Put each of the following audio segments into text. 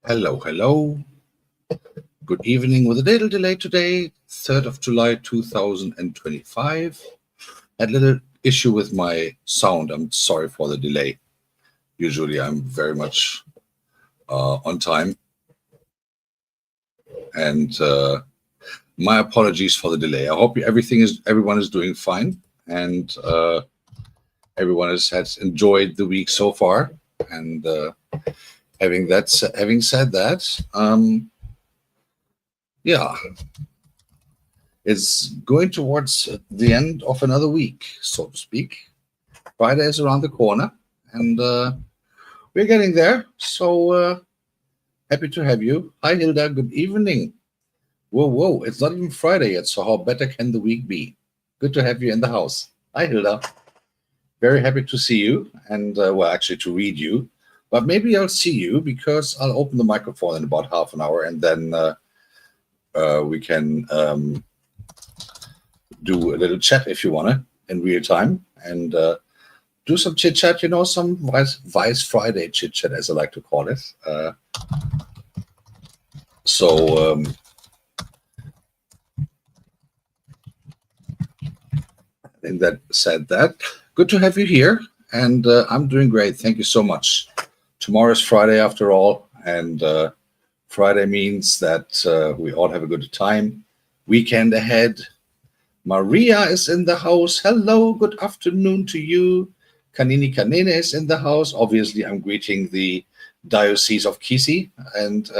Hello, hello. Good evening with a little delay today, 3rd of July 2025. Had a little issue with my sound. I'm sorry for the delay. Usually I'm very much on time. And my apologies for the delay. I hope everyone is doing fine and everyone has enjoyed the week so far. And having said that, yeah, it's going towards the end of another week, so to speak. Friday is around the corner, and we're getting there. So happy to have you. Hi, Hilda. Good evening. Whoa! It's not even Friday yet, so how better can the week be? Good to have you in the house. Hi, Hilda. Very happy to see you, and well, actually to read you. But maybe I'll see you because I'll open the microphone in about half an hour, and then we can do a little chat if you want to in real time and do some chit chat, some Vice Friday chit chat, as I like to call it. So I think that said that. Good to have you here, and I'm doing great. Thank you so much. Tomorrow is Friday after all, and Friday means that we all have a good time. Weekend ahead. Maria is in the house. Hello, good afternoon to you. Kanini Kanene is in the house. Obviously, I'm greeting the Diocese of Kisi. And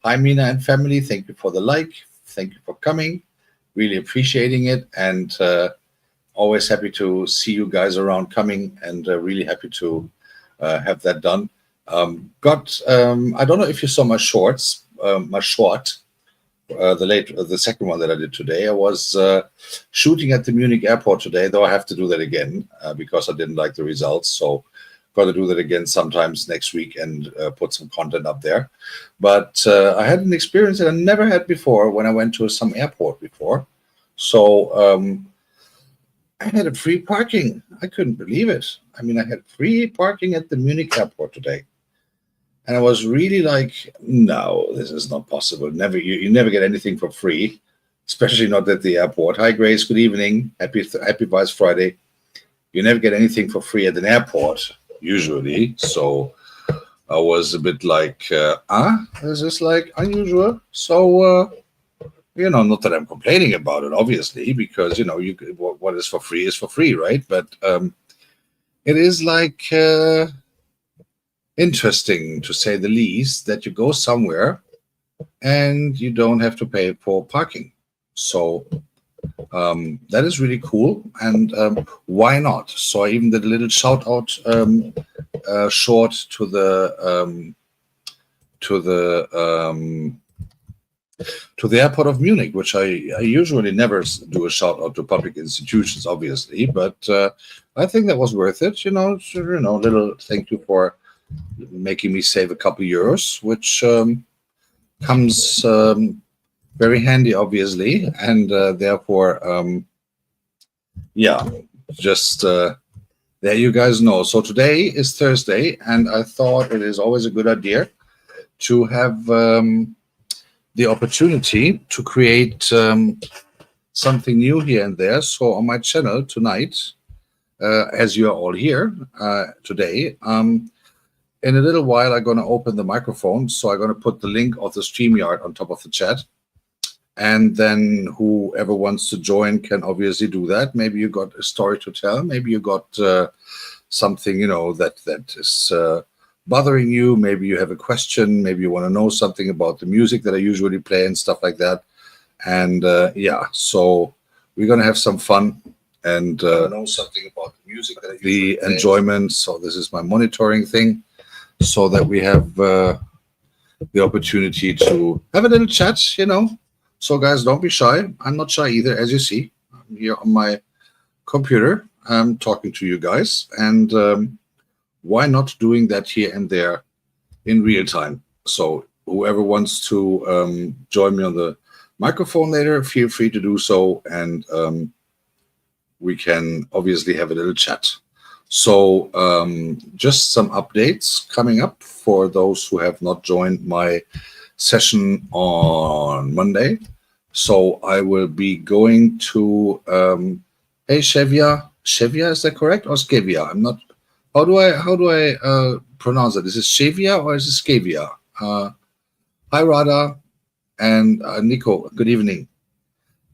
hi, Mina and family. Thank you for the like. Thank you for coming. Really appreciating it. And always happy to see you guys around coming, and really happy to have that done. I don't know if you saw my short, the second one that I did today. I was shooting at the Munich airport today, though I have to do that again because I didn't like the results. So got to do that again sometimes next week and put some content up there. But I had an experience that I never had before when I went to some airport before. So I had a free parking. I couldn't believe it. I mean, I had free parking at the Munich airport today. And I was really like, no, this is not possible. You never get anything for free, especially not at the airport. Hi, Grace. Good evening. Happy Vice Friday. You never get anything for free at an airport, usually. So I was a bit like, this is like unusual. So, not that I'm complaining about it, obviously, because, what is for free, right? But it is like... interesting, to say the least, that you go somewhere and you don't have to pay for parking. So that is really cool, and why not? So I even did a little shout out short to the airport of Munich, which I usually never do a shout out to public institutions, obviously, but I think that was worth it. Little thank you for making me save a couple euros, which comes very handy, obviously, and therefore, just there you guys know. So today is Thursday, and I thought it is always a good idea to have the opportunity to create something new here and there. So on my channel tonight, as you are all here today, in a little while, I'm going to open the microphone. So I'm going to put the link of the StreamYard on top of the chat. And then whoever wants to join can obviously do that. Maybe you got a story to tell. Maybe you got something, that is bothering you. Maybe you have a question. Maybe you want to know something about the music that I usually play and stuff like that. And so we're going to have some fun and know something about the music that I usually play. Enjoyment. So this is my monitoring thing, so that we have the opportunity to have a little chat, So guys, don't be shy. I'm not shy either, as you see. I'm here on my computer. I'm talking to you guys. And why not doing that here and there in real time? So whoever wants to join me on the microphone later, feel free to do so. And we can obviously have a little chat. So just some updates coming up for those who have not joined my session on Monday. So I will be going to hey Shevia. Shevia, is that correct? Or Skevia? I'm not. How do I pronounce it? Is it Shevia or is it Skevia? Hi Radha and Nico. Good evening.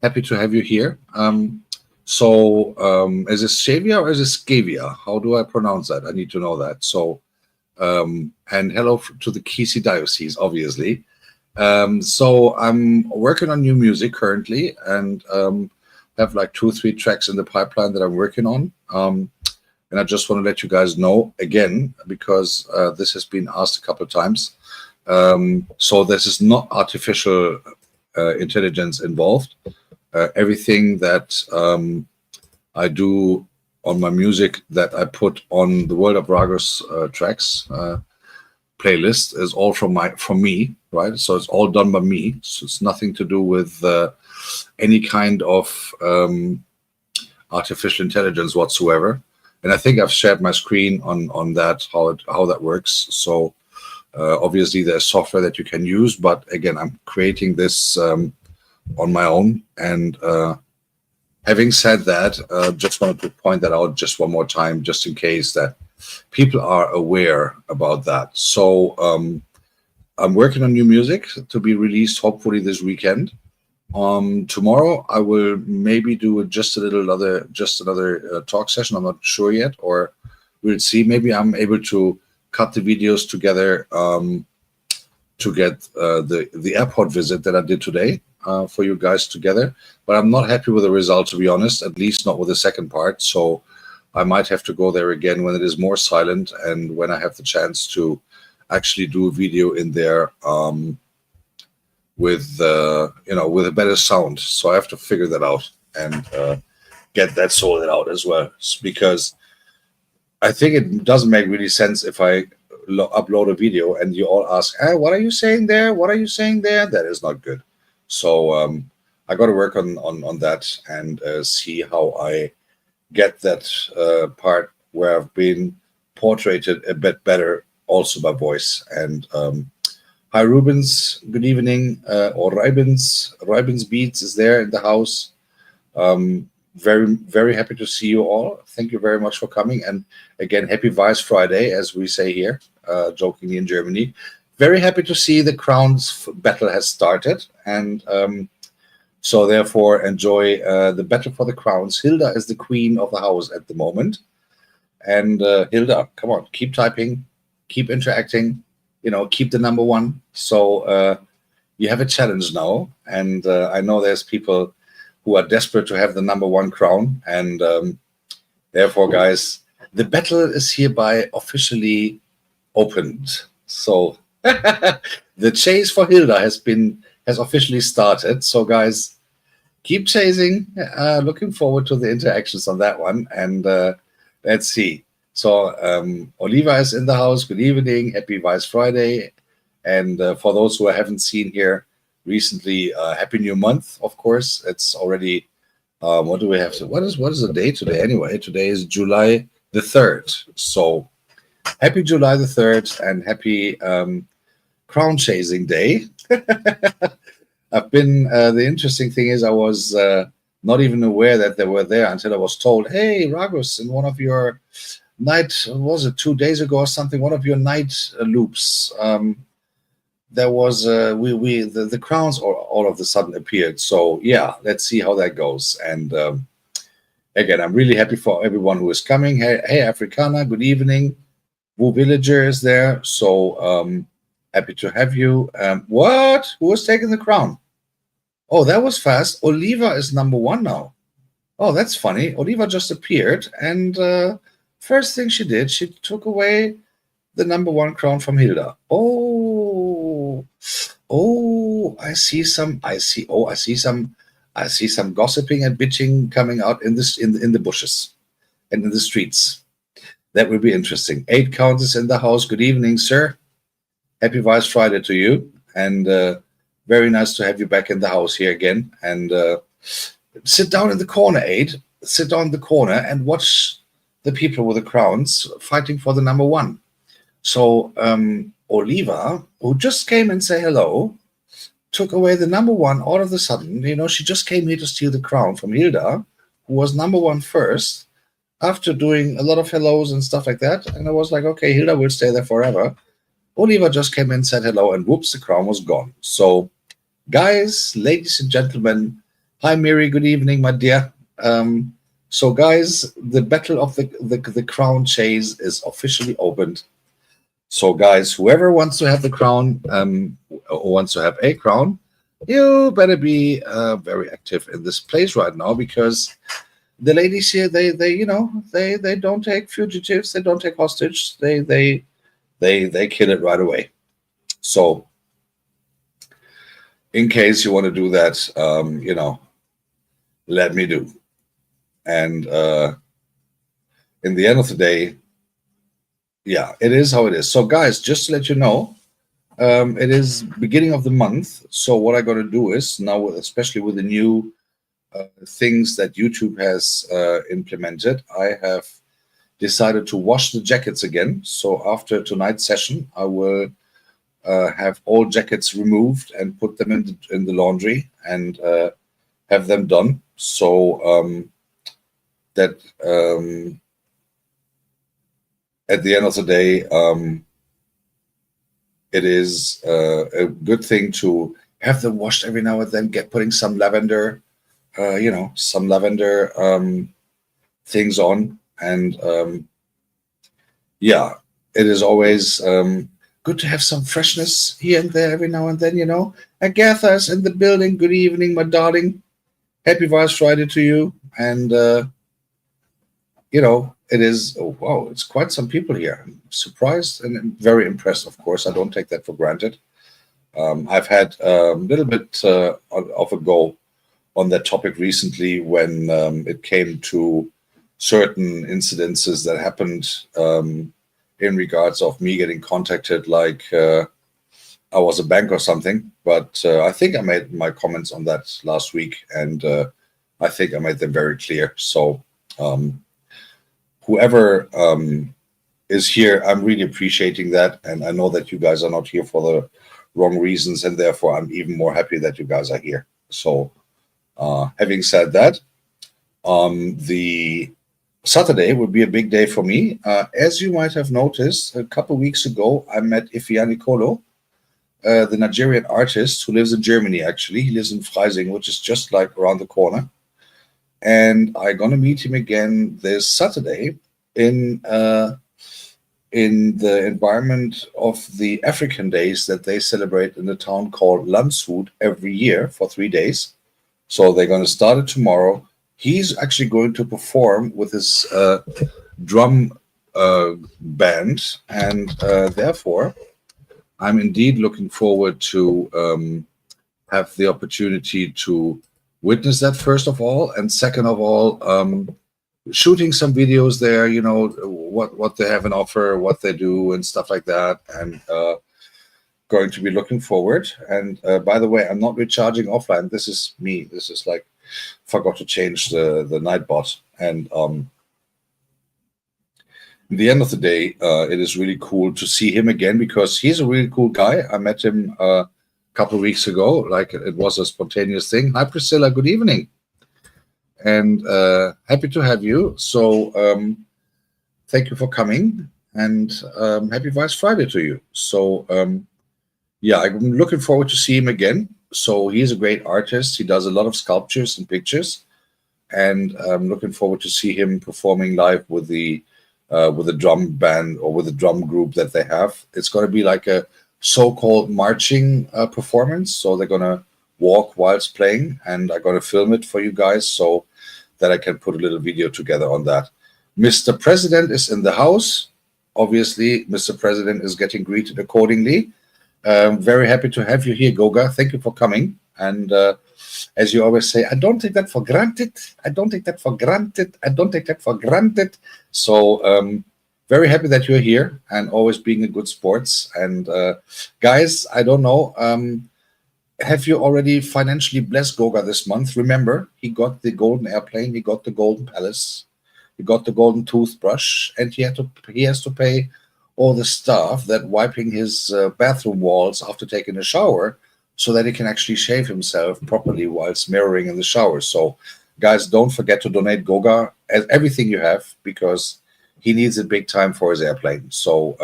Happy to have you here. Is it Shevia or is it Skevia? How do I pronounce that? I need to know that. So, and hello to the Kisi Diocese, obviously. So I'm working on new music currently, and have like 2-3 tracks in the pipeline that I'm working on. And I just want to let you guys know again, because this has been asked a couple of times. So this is not artificial intelligence involved. Everything that I do on my music that I put on the World of Ragos tracks playlist is all from me, right? So it's all done by me. So it's nothing to do with any kind of artificial intelligence whatsoever. And I think I've shared my screen on that, how that works. So obviously there's software that you can use, but again, I'm creating this on my own. And having said that, just wanted to point that out just one more time, just in case that people are aware about that. So I'm working on new music to be released hopefully this weekend. Tomorrow I will maybe do just another talk session. I'm not sure yet, or we'll see. Maybe I'm able to cut the videos together to get the airport visit that I did today for you guys together. But I'm not happy with the result, to be honest, at least not with the second part. So I might have to go there again when it is more silent and when I have the chance to actually do a video in there with a better sound. So I have to figure that out and get that sorted out as well, because I think it doesn't make really sense if I upload a video and you all ask, what are you saying there? What are you saying there? That is not good. So I got to work on that and see how I get that part where I've been portrayed a bit better also by voice. And hi Rubens, good evening. Or Rubens Beats is there in the house. Very, very happy to see you all. Thank you very much for coming. And again, happy Vice Friday, as we say here, jokingly in Germany. Very happy to see the crowns battle has started. And so therefore enjoy the battle for the crowns. Hilda is the queen of the house at the moment. And Hilda, come on, keep typing, keep interacting, keep the number one. So you have a challenge now. And I know there's people who are desperate to have the number one crown. And therefore, guys, the battle is hereby officially opened. So the chase for Hilda has officially started. So, guys, keep chasing. Looking forward to the interactions on that one. And let's see. So Oliva is in the house. Good evening. Happy Vice Friday. And for those who I haven't seen here recently, Happy New Month, of course. It's already, what do we have? What is the date today anyway? Today is July the 3rd. So happy July the 3rd and happy crown chasing day. I've been, the interesting thing is I was not even aware that they were there until I was told, hey, Ragos, in one of your night, was it 2 days ago or something, one of your night loops, there was the crowns all of a sudden appeared. So yeah, let's see how that goes. And again, I'm really happy for everyone who is coming. Hey Africana, good evening. Wu Villager is there. So happy to have you. What? Who is taking the crown? Oh, that was fast. Oliva is number one now. Oh, that's funny. Oliva just appeared, and first thing she did, she took away the number one crown from Hilda. Oh, I see some gossiping and bitching coming out in the bushes and in the streets. That will be interesting. 8 counters in the house. Good evening, sir. Happy Vice Friday to you, and very nice to have you back in the house here again. And sit down in the corner, 8. Sit down in the corner and watch the people with the crowns fighting for the number one. So Oliva, who just came and say hello, took away the number one all of a sudden. She just came here to steal the crown from Hilda, who was number one first, after doing a lot of hellos and stuff like that. And I was like, okay, Hilda will stay there forever. Oliva just came in, said hello, and whoops, the crown was gone. So, guys, ladies and gentlemen, hi, Mary, good evening, my dear. So, guys, the battle of the crown chase is officially opened. So, guys, whoever wants to have the crown or wants to have a crown, you better be very active in this place right now, because the ladies here, they don't take fugitives, they don't take hostage, they kill it right away. So, in case you want to do that, let me do. And in the end of the day, yeah, it is how it is. So, guys, just to let you know, it is beginning of the month. So what I'm going to do is now, especially with the new things that YouTube has implemented, I have decided to wash the jackets again. So after tonight's session, I will have all jackets removed and put them in the laundry and have them done. So that at the end of the day, it is a good thing to have them washed every now and then, putting some lavender, things on. And yeah, it is always good to have some freshness here and there every now and then. Agatha's in the building. Good evening, my darling. Happy Vibes Friday to you. And it is, oh wow, it's quite some people here. I'm surprised and very impressed, of course. I don't take that for granted. I've had a little bit of a go on that topic recently when it came to certain incidences that happened in regards of me getting contacted like I was a bank or something. But I think I made my comments on that last week, and I think I made them very clear. So whoever is here, I'm really appreciating that. And I know that you guys are not here for the wrong reasons, and therefore I'm even more happy that you guys are here. So having said that, the Saturday will be a big day for me. As you might have noticed, a couple of weeks ago, I met Ifeanyi Kolo, the Nigerian artist who lives in Germany, actually. He lives in Freising, which is just like around the corner. And I'm going to meet him again this Saturday in the environment of the African Days that they celebrate in the town called Landshut every year for 3 days. So they're going to start it tomorrow. He's actually going to perform with his drum band, and therefore I'm indeed looking forward to have the opportunity to witness that, first of all, and second of all, shooting some videos there, what they have an offer, what they do, and stuff like that, and going to be looking forward. And by the way, I'm not recharging offline. This is me. This is like, forgot to change the night bot. And in the end of the day, it is really cool to see him again, because he's a really cool guy. I met him couple of weeks ago, like it was a spontaneous thing. Hi Priscilla, good evening, and happy to have you. So thank you for coming, and happy Vice Friday to you. So yeah, I'm looking forward to see him again. So he's a great artist. He does a lot of sculptures and pictures, and I'm looking forward to see him performing live with the drum band or with the drum group that they have. It's going to be like a so-called marching performance. So they're going to walk whilst playing, and I'm going to film it for you guys so that I can put a little video together on that. Mr. President is in the house. Obviously, Mr. President is getting greeted accordingly. Very happy to have you here, Goga. Thank you for coming. And as you always say, I don't take that for granted. I don't take that for granted. I don't take that for granted. So very happy that you're here and always being a good sports. And guys, I don't know, have you already financially blessed Goga this month? Remember, he got the golden airplane, he got the golden palace, he got the golden toothbrush, and he has to pay all the stuff that wiping his bathroom walls after taking a shower, so that he can actually shave himself properly whilst mirroring in the shower. So, guys, don't forget to donate Goga as everything you have, because he needs it big time for his airplane. So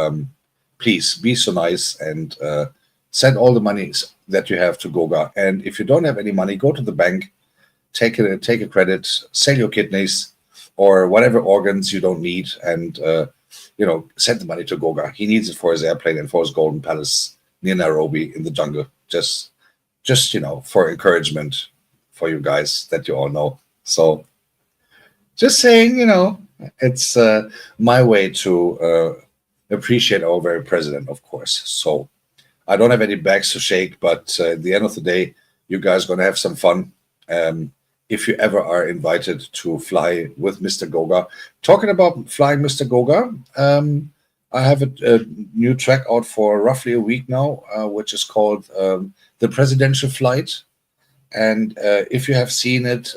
please be so nice and send all the money that you have to Goga. And if you don't have any money, go to the bank, take a credit, sell your kidneys or whatever organs you don't need, and send the money to Goga. He needs it for his airplane and for his golden palace near Nairobi in the jungle. Just for encouragement for you guys that you all know. So just saying, it's my way to appreciate our very president, of course. So I don't have any bags to shake, but at the end of the day, you guys are going to have some fun. If you ever are invited to fly with Mr. Goga. Talking about flying Mr. Goga, I have a new track out for roughly a week now, which is called The Presidential Flight. And if you have seen it,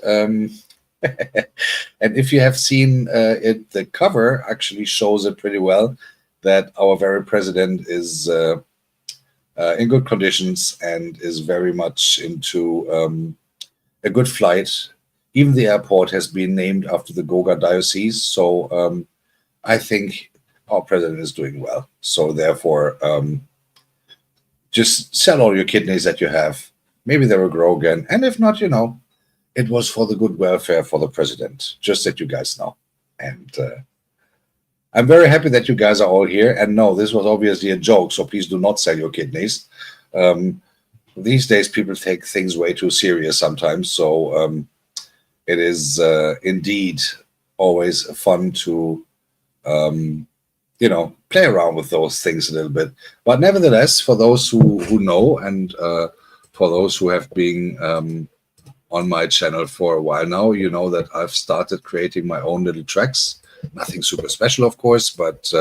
the cover actually shows it pretty well, that our very president is in good conditions and is very much into a good flight. Even the airport has been named after the Goga diocese. So I think our president is doing well. So therefore, just sell all your kidneys that you have. Maybe they will grow again. And if not, it was for the good welfare for the president, just that you guys know. And I'm very happy that you guys are all here. And no, this was obviously a joke, so please do not sell your kidneys. These days, people take things way too serious sometimes. So it is indeed always fun to, play around with those things a little bit. But nevertheless, for those who know, and for those who have been on my channel for a while now, you know that I've started creating my own little tracks. Nothing super special, of course, but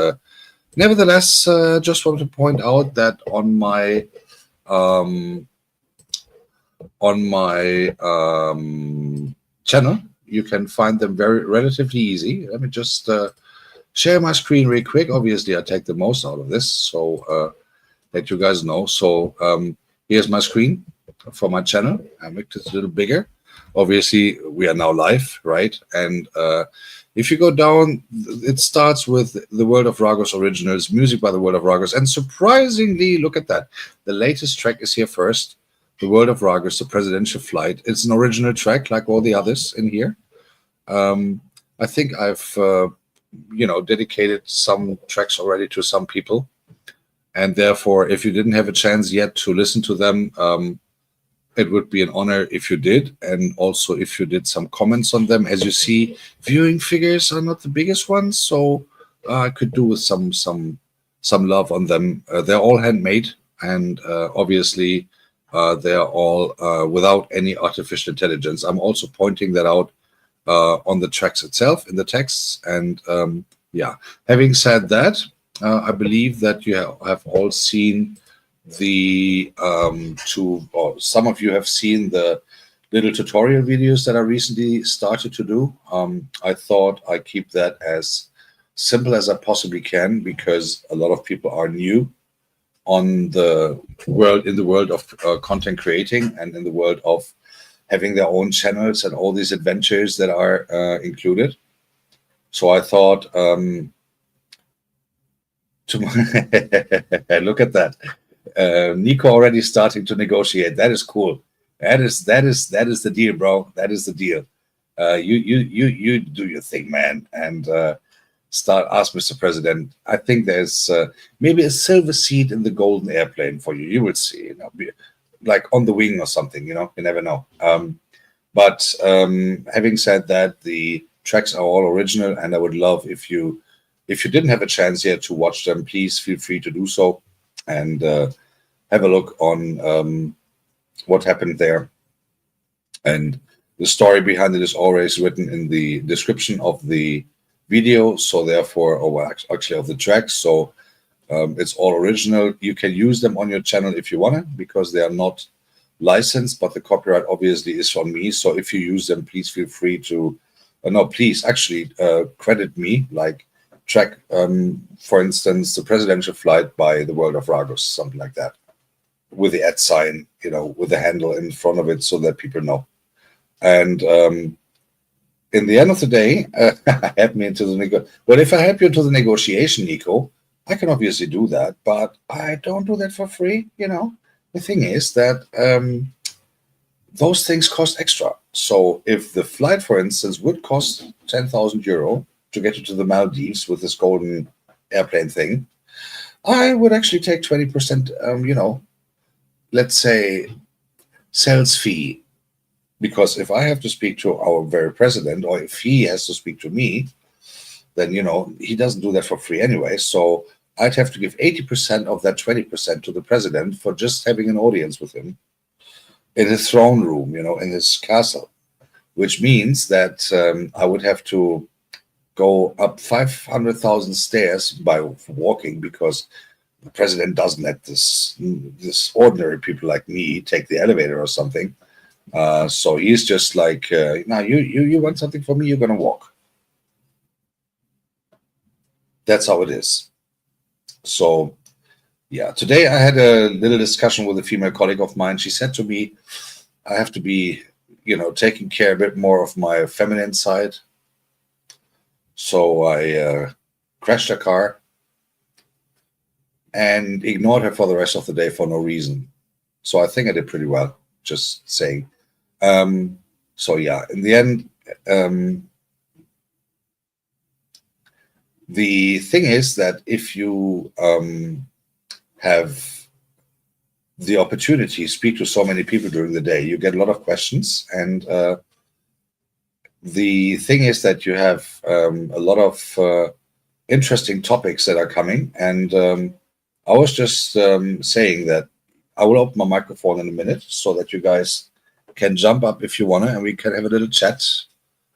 nevertheless, just want to point out that on my channel, you can find them very relatively easy. Let me just share my screen real quick. Obviously, I take the most out of this, so that you guys know. So here's my screen for my channel. I make this a little bigger. Obviously, we are now live, right? And if you go down, it starts with the World of Ragos Originals, music by the World of Ragos. And surprisingly, look at that. The latest track is here first. The World of Ragos, the Presidential Flight. It's an original track like all the others in here. I think I've, dedicated some tracks already to some people. And therefore, if you didn't have a chance yet to listen to them, it would be an honor if you did. And also if you did some comments on them. As you see, viewing figures are not the biggest ones. So I could do with some love on them. They're all handmade. And obviously, they are all without any artificial intelligence. I'm also pointing that out on the tracks itself in the texts. And having said that, I believe that you have all seen the some of you have seen the little tutorial videos that I recently started to do. I thought I keep that as simple as I possibly can, because a lot of people are new in the world of content creating, and in the world of having their own channels and all these adventures that are included. So I thought look at that. Nico already starting to negotiate. That is cool. That is the deal, bro. That is the deal. You do your thing, man, and ask Mr. President. I think there's maybe a silver seat in the golden airplane for you. You will see, like on the wing or something. You never know. But having said that, the tracks are all original, and I would love if you didn't have a chance yet to watch them, please feel free to do so, and have a look on what happened there. And the story behind it is always written in the description of the video. So therefore, actually of the tracks. So it's all original. You can use them on your channel if you want to, because they are not licensed, but the copyright obviously is on me. So if you use them, please feel free to no, please actually credit me, like track, for instance, the presidential flight by the World of Ragos, something like that, with the @ sign, with the handle in front of it so that people know. And in the end of the day, help me into the well, if I help you into the negotiation, Nico, I can obviously do that, but I don't do that for free. The thing is that those things cost extra. So if the flight, for instance, would cost 10,000 euro to get you to the Maldives with this golden airplane thing, I would actually take 20%, let's say, sales fee. Because if I have to speak to our very president, or if he has to speak to me, then, he doesn't do that for free anyway. So I'd have to give 80% of that 20% to the president for just having an audience with him in his throne room, in his castle, which means that I would have to go up 500,000 stairs by walking, because the president doesn't let this ordinary people like me take the elevator or something. So he's just like, now you want something from me, you're gonna walk. That's how it is. So yeah, today I had a little discussion with a female colleague of mine. She said to me, I have to be, taking care a bit more of my feminine side. So I crashed her car and ignored her for the rest of the day for no reason. So I think I did pretty well, just saying. So yeah, in the end, the thing is that if you have the opportunity to speak to so many people during the day, you get a lot of questions. And the thing is that you have a lot of interesting topics that are coming. And I was just saying that I will open my microphone in a minute so that you guys can jump up if you want to, and we can have a little chat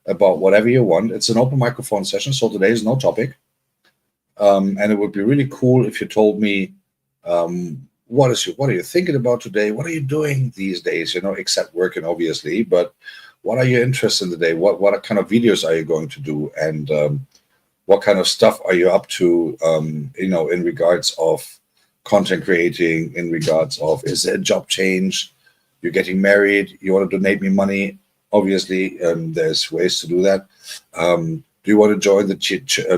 about whatever you want. It's an open microphone session, so today is no topic. And it would be really cool if you told me what are you thinking about today? What are you doing these days? Except working, obviously. But what are you interested in today? What kind of videos are you going to do? And what kind of stuff are you up to? In regards of content creating, in regards of, is it a job change? You're getting married, you want to donate me money. Obviously, there's ways to do that. Do you want to join the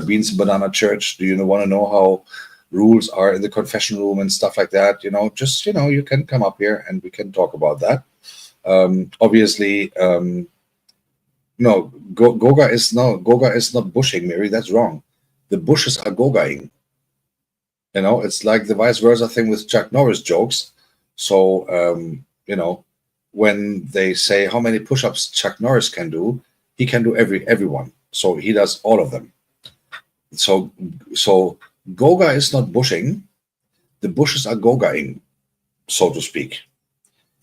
Beans and Banana Church? Do you want to know how rules are in the confession room and stuff like that? You can come up here and we can talk about that. Obviously, no, Goga is not bushing, Mary. That's wrong. The bushes are Gogaing. It's like the vice versa thing with Chuck Norris jokes. So, when they say how many push-ups Chuck Norris can do, he can do everyone. So he does all of them. So Goga is not bushing. The bushes are Gogaing, so to speak,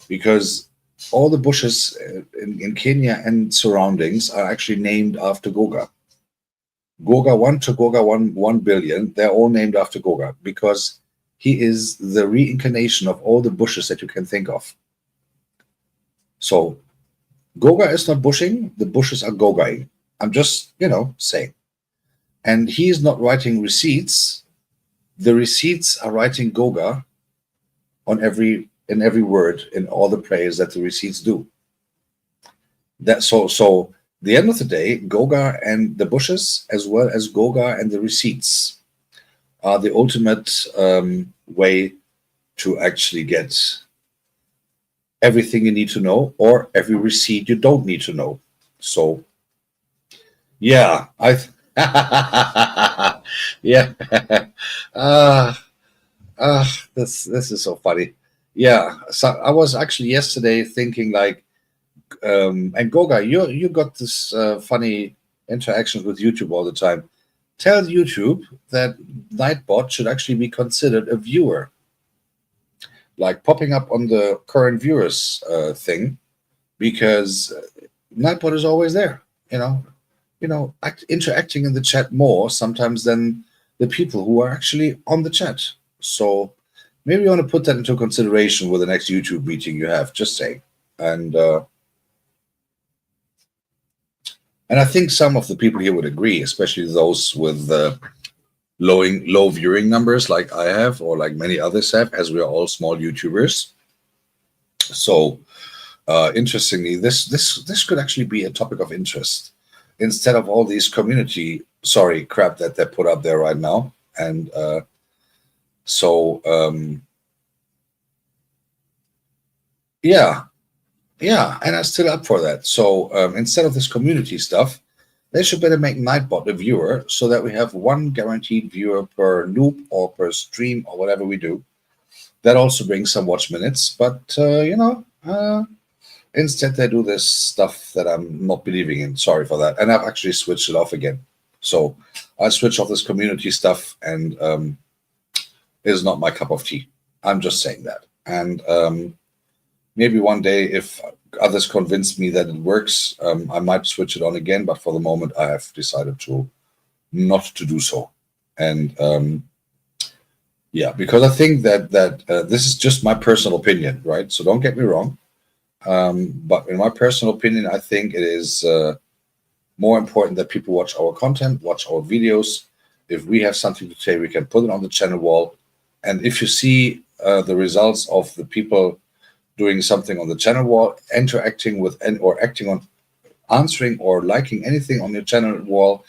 because all the bushes in Kenya and surroundings are actually named after Goga. Goga 1 to Goga 1 billion, they're all named after Goga because he is the reincarnation of all the bushes that you can think of. So Goga is not bushing, the bushes are Gogaing. I'm just, saying. And he is not writing receipts. The receipts are writing Goga in every word in all the prayers that the receipts do. So the end of the day, Goga and the bushes, as well as Goga and the receipts, are the ultimate way to actually get everything you need to know, or every receipt you don't need to know. So, yeah, yeah, this is so funny. Yeah, so I was actually yesterday thinking like, and Goga, you got this funny interactions with YouTube all the time. Tell YouTube that Nightbot should actually be considered a viewer, like popping up on the current viewers thing, because Nightbot is always there. Interacting in the chat more sometimes than the people who are actually on the chat. So maybe you want to put that into consideration with the next YouTube meeting you have. Just saying. And And I think some of the people here would agree, especially those with low viewing numbers like I have, or like many others have, as we are all small YouTubers. So interestingly, this could actually be a topic of interest instead of all these community crap that they put up there right now. And so yeah, and I'm still up for that. So instead of this community stuff, they should better make Nightbot a viewer so that we have one guaranteed viewer per loop or per stream or whatever we do. That also brings some watch minutes, but instead they do this stuff that I'm not believing in. Sorry for that. And I've actually switched it off again. So I switch off this community stuff, and it is not my cup of tea. I'm just saying that. And maybe one day, if others convince me that it works, I might switch it on again. But for the moment, I have decided to not to do so. And because I think that this is just my personal opinion, right? So don't get me wrong. But in my personal opinion, I think it is more important that people watch our content, watch our videos. If we have something to say, we can put it on the channel wall. And if you see the results of the people doing something on the channel wall, interacting with or acting on answering or liking anything on your channel wall,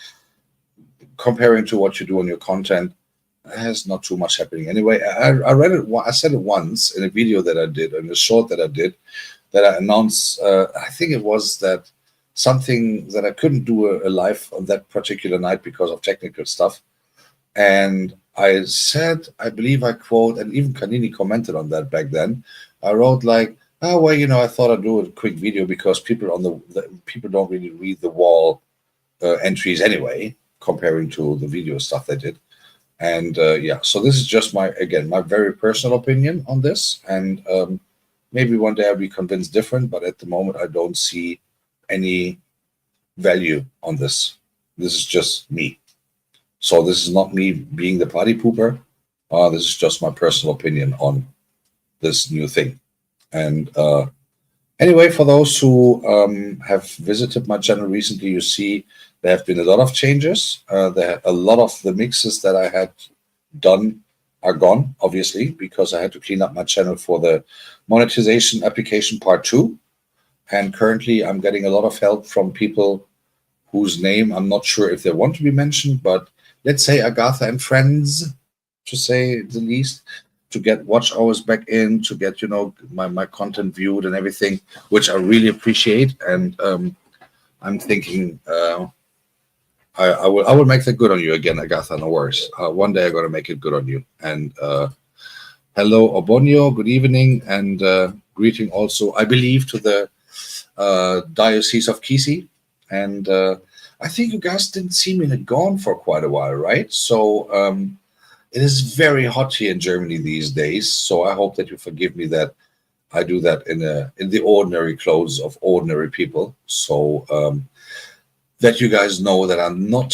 comparing to what you do on your content, there's not too much happening anyway. I read it. I said it once in a video that I did, in a short that I did, that I announced. I think it was that something that I couldn't do a live on that particular night because of technical stuff. And I said, I believe I quote, and even Kanini commented on that back then. I wrote like, oh well, I thought I'd do a quick video because people on the people don't really read the wall entries anyway, comparing to the video stuff they did. And so this is just my very personal opinion on this. And maybe one day I'll be convinced different, but at the moment I don't see any value on this. This is just me. So this is not me being the party pooper. This is just my personal opinion on this new thing. And anyway, for those who have visited my channel recently, you see there have been a lot of changes. A lot of the mixes that I had done are gone, obviously, because I had to clean up my channel for the monetization application part 2. And currently I'm getting a lot of help from people whose name I'm not sure if they want to be mentioned, but let's say Agatha and friends, to say the least, to get watch hours back in, to get my content viewed and everything, which I really appreciate. And I'm thinking I will make that good on you again, Agatha. No worries. One day I'm gonna make it good on you. And hello, Obonio. Good evening, and greeting also, I believe, to the Diocese of Kisi. And I think you guys didn't see me gone for quite a while, right? So it is very hot here in Germany these days. So I hope that you forgive me that I do that in the ordinary clothes of ordinary people. So that you guys know that I'm not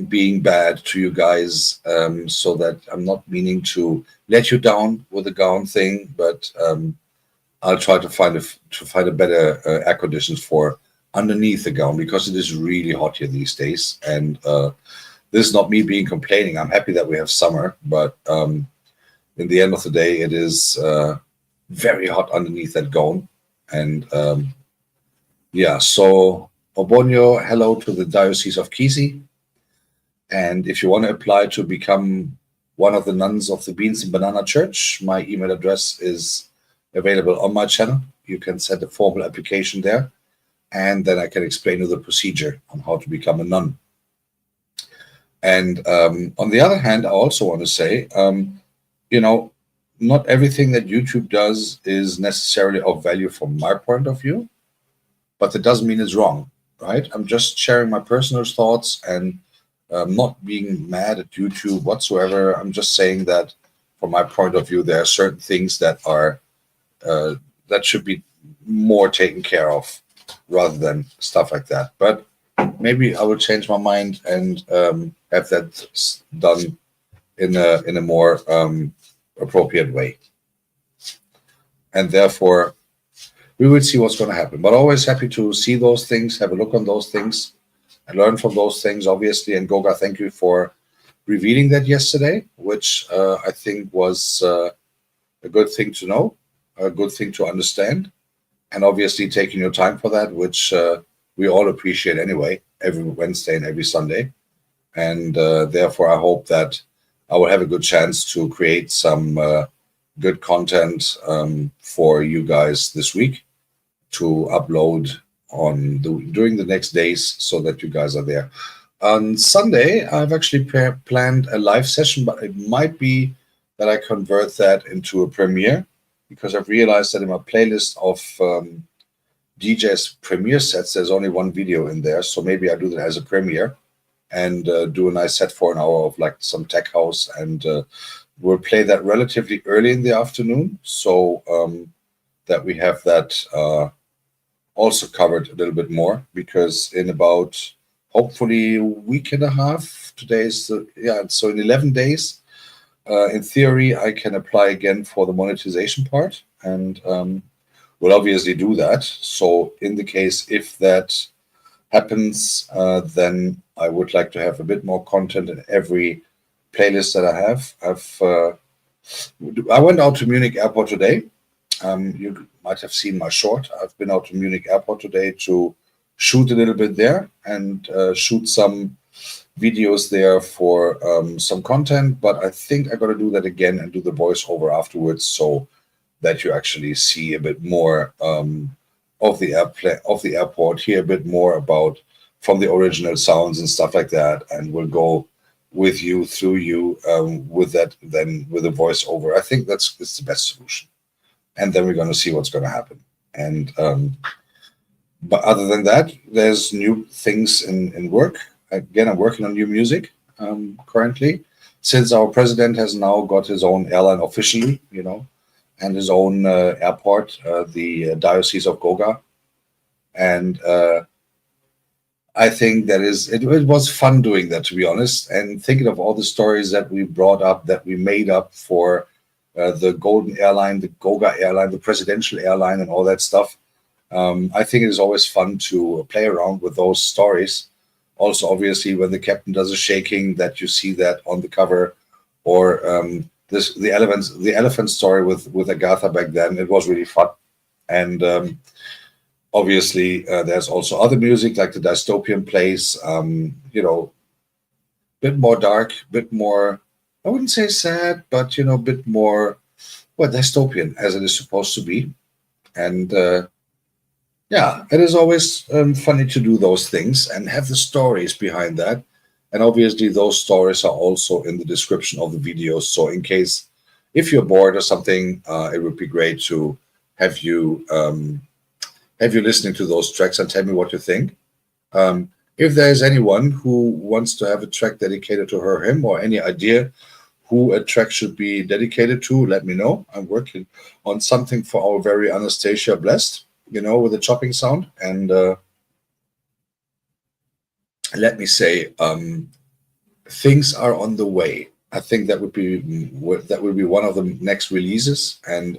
being bad to you guys, so that I'm not meaning to let you down with the gown thing, but I'll try to find a better air conditions for underneath the gown, because it is really hot here these days. And this is not me being complaining. I'm happy that we have summer, but in the end of the day, it is very hot underneath that gown. And so Obonio, hello to the Diocese of Kisi. And if you want to apply to become one of the nuns of the Beans and Banana Church, my email address is available on my channel. You can send a formal application there, and then I can explain you the procedure on how to become a nun. And on the other hand, I also want to say, not everything that YouTube does is necessarily of value from my point of view, but that doesn't mean it's wrong, right? I'm just sharing my personal thoughts and not being mad at YouTube whatsoever. I'm just saying that from my point of view, there are certain things that are that should be more taken care of rather than stuff like that. But maybe I will change my mind and have that done in a more appropriate way. And therefore, we will see what's going to happen. But always happy to see those things, have a look on those things. I learned from those things, obviously. And Goga, thank you for revealing that yesterday, which I think was a good thing to know, a good thing to understand, and obviously taking your time for that, which we all appreciate anyway, every Wednesday and every Sunday. And therefore, I hope that I will have a good chance to create some good content for you guys this week to upload during the next days so that you guys are there. On Sunday, I've actually planned a live session, but it might be that I convert that into a premiere because I've realized that in my playlist of DJ's premiere sets, there's only one video in there. So maybe I do that as a premiere and do a nice set for an hour of like some tech house, and we'll play that relatively early in the afternoon so that we have that also covered a little bit more, because in about hopefully a week and a half, today's so in 11 days, in theory, I can apply again for the monetization part, and we'll obviously do that. So in the case if that happens, then I would like to have a bit more content in every playlist that I have. I went out to Munich Airport today. You might have seen my short. I've been out to Munich Airport today to shoot a little bit there and shoot some videos there for some content. But I think I got to do that again and do the voiceover afterwards, so that you actually see a bit more of the airport, hear a bit more about from the original sounds and stuff like that, and we'll go with you through you with that, then with a voiceover. I think it's the best solution, and then we're going to see what's going to happen. And but other than that, there's new things in work. Again, I'm working on new music currently, since our president has now got his own airline officially, and his own airport, the Diocese of Goga. And I think it was fun doing that, to be honest, and thinking of all the stories that we brought up, that we made up for the Golden Airline, the Goga Airline, the presidential airline, and all that stuff. I think it is always fun to play around with those stories. Also, obviously, when the captain does a shaking, that you see that on the cover, or the elephant story with Agatha back then. It was really fun, and obviously there's also other music like the dystopian plays. Bit more dark, bit more, I wouldn't say sad, but bit more, well, dystopian as it is supposed to be. And it is always funny to do those things and have the stories behind that. And obviously, those stories are also in the description of the videos. So in case, if you're bored or something, it would be great to have you listening to those tracks and tell me what you think. If there is anyone who wants to have a track dedicated to her, him, or any idea who a track should be dedicated to, let me know. I'm working on something for our very Anastasia Blessed, with a chopping sound. And let me say, things are on the way. I think that would be one of the next releases, and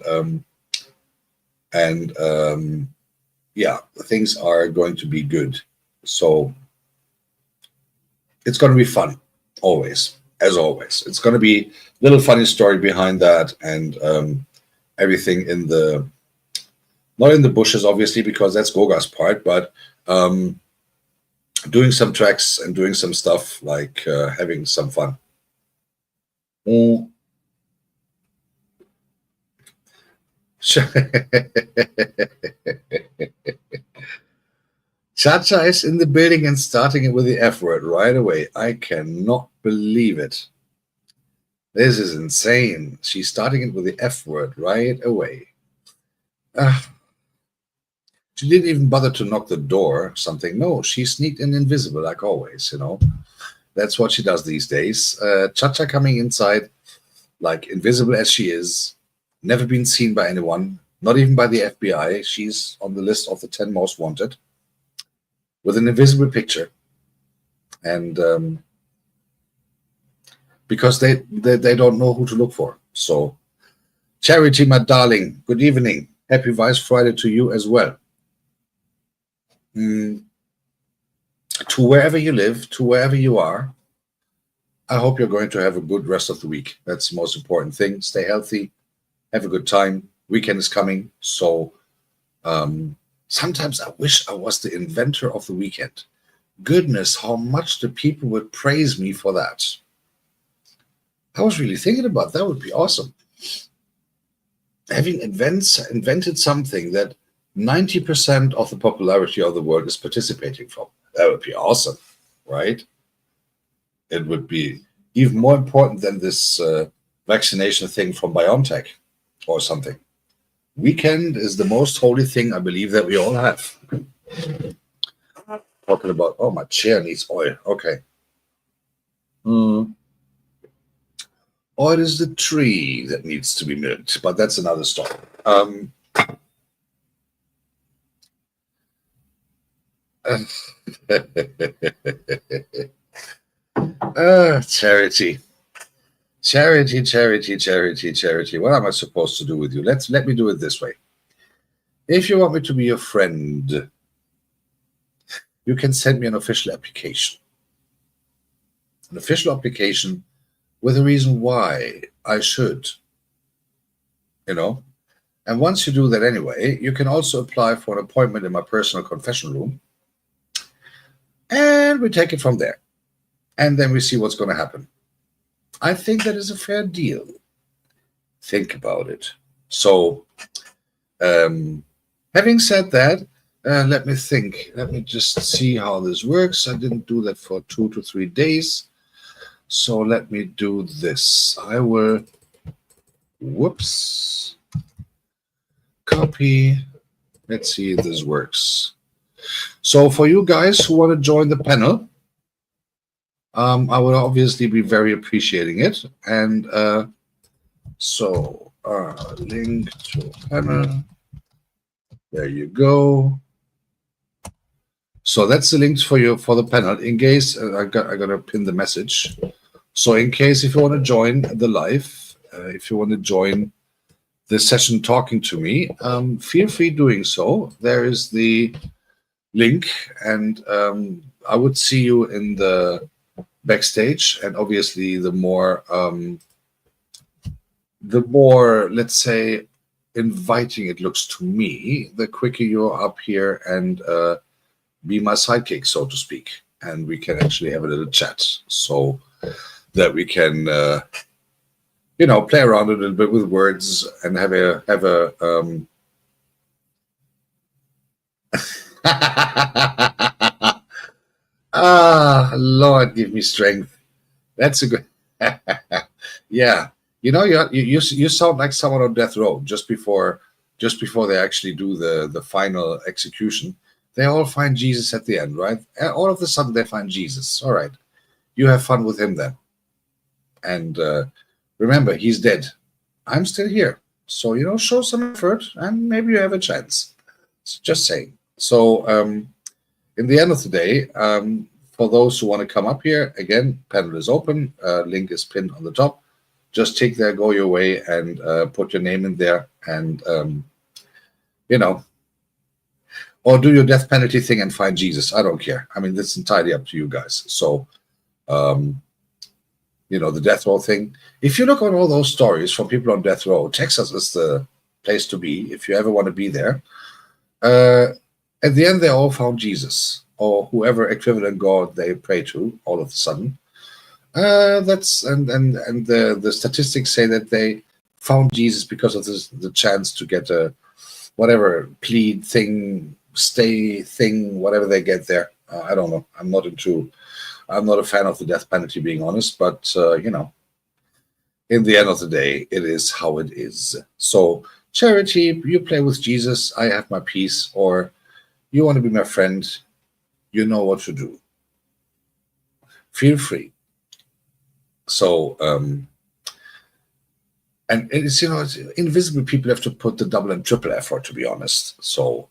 things are going to be good. So it's going to be fun, always, as always. It's going to be a little funny story behind that, and everything not in the bushes, obviously, because that's Goga's part, but doing some tracks and doing some stuff, like having some fun. Chacha is in the building and starting it with the F word right away. I cannot believe it. This is insane. She's starting it with the F word right away. She didn't even bother to knock the door or something. No, she sneaked in invisible, like always, That's what she does these days. Chacha coming inside, like invisible as she is, never been seen by anyone, not even by the FBI. She's on the list of the 10 most wanted, with an invisible picture. And because they don't know who to look for. So, Charity, my darling, good evening. Happy Vice Friday to you as well. to wherever you live, to wherever you are, I hope you're going to have a good rest of the week. That's the most important thing. Stay healthy, have a good time. Weekend is coming. So sometimes I wish I was the inventor of the weekend. Goodness, how much the people would praise me for that. I was really thinking about that would be awesome. Having invented something that 90% of the popularity of the world is participating from. That would be awesome, right? It would be even more important than this vaccination thing from BioNTech or something. Weekend is the most holy thing I believe that we all have. Talking about, oh, my chair needs oil. Okay. Or it is the tree that needs to be milked, but that's another story. Charity. Charity, charity, charity, charity. What am I supposed to do with you? Let me do it this way. If you want me to be your friend, you can send me an official application. An official application with a reason why I should. And once you do that anyway, you can also apply for an appointment in my personal confession room. And we take it from there. And then we see what's going to happen. I think that is a fair deal. Think about it. So, having said that, let me think. Let me just see how this works. I didn't do that for 2 to 3 days. So let me do this. I will, copy. Let's see if this works. So for you guys who want to join the panel, I would obviously be very appreciating it. And link to panel. There you go. So that's the links for you for the panel. In case I gotta pin the message. So in case if you want to join the live, if you want to join the session talking to me, feel free doing so. There is the link, and I would see you in the backstage. And obviously, the more let's say inviting it looks to me, the quicker you're up here and be my sidekick, so to speak, and we can actually have a little chat, so that we can play around a little bit with words and have a Lord, give me strength. That's a good yeah. You sound like someone on death row just before they actually do the final execution. They all find Jesus at the end, right? All of a sudden they find Jesus. All right. You have fun with him then. And remember, he's dead. I'm still here. So, show some effort and maybe you have a chance. Just saying. So in the end of the day, for those who want to come up here, again, panel is open. Link is pinned on the top. Just take there, go your way, and put your name in there. And, or do your death penalty thing and find Jesus. I don't care. I mean, that's entirely up to you guys. So, the death row thing. If you look at all those stories from people on death row, Texas is the place to be if you ever want to be there. At the end, they all found Jesus or whoever equivalent God they pray to. All of a sudden, that's and the statistics say that they found Jesus because of the chance to get a whatever plead thing, stay thing, whatever they get there. I don't know. I'm not a fan of the death penalty, being honest, but in the end of the day, it is how it is. So charity, you play with Jesus, I have my peace, or you want to be my friend, you know what to do. Feel free. So, and it's, it's invisible people have to put the double and triple effort, to be honest. So,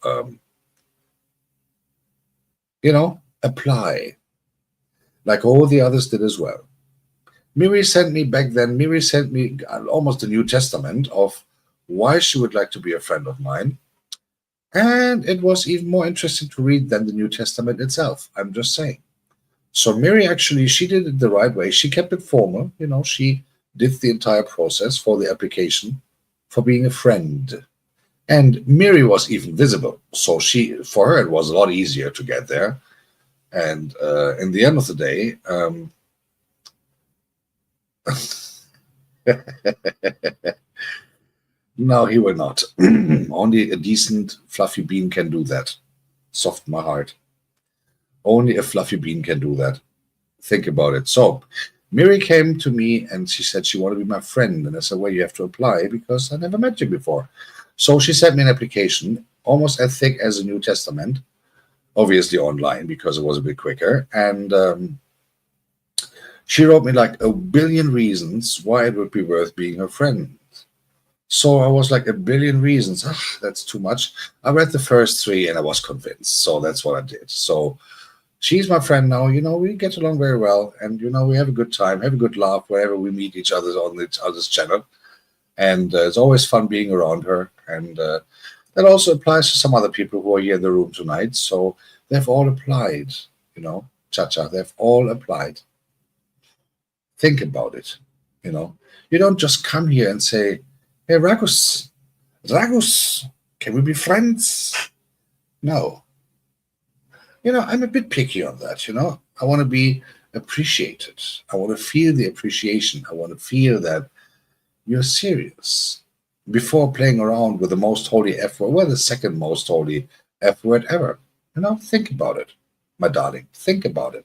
apply like all the others did as well. Miri sent me almost the New Testament of why she would like to be a friend of mine. And it was even more interesting to read than the New Testament itself. I'm just saying. So Mary actually, she did it the right way. She kept it formal. She did the entire process for the application for being a friend. And Mary was even visible. So for her, it was a lot easier to get there. And in the end of the day, no, he will not. Only a decent fluffy bean can do that. Soft my heart. Only a fluffy bean can do that. Think about it. So, Mary came to me and she said she wanted to be my friend. And I said, well, you have to apply because I never met you before. So she sent me an application, almost as thick as the New Testament, obviously online because it was a bit quicker. And she wrote me like a billion reasons why it would be worth being her friend. So I was like, a billion reasons. That's too much. I read the first three and I was convinced. So that's what I did. So she's my friend now. We get along very well, and we have a good time, have a good laugh wherever we meet each other on each other's channel, and it's always fun being around her. And that also applies to some other people who are here in the room tonight. So they've all applied, Cha-cha. They've all applied. Think about it. You don't just come here and say, "Hey, Ragus, can we be friends?" No. I'm a bit picky on that. I want to be appreciated. I want to feel the appreciation. I want to feel that you're serious before playing around with the most holy F word, well, the second most holy F word ever. Think about it, my darling. Think about it.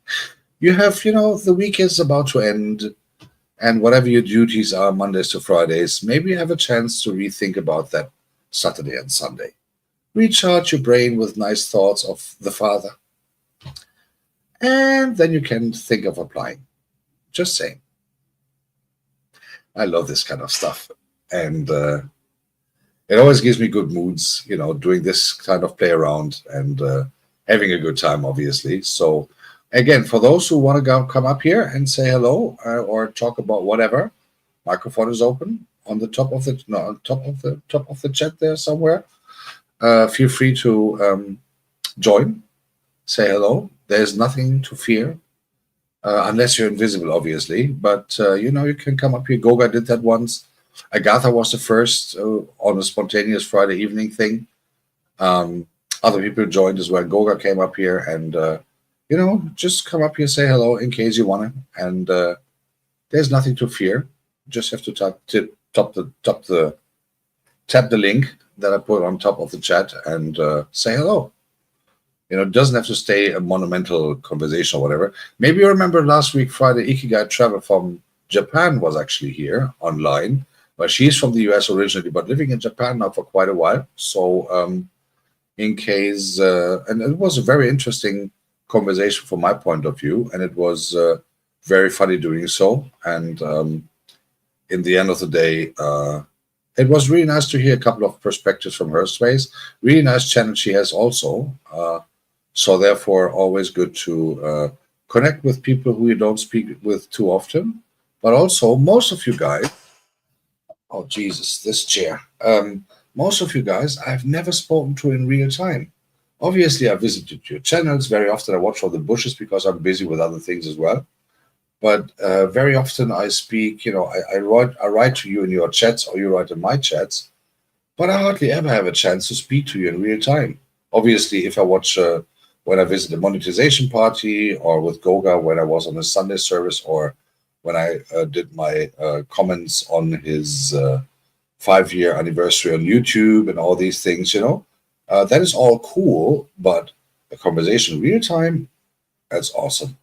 You have, the week is about to end, and whatever your duties are, Mondays to Fridays, maybe you have a chance to rethink about that Saturday and Sunday. Recharge your brain with nice thoughts of the Father, and then you can think of applying. Just saying. I love this kind of stuff. And it always gives me good moods, doing this kind of play around and having a good time, obviously. So, again, for those who want to come up here and say hello or talk about whatever, microphone is open on the top of the on top of the chat there somewhere. Feel free to join, say hello. There's nothing to fear. Unless you're invisible, obviously. But you can come up here. Goga did that once. Agatha was the first on a spontaneous Friday evening thing. Other people joined as well. Goga came up here, and just come up here, say hello in case you want to. And there's nothing to fear. Just have to tap the link that I put on top of the chat and say hello. It doesn't have to stay a monumental conversation or whatever. Maybe you remember last week, Friday, Ikigai Travel from Japan was actually here online. But she's from the US originally, but living in Japan now for quite a while. So in case, and it was a very interesting conversation from my point of view, and it was very funny doing so. And in the end of the day, it was really nice to hear a couple of perspectives from her space. Really nice channel she has also. So therefore, always good to connect with people who you don't speak with too often. But also, most of you guys, oh Jesus, this chair. Most of you guys I've never spoken to in real time. Obviously, I visited your channels very often. I watch all the bushes because I'm busy with other things as well. But very often I speak. I write to you in your chats, or you write in my chats. But I hardly ever have a chance to speak to you in real time. Obviously, if I watch when I visit a monetization party, or with Goga when I was on a Sunday service, or when I did my comments on his 5-year anniversary on YouTube and all these things, that is all cool. But a conversation in real time, that's awesome.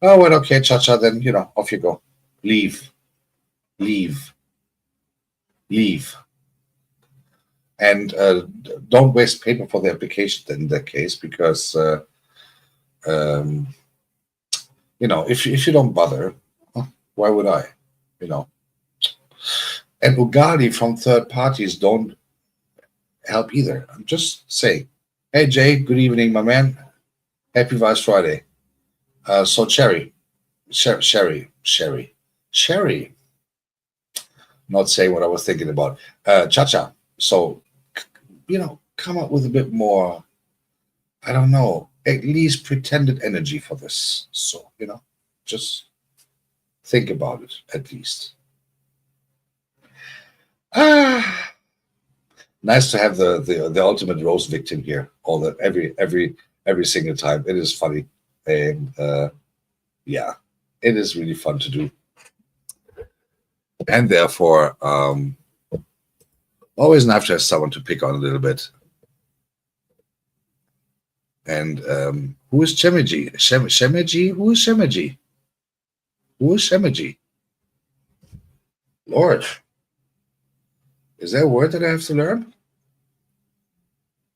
Oh, well, okay, Cha-Cha, then, off you go. Leave. And don't waste paper for the application in that case, because if you don't bother, why would I? And ugali from third parties don't help either. I'm just saying. Hey Jay, good evening, my man. Happy Vice Friday. So Sherry. Not saying what I was thinking about. Cha-Cha. So, come up with a bit more, I don't know, at least pretended energy for this. So, just think about it at least. Ah, nice to have the ultimate roast victim here. All that every single time. It is funny, and yeah, it is really fun to do, and therefore, always nice to have someone to pick on a little bit. And who is Shemiji? Shemiji? Who is Shemiji? Who is Shemiji? Lord, is that a word that I have to learn?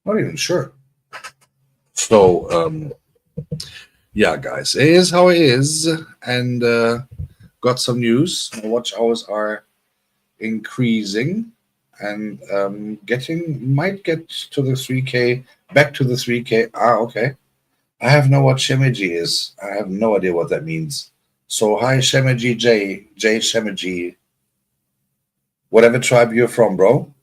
Not even sure. So, yeah, guys, it is how it is. And got some news. My watch hours are increasing and might get to the 3K, back to the 3K. Okay. I have no what Shemiji is. I have no idea what that means. So hi Shemiji J Shemiji, whatever tribe you're from, bro.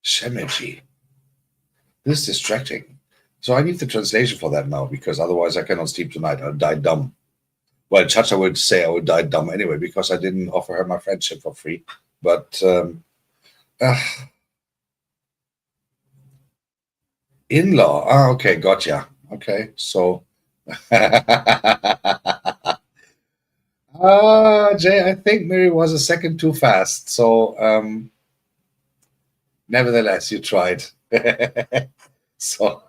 Shemiji. This is distracting. So I need the translation for that now, because otherwise I cannot sleep tonight. I'll die dumb. Well, Chacha would say I would die dumb anyway, because I didn't offer her my friendship for free. But in-law. Okay, gotcha. Okay, so Jay, I think Mary was a second too fast. So nevertheless, you tried. So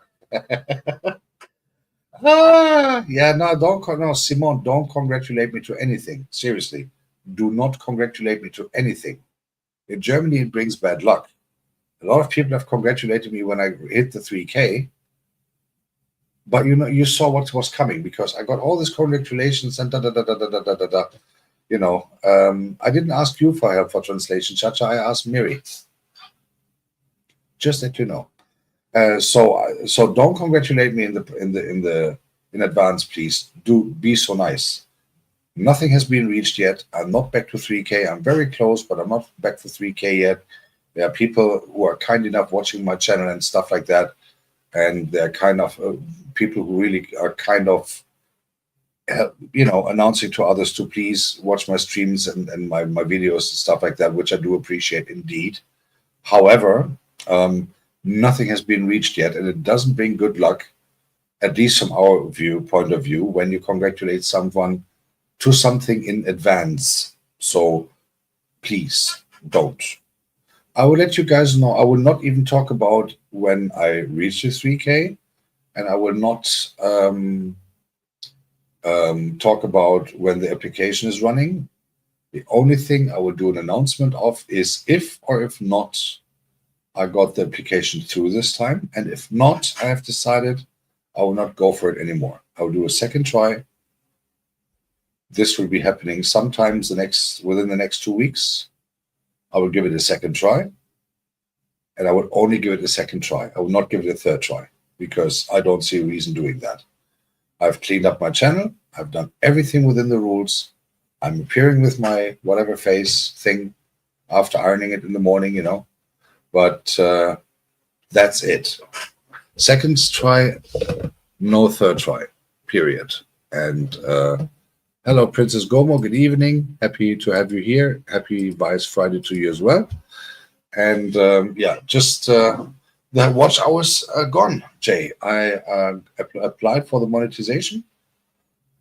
yeah, no, Simone, don't congratulate me to anything. Seriously, do not congratulate me to anything. In Germany, it brings bad luck. A lot of people have congratulated me when I hit the 3K, but you saw what was coming, because I got all these congratulations and da da da da da da da da. I didn't ask you for help for translation, Chacha. I asked Miri. Just that you know. So don't congratulate me in advance, please. Do be so nice. Nothing has been reached yet. I'm not back to 3K. I'm very close, but I'm not back to 3K yet. There are people who are kind enough watching my channel and stuff like that, and they're kind of people who really are kind of announcing to others to please watch my streams and my videos and stuff like that, which I do appreciate indeed. However, nothing has been reached yet, and it doesn't bring good luck, at least from our point of view, when you congratulate someone to something in advance. So please don't. I will let you guys know. I will not even talk about when I reach the 3K, and I will not talk about when the application is running. The only thing I will do an announcement of is if or if not I got the application through this time, and if not, I have decided I will not go for it anymore. I will do a second try. This will be happening sometimes within the next 2 weeks. I will give it a second try, and I will only give it a second try. I will not give it a third try, because I don't see a reason doing that. I've cleaned up my channel. I've done everything within the rules. I'm appearing with my whatever face thing after ironing it in the morning, But that's it. Second try, no third try, period. And hello, Princess Gomo. Good evening. Happy to have you here. Happy Vice Friday to you as well. And just the watch hours are gone, Jay. I applied for the monetization.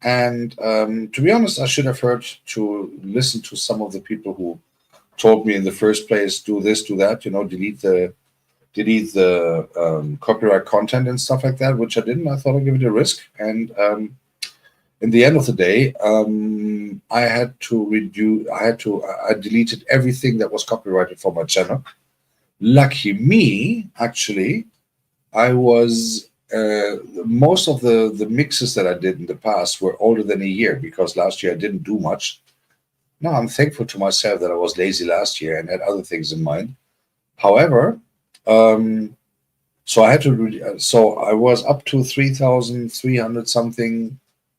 And to be honest, I should have listened to some of the people who told me in the first place, do this, do that, delete the copyright content and stuff like that, which I didn't. I thought I'd give it a risk. And in the end of the day, I deleted everything that was copyrighted for my channel. Lucky me, actually, I was most of the mixes that I did in the past were older than a year, because last year I didn't do much. No, I'm thankful to myself that I was lazy last year and had other things in mind. However, so I had to. So I was up to 3,300 something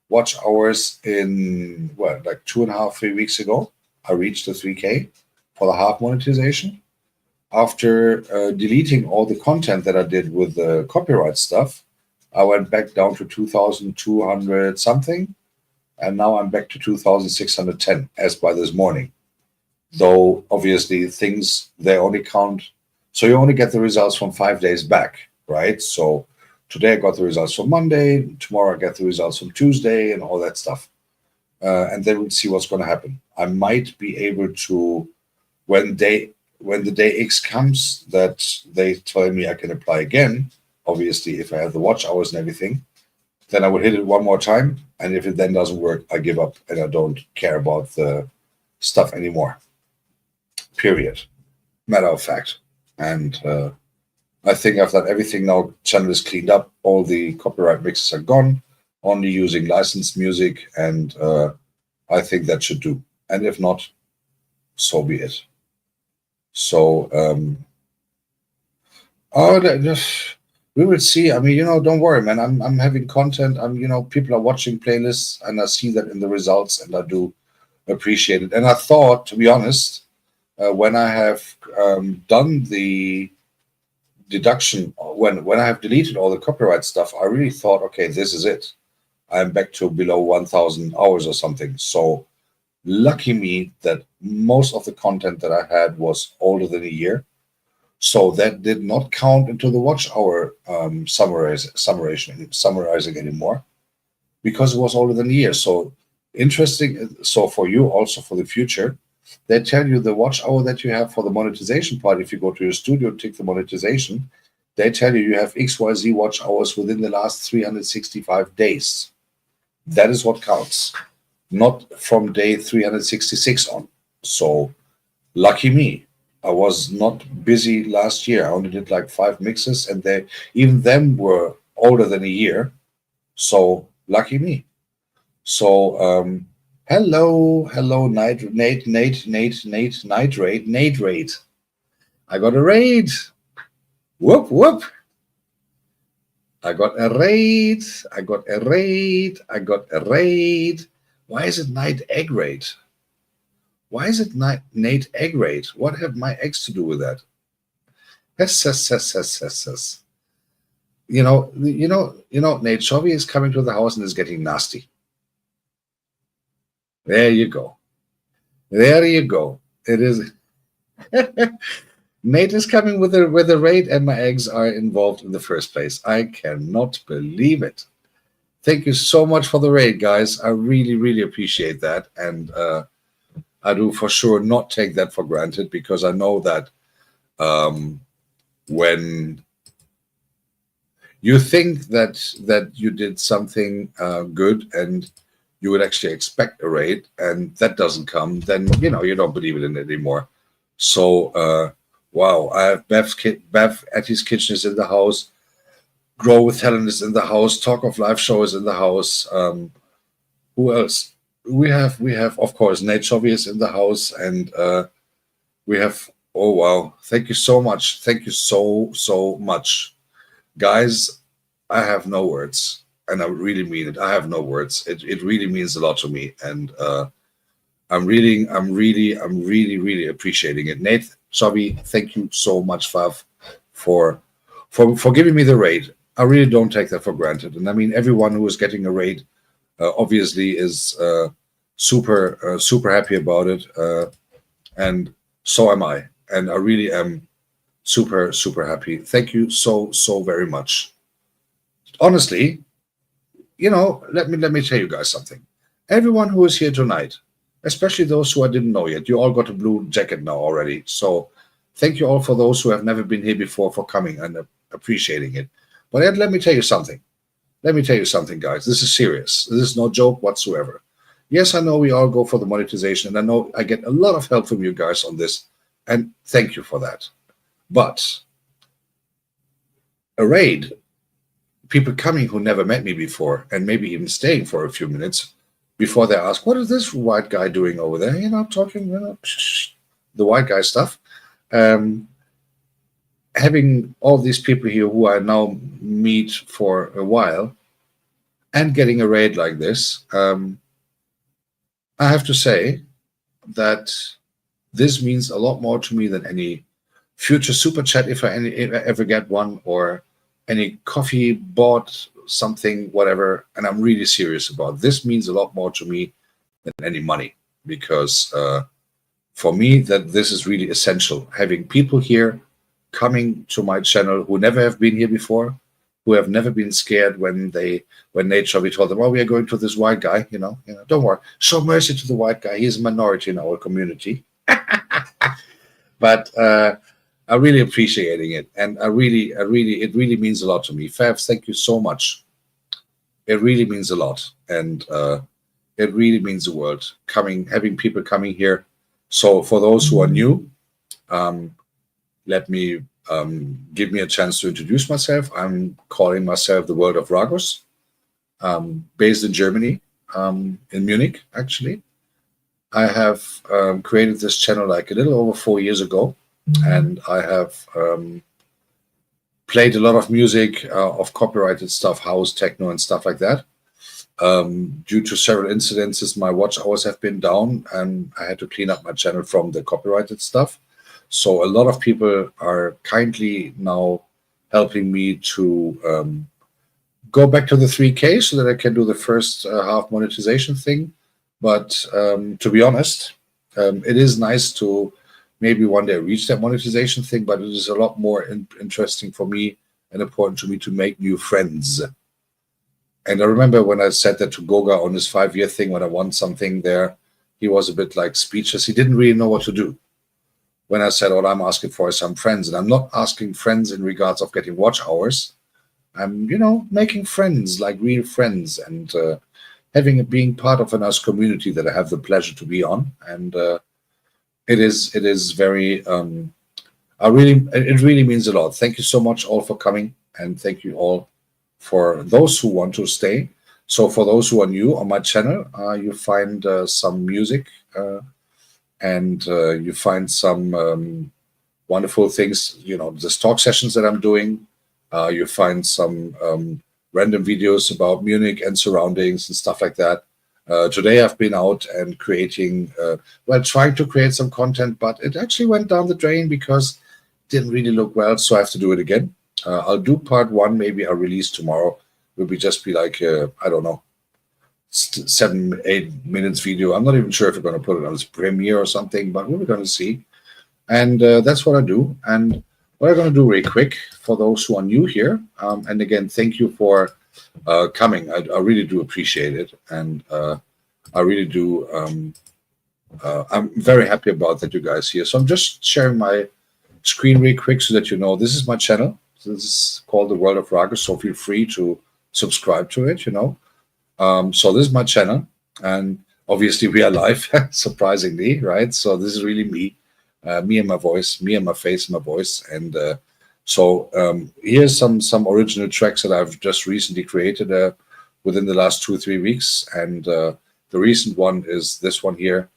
watch hours in what, like 2.5, 3 weeks ago. I reached the 3K for the half monetization. After deleting all the content that I did with the copyright stuff, I went back down to 2,200 something, and now I'm back to 2,610 as by this morning. Though obviously things they only count, so you only get the results from 5 days back, right? So today I got the results from Monday, tomorrow I get the results from Tuesday, and all that stuff. And then we'll see what's going to happen. I might be able to, when the day X comes that they tell me I can apply again, obviously if I have the watch hours and everything, then I will hit it one more time. And if it then doesn't work, I give up and I don't care about the stuff anymore. Period. Matter of fact. And I think I've done everything now. Channel is cleaned up. All the copyright mixes are gone. Only using licensed music, and I think that should do. And if not, so be it. So, we will see. I mean, don't worry, man. I'm having content. People are watching playlists, and I see that in the results, and I do appreciate it. And I thought, to be honest, when I have done the deduction, when I have deleted all the copyright stuff, I really thought, okay, this is it. I'm back to below 1,000 hours or something. So lucky me that most of the content that I had was older than a year. So that did not count into the watch hour summarizing anymore because it was older than a year. So interesting. So for you, also for the future, they tell you the watch hour that you have for the monetization part. If you go to your studio, tick the monetization, they tell you have XYZ watch hours within the last 365 days. That is what counts, not from day 366 on. So lucky me. I was not busy last year. I only did like 5 mixes, and even them were older than a year. So lucky me. So hello, Nate raid. I got a raid. Whoop whoop. I got a raid. Why is it Night Egg Raid? Why is it Nate Egg Raid? What have my eggs to do with that? Yes. Nate Chovy is coming to the house and is getting nasty. There you go. It is. Nate is coming with a raid, and my eggs are involved in the first place. I cannot believe it. Thank you so much for the raid, guys. I really, really appreciate that. And I do for sure not take that for granted, because I know that when you think that you did something good and you would actually expect a raid, and that doesn't come, then you don't believe it in it anymore. So wow, I have Bev Etty's Kitchen is in the house, Grow with Helen is in the house, Talk of Life Show is in the house. Who else? We have of course Nate Chovy is in the house, and we have, oh wow, thank you so much. Thank you so much. Guys, I have no words, and I really mean it. I have no words. It really means a lot to me, and I'm really appreciating it. Nate Chovy, thank you so much, Fav, for giving me the raid. I really don't take that for granted, and I mean everyone who is getting a raid obviously is super happy about it, and so am I, and I really am super happy. Thank you so very much. Honestly, let me tell you guys something. Everyone who is here tonight, especially those who I didn't know yet, you all got a blue jacket now already. So thank you all for those who have never been here before for coming and appreciating it. But let me tell you something. Let me tell you something, guys. This is serious. This is no joke whatsoever. Yes, I know we all go for the monetization, and I know I get a lot of help from you guys on this, and thank you for that. But a raid, people coming who never met me before, and maybe even staying for a few minutes before they ask, what is this white guy doing over there? Talking, the white guy stuff. Having all these people here who I now meet for a while, and getting a raid like this, I have to say that this means a lot more to me than any future super chat, if I ever get one, or any coffee bought something, whatever. And I'm really serious about this. Means a lot more to me than any money, because for me, that this is really essential. Having people here coming to my channel who never have been here before, who have never been scared when nature, we told them, oh, we are going to this white guy, don't worry, show mercy to the white guy. He's a minority in our community. But I'm really appreciating it, and it really means a lot to me. Fabs, thank you so much. It really means a lot, and it really means the world. Having people coming here. So for those who are new, let me give me a chance to introduce myself. I'm calling myself the World of Ragos, based in Germany, in Munich, actually. I have created this channel like a little over 4 years ago, and I have played a lot of music of copyrighted stuff, house, techno, and stuff like that. Due to several incidences, my watch hours have been down, and I had to clean up my channel from the copyrighted stuff. So a lot of people are kindly now helping me to go back to the 3K so that I can do the first half monetization thing. But to be honest, it is nice to maybe one day reach that monetization thing, but it is a lot more interesting for me and important to me to make new friends. And I remember when I said that to Goga on his 5-year thing, when I won something there, he was a bit like speechless. He didn't really know what to do. When I said, all I'm asking for is some friends, and I'm not asking friends in regards of getting watch hours. I'm, making friends, like real friends, and being part of a nice community that I have the pleasure to be on. And it is very, it really means a lot. Thank you so much all for coming, and thank you all for those who want to stay. So for those who are new on my channel, you find some music, and you find some wonderful things, the talk sessions that I'm doing. You find some random videos about Munich and surroundings and stuff like that. Today I've been out and trying to create some content, but it actually went down the drain because it didn't really look well, so I have to do it again. I'll do part 1, maybe I'll release tomorrow. It will just be like, I don't know, 7-8 minutes video. I'm not even sure if we're going to put it on this premiere or something, but we're going to see. And that's what I do. And what I'm going to do really quick for those who are new here, and again, thank you for coming. I really do appreciate it, and I really do. I'm very happy about that you guys here. So I'm just sharing my screen really quick so that you know this is my channel. So this is called the World of Ragos, so feel free to subscribe to it. So this is my channel, and obviously we are live, surprisingly, right? So this is really me. Me and my voice, me and my face and my voice. And so here's some original tracks that I've just recently created within the last 2 or 3 weeks. And the recent one is this one here,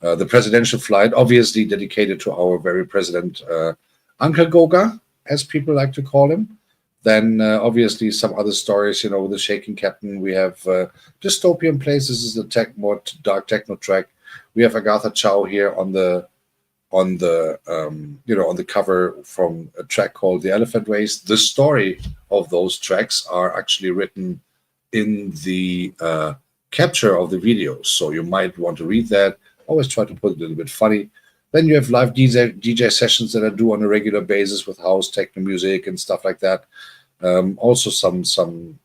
the presidential flight, obviously dedicated to our very president, Uncle Goga, as people like to call him. Then obviously some other stories, with the Shaking Captain. We have Dystopian Place. This is the more dark techno track. We have Agatha Chow here on the cover from a track called The Elephant Race. The story of those tracks are actually written in the capture of the videos, so you might want to read that. Always try to put it a little bit funny. Then you have live DJ sessions that I do on a regular basis with house, techno music and stuff like that. Also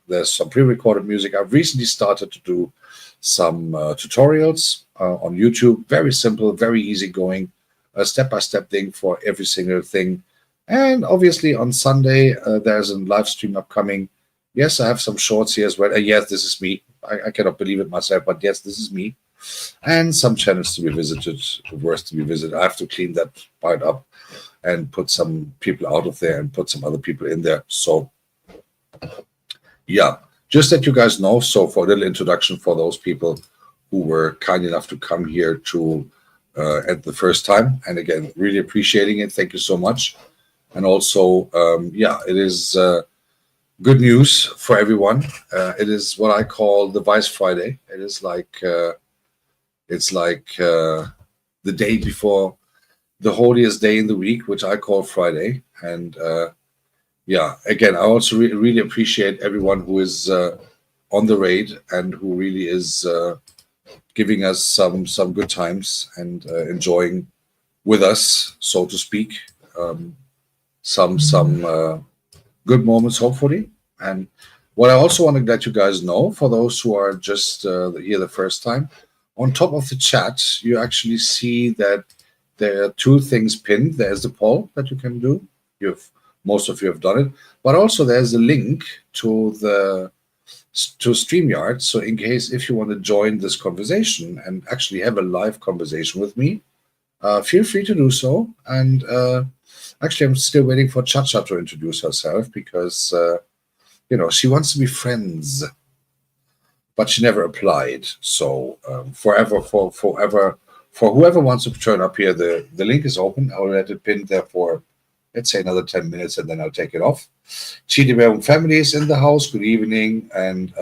there's some pre-recorded music. I've recently started to do some tutorials on YouTube. Very simple, very easy going. A step-by-step thing for every single thing. And obviously on Sunday, there's a live stream upcoming. Yes, I have some shorts here as well. Yes, this is me. I cannot believe it myself, but yes, this is me. And some channels to be visited, worth to be visited. I have to clean that part up and put some people out of there and put some other people in there. So, yeah, just that you guys know. So for a little introduction for those people who were kind enough to come here to at the first time, and again, really appreciating it. Thank you so much. And also, yeah, it is good news for everyone. It is what I call the Vice Friday. It is like it's like the day before the holiest day in the week, which I call Friday. And yeah, again, I also really appreciate everyone who is on the raid and who really is giving us some good times and enjoying with us, so to speak. Um, some good moments, hopefully. And what I also want to let you guys know, for those who are just here the first time, on top of the chat, you actually see that there are two things pinned. There's the poll that you can do. You've Most of you have done it, but also there's a link to StreamYard. So in case if you want to join this conversation and actually have a live conversation with me, feel free to do so. And actually, I'm still waiting for Chacha to introduce herself because she wants to be friends, but she never applied. So for whoever wants to turn up here, the link is open. I'll let it pin there for, let's say, another 10 minutes, and then I'll take it off. Chidi Beum family is in the house. Good evening. And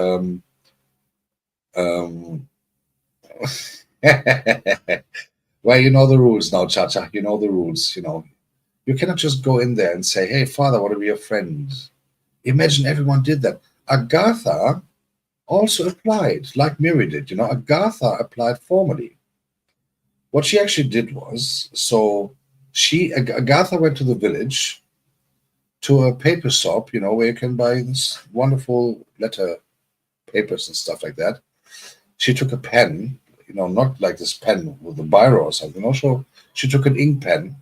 well, you know the rules now, Chacha. You know the rules. You cannot just go in there and say, "Hey, Father, I want to be your friend." Imagine everyone did that. Agatha also applied, like Miri did. Agatha applied formally. What she actually did was, Agatha went to the village to a paper shop, where you can buy this wonderful letter papers and stuff like that. She took a pen, not like this pen with a biro or something. Also, she took an ink pen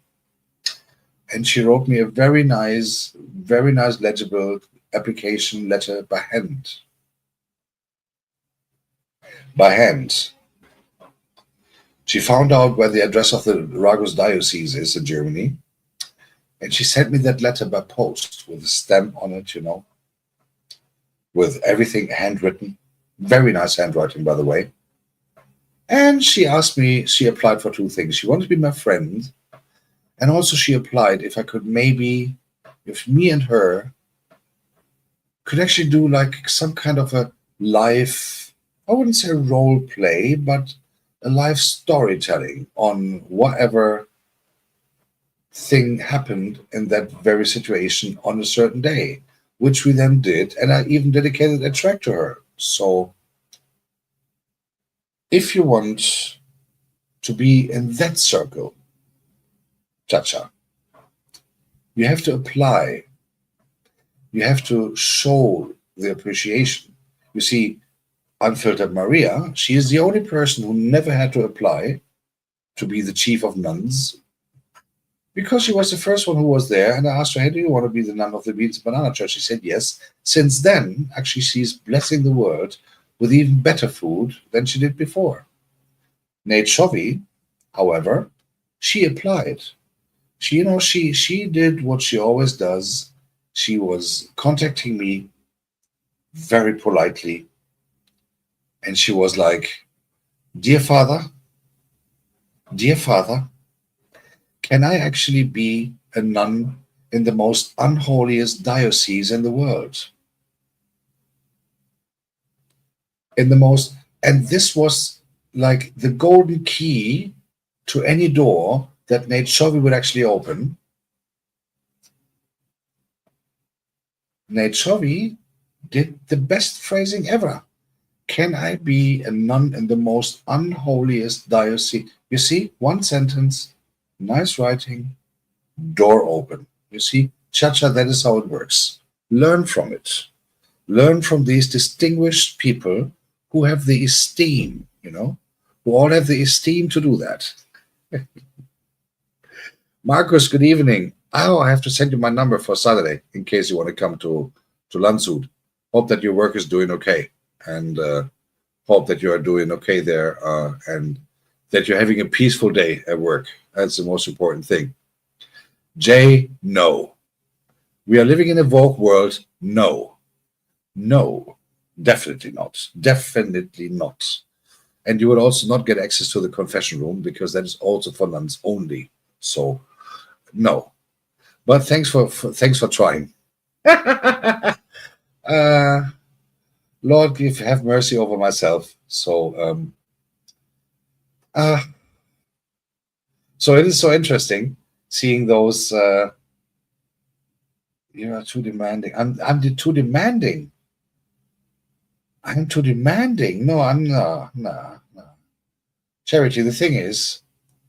and she wrote me a very nice, legible application letter by hand. By hand. She found out where the address of the Ragos diocese is in Germany, and she sent me that letter by post with a stamp on it, with everything handwritten. Very nice handwriting, by the way. And she applied for two things. She wanted to be my friend, and also she applied if me and her could actually do like some kind of a live, I wouldn't say role play, but a live storytelling on whatever thing happened in that very situation on a certain day, which we then did. And I even dedicated a track to her. So if you want to be in that circle, Chacha, you have to apply. You have to show the appreciation. You see, Unfiltered Maria, she is the only person who never had to apply to be the chief of nuns because she was the first one who was there. And I asked her, "Hey, do you want to be the nun of the Beans and Banana Church?" She said yes. Since then, actually, she's blessing the world with even better food than she did before. Nate Chovy, however, she applied. She did what she always does. She was contacting me very politely, and she was like, dear father, can I actually be a nun in the most unholiest diocese in the world? And this was like the golden key to any door that Nate Chovy would actually open. Nate Chovy did the best phrasing ever. Can I be a nun in the most unholiest diocese? You see, one sentence, nice writing, door open. You see, Chacha, that is how it works. Learn from it. Learn from these distinguished people who have the esteem, who all have the esteem to do that. Marcus, good evening. Oh, I have to send you my number for Saturday in case you want to come to Landshut. Hope that your work is doing okay, and hope that you are doing okay there, and that you're having a peaceful day at work. That's the most important thing. Jay, no. We are living in a woke world. No. Definitely not. Definitely not. And you will also not get access to the confession room because that is also for nuns only. So, no. But thanks for trying. Uh, Lord, have mercy over myself. Uh, so it is so interesting seeing those. You are too demanding. Too demanding. I'm too demanding. No, I'm not. No, no. Charity, the thing is,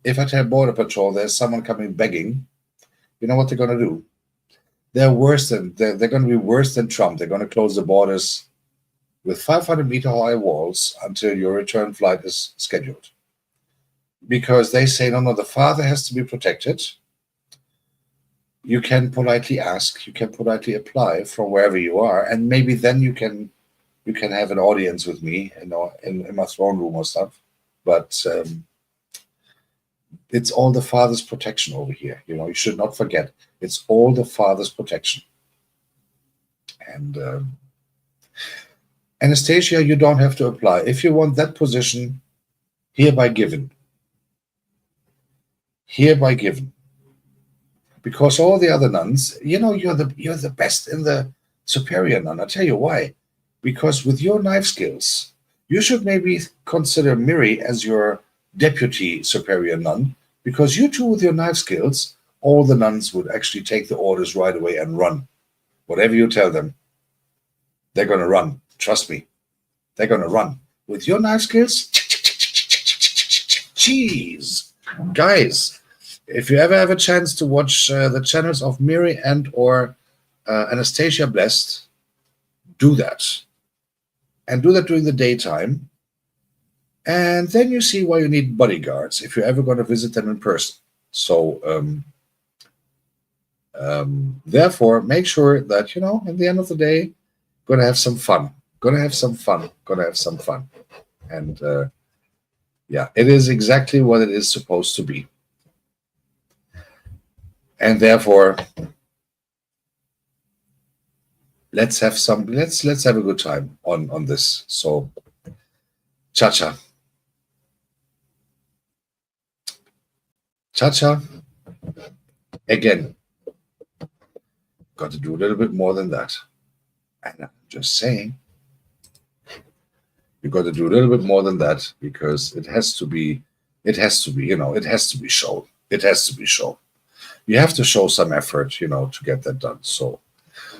if I tell Border Patrol there's someone coming begging, you know what they're going to do? They're going to be worse than Trump. They're going to close the borders with 500-meter high walls until your return flight is scheduled. Because they say, no, the father has to be protected. You can politely ask, you can politely apply from wherever you are, and maybe then you can have an audience with me, in my throne room or stuff. But it's all the father's protection over here. You should not forget, it's all the father's protection. And Anastasia, you don't have to apply. If you want that position, hereby given. Hereby given. Because all the other nuns, you're the best in the superior nun. I'll tell you why. Because with your knife skills, you should maybe consider Miri as your deputy superior nun, because you two with your knife skills, all the nuns would actually take the orders right away and run. Whatever you tell them, they're going to run. Trust me. They're going to run. With your knife skills, jeez. Guys, if you ever have a chance to watch the channels of Miri and or Anastasia Blessed, do that. And do that during the daytime. And then you see why you need bodyguards if you're ever going to visit them in person. So, therefore, make sure that, at the end of the day, going to have some fun. And, yeah, it is exactly what it is supposed to be. And therefore, let's have a good time on this. So, cha-cha. Cha-cha. Again, got to do a little bit more than that. And I'm just saying, you got to do a little bit more than that, because it has to be shown. It has to be shown. You have to show some effort, to get that done. So,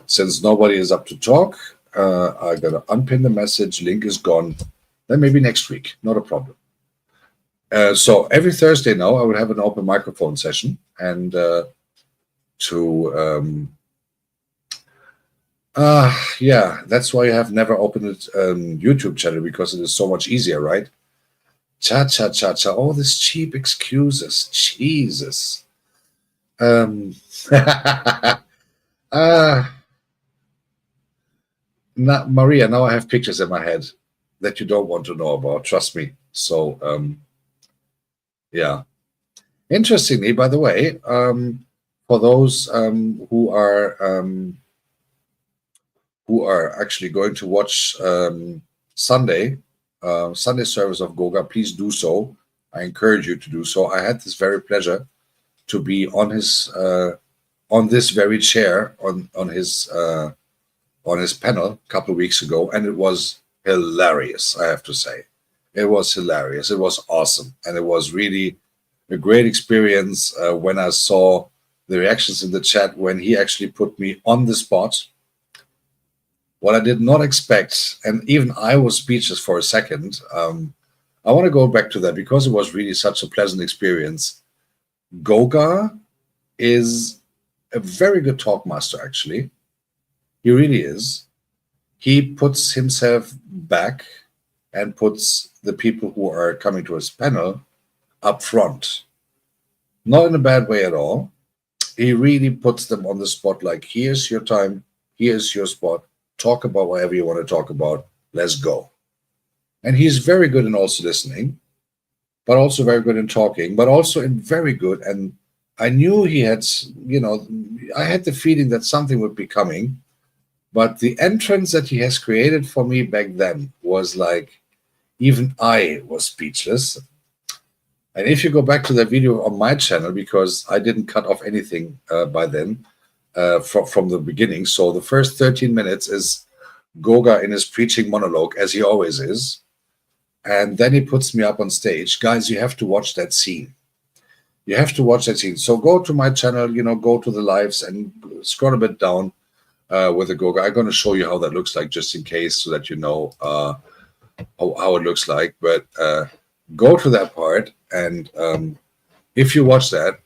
since nobody is up to talk, I got to unpin the message. Link is gone. Then maybe next week. Not a problem. So every Thursday now, I will have an open microphone session. And yeah, that's why I have never opened a YouTube channel, because it is so much easier, right? Cha-cha-cha-cha. All these cheap excuses. Jesus. Maria, now I have pictures in my head that you don't want to know about. Trust me. So, yeah. Interestingly, by the way, for those who are actually going to watch Sunday service of Goga, please do so. I encourage you to do so. I had this very pleasure to be on this very chair on his panel a couple of weeks ago, and it was hilarious. I have to say, it was hilarious. It was awesome, and it was really a great experience when I saw the reactions in the chat when he actually put me on the spot. What I did not expect, and even I was speechless for a second. I want to go back to that because it was really such a pleasant experience. Goga is a very good talk master, actually. He really is. He puts himself back and puts the people who are coming to his panel up front. Not in a bad way at all. He really puts them on the spot, like, here's your time, here's your spot, talk about whatever you want to talk about, let's go. And he's very good in also listening, but also very good in talking, but also in very good, and I knew he had, I had the feeling that something would be coming, but the entrance that he has created for me back then was like, even I was speechless. And if you go back to that video on my channel, because I didn't cut off anything by then from the beginning, so the first 13 minutes is Goga in his preaching monologue, as he always is. And then he puts me up on stage. Guys, you have to watch that scene. You have to watch that scene. So go to my channel, go to the lives and scroll a bit down with the Goga. I'm going to show you how that looks like, just in case, so that you know how it looks like. But go to that part, and if you watch that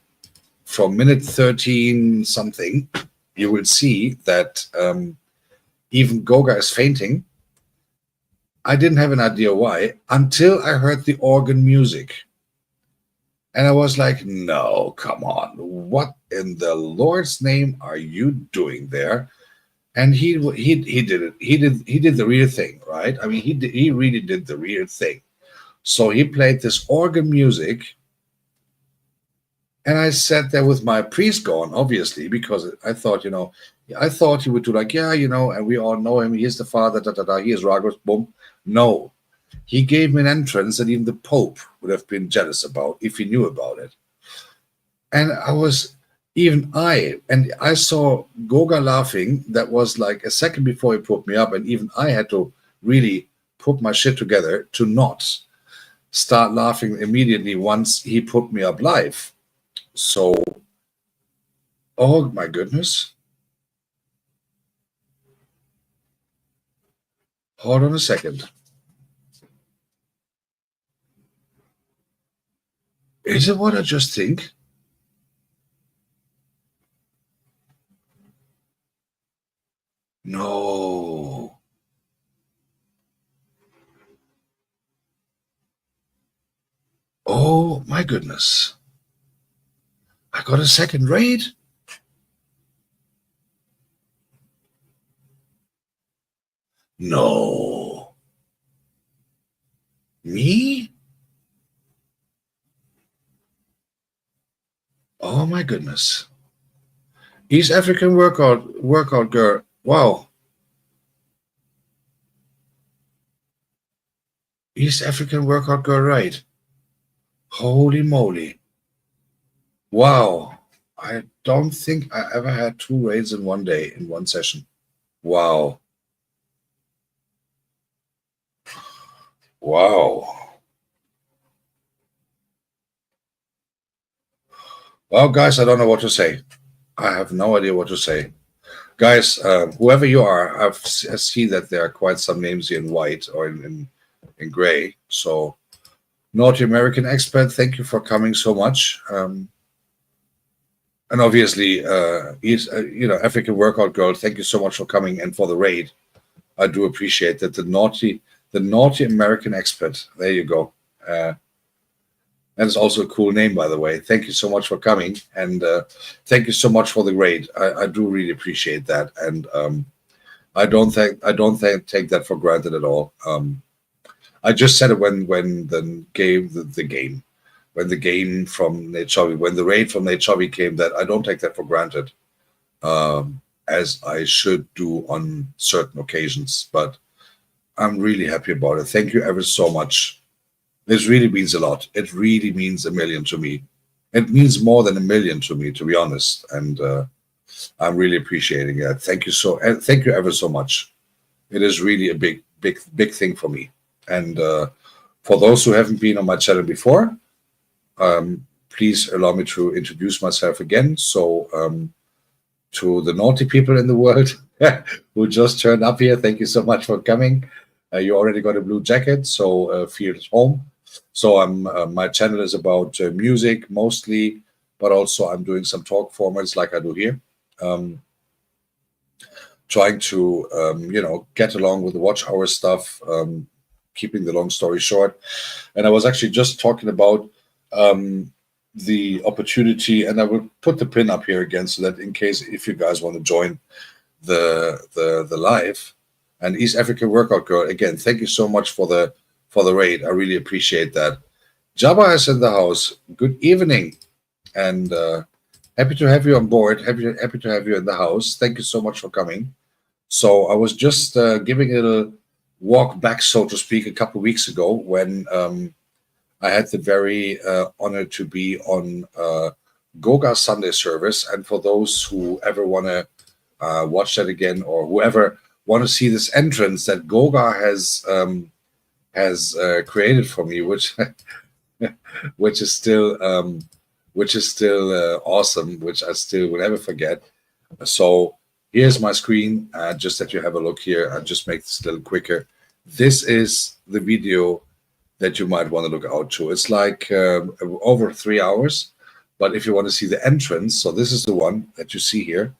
from minute 13 something, you will see that even Goga is fainting. I didn't have an idea why until I heard the organ music. And I was like, no, come on. What in the Lord's name are you doing there? And he did it. He did the real thing, right? I mean, he really did the real thing. So he played this organ music, and I sat there with my priest going, obviously, because I thought, I thought he would do like, yeah, and we all know him. He's the father, da da da. He is Ragos, boom. No, he gave me an entrance that even the Pope would have been jealous about if he knew about it. And I saw Goga laughing. That was like a second before he put me up, and even I had to really put my shit together to not start laughing immediately once he put me up live. So, oh my goodness. Hold on a second. Is it what I just think? No. Oh my goodness. I got a second raid? No. Me? Oh my goodness. East African workout girl. Wow. East African workout girl, right? Holy moly. Wow. I don't think I ever had 2 raids in one day, in one session. Wow. Wow. Well, guys, I don't know what to say. I have no idea what to say. Guys, whoever you are, I see that there are quite some names here in white or in gray. So, North American expert, thank you for coming so much. And obviously, African workout girl, thank you so much for coming and for the raid. I do appreciate that. The naughty American expert. There you go. That is also a cool name, by the way. Thank you so much for coming, and thank you so much for the raid. I do really appreciate that, and I don't take that for granted at all. I just said it when the game from Nate Chovy, when the raid from Nate Chovy came, that I don't take that for granted, as I should do on certain occasions. But I'm really happy about it. Thank you ever so much. This really means a lot. It really means a million to me. It means more than a million to me, to be honest. And I'm really appreciating that. Thank you ever so much. It is really a big thing for me. And for those who haven't been on my channel before, please allow me to introduce myself again. So to the naughty people in the world who just turned up here, thank you so much for coming. You already got a blue jacket, so feel at home. So my channel is about music mostly, but also I'm doing some talk formats like I do here, trying to get along with the watch hour stuff, keeping the long story short. And I was actually just talking about the opportunity, and I will put the pin up here again so that in case if you guys want to join the live. And East African workout girl, again, thank you so much for the raid. I really appreciate that. Jabba is in the house. Good evening, and happy to have you on board. Happy to have you in the house. Thank you so much for coming. So I was just giving a little walk back, so to speak, a couple of weeks ago when I had the very honor to be on Goga Sunday service. And for those who ever want to watch that again, or whoever want to see this entrance that Goga has created for me, which is still awesome, which I still will never forget. So here's my screen, just that you have a look here. I'll just make this a little quicker. This is the video that you might want to look out to. It's like over 3 hours, but if you want to see the entrance, so this is the one that you see here.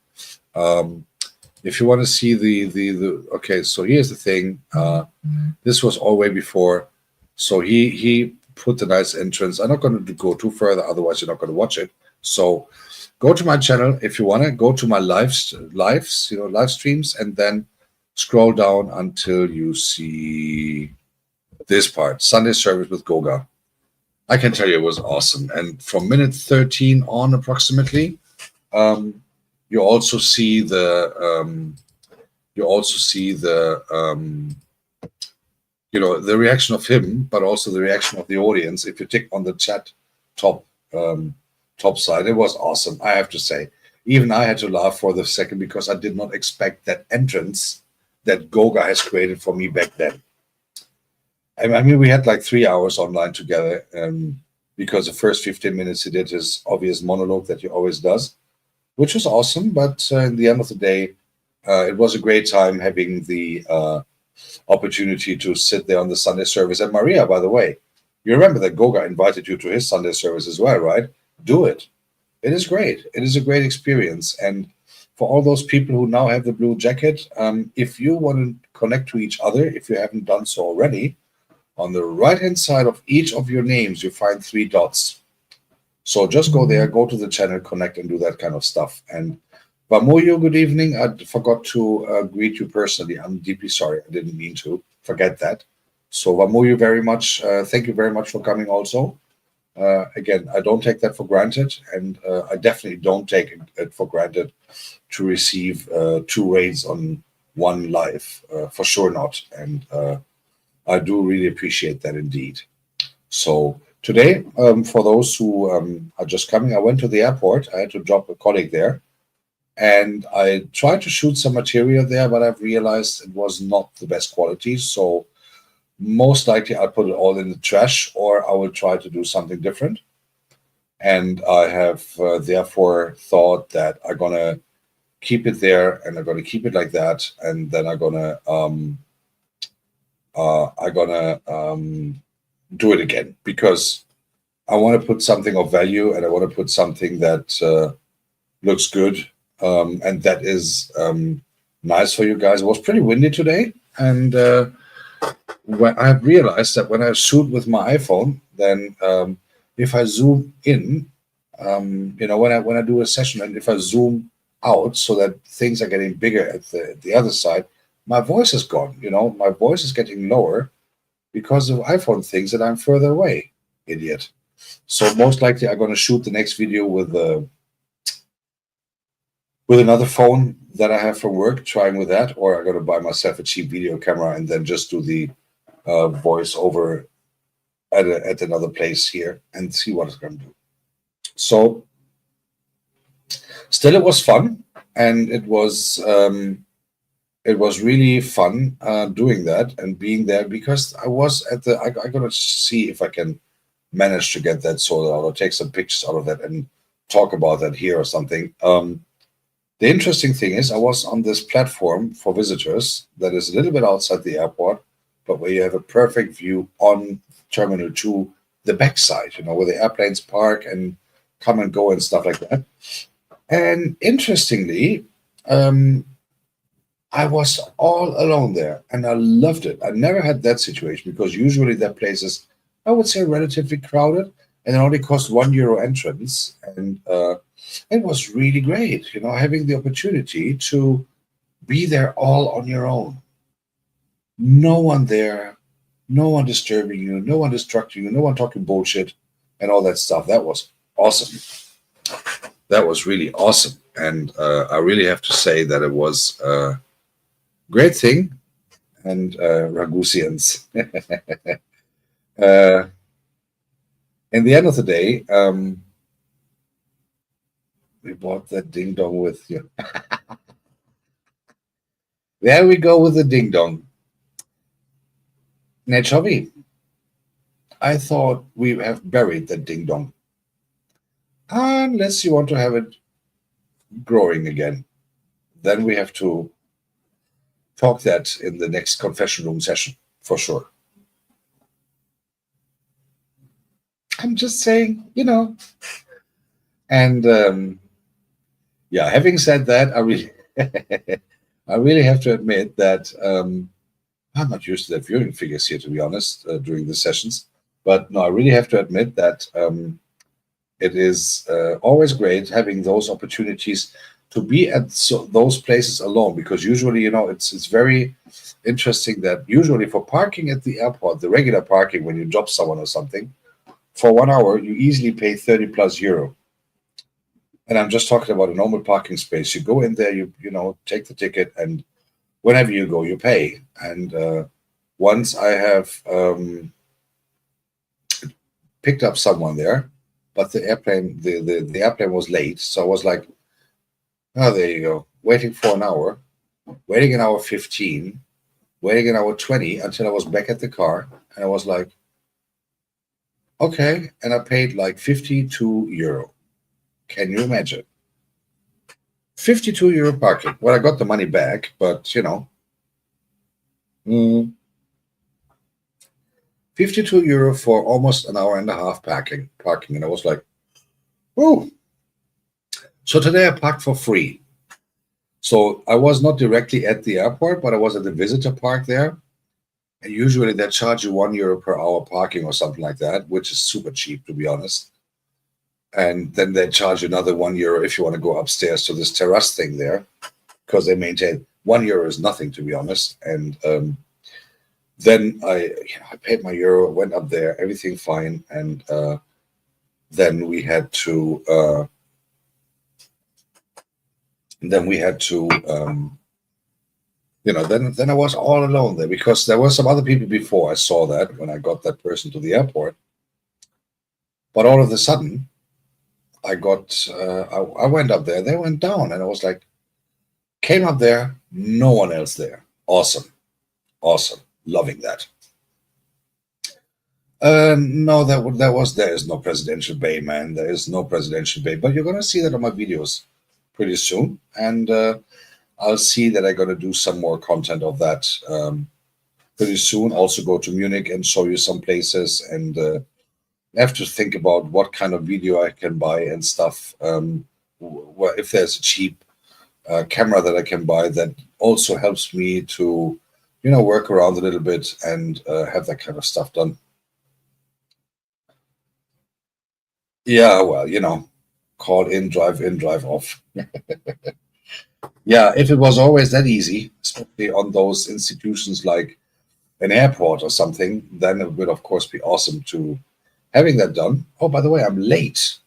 If you want to see the okay, so here's the thing. This was all way before, so he put the nice entrance. I'm not going to go too further, otherwise you're not going to watch it. So go to my channel if you want to. Go to my live streams, and then scroll down until you see this part, Sunday service with Goga. I can tell you it was awesome. And from minute 13 on approximately, you also see the the reaction of him, but also the reaction of the audience. If you tick on the chat top side, it was awesome. I have to say, even I had to laugh for the second because I did not expect that entrance that Goga has created for me back then. I mean, we had like 3 hours online together, because the first 15 minutes he did his obvious monologue that he always does, which was awesome. But in the end of the day, it was a great time having the opportunity to sit there on the Sunday service. And Maria, by the way, you remember that Goga invited you to his Sunday service as well, right? Do it. It is great. It is a great experience. And for all those people who now have the blue jacket, if you want to connect to each other, if you haven't done so already, on the right-hand side of each of your names, you find 3 dots. So just go there, go to the channel, connect, and do that kind of stuff. And Vamoyo, good evening. I forgot to greet you personally. I'm deeply sorry. I didn't mean to forget that. So Vamoyo, very much. Thank you very much for coming also. Again, I don't take that for granted, and I definitely don't take it for granted to receive 2 raids on one live. For sure not. And I do really appreciate that indeed. So today, for those who are just coming, I went to the airport. I had to drop a colleague there, and I tried to shoot some material there, but I've realized it was not the best quality. So most likely I'll put it all in the trash, or I will try to do something different. And I have therefore thought that I'm gonna keep it there, and I'm gonna keep it like that, and then I'm gonna do it again, because I want to put something of value, and I want to put something that looks good, and that is nice for you guys. It was pretty windy today, and when I realized that when I shoot with my iPhone, then if I zoom in, when I do a session, and if I zoom out so that things are getting bigger at the other side, my voice is gone. My voice is getting lower because of iPhone thinks that I'm further away. Idiot. So most likely I'm going to shoot the next video with another phone that I have from work, trying with that, or I'm going to buy myself a cheap video camera and then just do the voice over at another place here and see what it's going to do. So still, it was fun, and it was really fun doing that and being there, because I was at the. I'm gonna see if I can manage to get that sorted out, or take some pictures out of that and talk about that here or something. The interesting thing is, I was on this platform for visitors that is a little bit outside the airport, but where you have a perfect view on Terminal 2, the backside, where the airplanes park and come and go and stuff like that. And interestingly, I was all alone there, and I loved it. I never had that situation, because usually that place is, I would say, relatively crowded, and it only cost €1 entrance. And it was really great, having the opportunity to be there all on your own. No one there, no one disturbing you, no one distracting you, no one talking bullshit and all that stuff. That was awesome. That was really awesome. And I really have to say that it was a great thing. And Ragusians. In the end of the day, we bought that ding dong with you. There we go with the ding dong. Nechovi, I thought we have buried the ding dong. Unless you want to have it growing again, then we have to talk that in the next confession room session for sure. I'm just saying, And yeah, having said that, I really have to admit that I'm not used to that viewing figures here, to be honest, during the sessions. But no, I really have to admit that it is always great having those opportunities to be at those places alone, because usually, it's very interesting that usually for parking at the airport, the regular parking when you drop someone or something, for 1 hour you easily pay 30 plus euro. And I'm just talking about a normal parking space. You go in there, you take the ticket, and whenever you go, you pay. And once I have picked up someone there, but the airplane was late, so I was like, oh, there you go, waiting for an hour, waiting an hour 15, waiting an hour 20 until I was back at the car, and I was like, okay, and I paid like 52 euro. Can you imagine? 52 euro parking. Well, I got the money back, but 52 euro for almost an hour and a half parking. And I was like, oh. So today I parked for free. So I was not directly at the airport, but I was at the visitor park there. And usually they charge you €1 per hour parking or something like that, which is super cheap, to be honest. And then they charge another €1 if you want to go upstairs to this terrace thing there, because they maintain €1 is nothing, to be honest. And then I paid my euro, went up there, everything fine, and then we had to. Then I was all alone there, because there were some other people before I saw that when I got that person to the airport. But all of a sudden, I went up there, they went down, and I was like, came up there, no one else there. Awesome. Loving that. No, there is no presidential bay, man. There is no presidential bay, but you're gonna see that on my videos pretty soon, and I'll see that I'm gonna do some more content of that pretty soon. Also go to Munich and show you some places, and I have to think about what kind of video I can buy and stuff. If there's a cheap camera that I can buy that also helps me to, work around a little bit and have that kind of stuff done. Yeah, well, call in, drive off. Yeah, if it was always that easy, especially on those institutions like an airport or something, then it would, of course, be awesome to having that done. Oh, by the way, I'm late.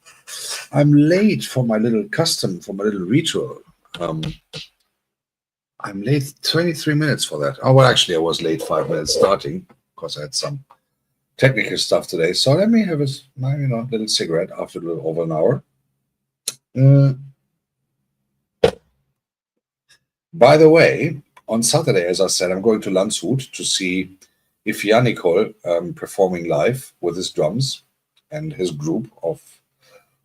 I'm late for my little ritual. I'm late 23 minutes for that. Oh, well, actually, I was late 5 minutes starting because I had some technical stuff today. So let me have a little cigarette after a little over an hour. By the way, on Saturday, as I said, I'm going to Landshut to see if Nicole performing live with his drums and his group of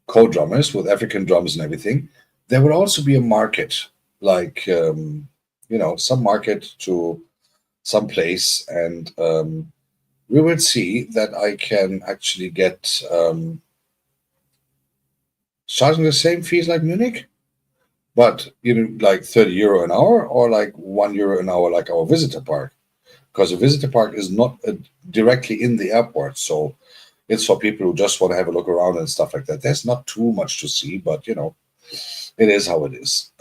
co-drummers with African drums and everything. There will also be a market, like some market to some place, and we will see that I can actually get charging the same fees like Munich, but like 30 euro an hour, or like €1 an hour like our visitor park, because the visitor park is not directly in the airport, so it's for people who just want to have a look around and stuff like that. There's not too much to see, but it is how it is.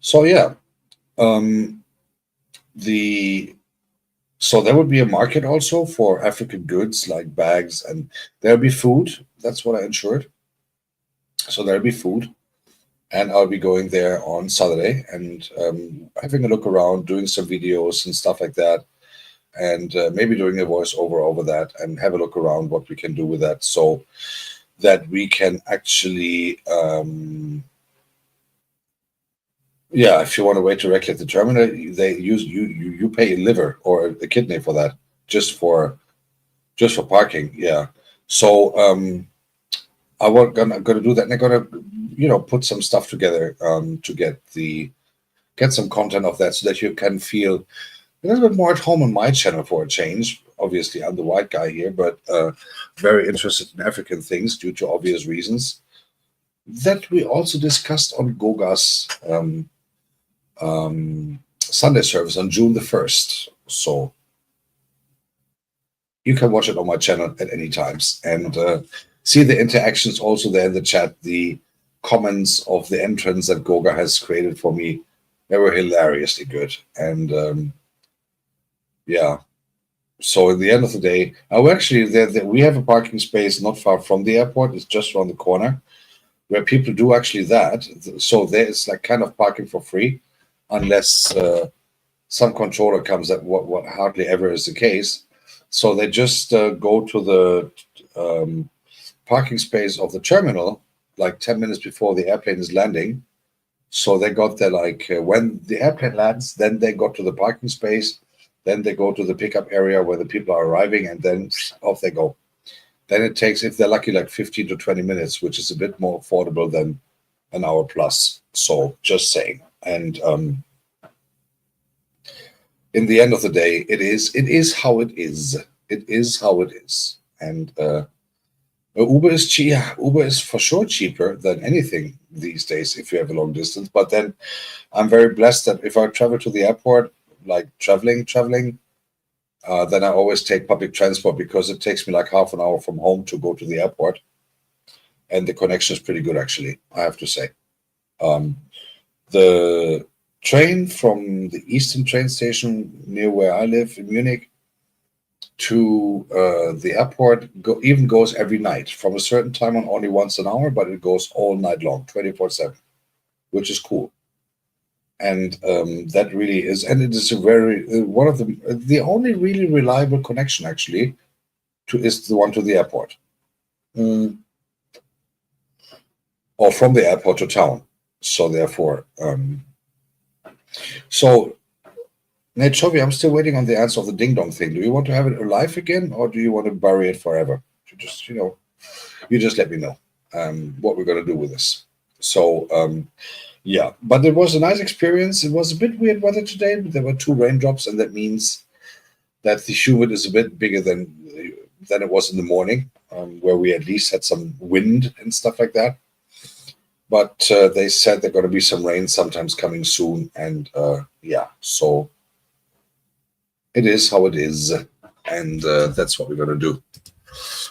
So yeah, so there would be a market also for African goods like bags, and there'll be food. That's what I ensured. So there'll be food, and I'll be going there on Saturday and having a look around, doing some videos and stuff like that, and maybe doing a voiceover over that, and have a look around what we can do with that, so that we can actually Yeah, if you want to wait directly at the terminal, they use you pay a liver or a kidney for that, just for just for parking. Yeah. So gonna do that, and I'm gonna put some stuff together to get some content of that, so that you can feel a little bit more at home on my channel for a change. Obviously, I'm the white guy here, but very interested in African things due to obvious reasons that we also discussed on Goga's Sunday service on June the 1st. So you can watch it on my channel at any times and see the interactions also there in the chat, the comments of the entrance that Goga has created for me. They were hilariously good. And yeah, so at the end of the day, actually, we have a parking space not far from the airport. It's just around the corner where people do actually that. So there is like kind of parking for free, unless some controller comes at what hardly ever is the case. So they just go to the parking space of the terminal like 10 minutes before the airplane is landing. So they got there like when the airplane lands, then they go to the parking space, then they go to the pickup area where the people are arriving, and then off they go. Then it takes, if they're lucky, like 15 to 20 minutes, which is a bit more affordable than an hour plus. So just saying. And in the end of the day, it is how it is. It is how it is. And Uber is cheap. Yeah, Uber is for sure cheaper than anything these days if you have a long distance. But then I'm very blessed that if I travel to the airport, like traveling, then I always take public transport, because it takes me like half an hour from home to go to the airport, and the connection is pretty good, actually, I have to say. The train from the Eastern train station near where I live in Munich to the airport even goes every night from a certain time on, only once an hour, but it goes all night long, 24/7, which is cool. And that really is, and it is a very one of the only really reliable connection, actually, is the one to the airport, mm, or from the airport to town. So therefore, so Nate Chovy, I'm still waiting on the answer of the ding dong thing. Do you want to have it alive again, or do you want to bury it forever? You just let me know what we're gonna do with this. So yeah, but it was a nice experience. It was a bit weird weather today. But there were 2 raindrops, and that means that the humid is a bit bigger than it was in the morning, where we at least had some wind and stuff like that. But they said there's going to be some rain sometimes coming soon, and yeah, so it is how it is, and that's what we're going to do.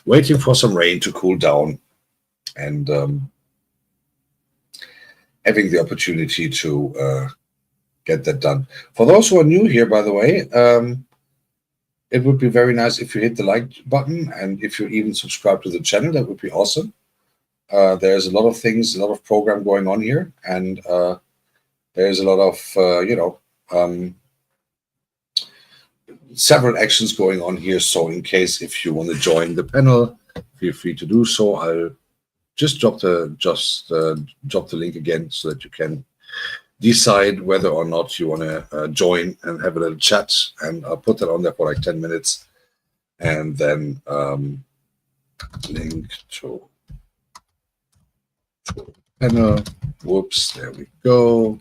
Waiting for some rain to cool down, and having the opportunity to get that done. For those who are new here, by the way, it would be very nice if you hit the like button, and if you even subscribe to the channel. That would be awesome. There's a lot of things, a lot of program going on here, and there's a lot of several actions going on here. So in case if you want to join the panel, feel free to do so. I'll just drop the link again, so that you can decide whether or not you want to join and have a little chat, and I'll put that on there for like 10 minutes, and then link to panel. Whoops, there we go.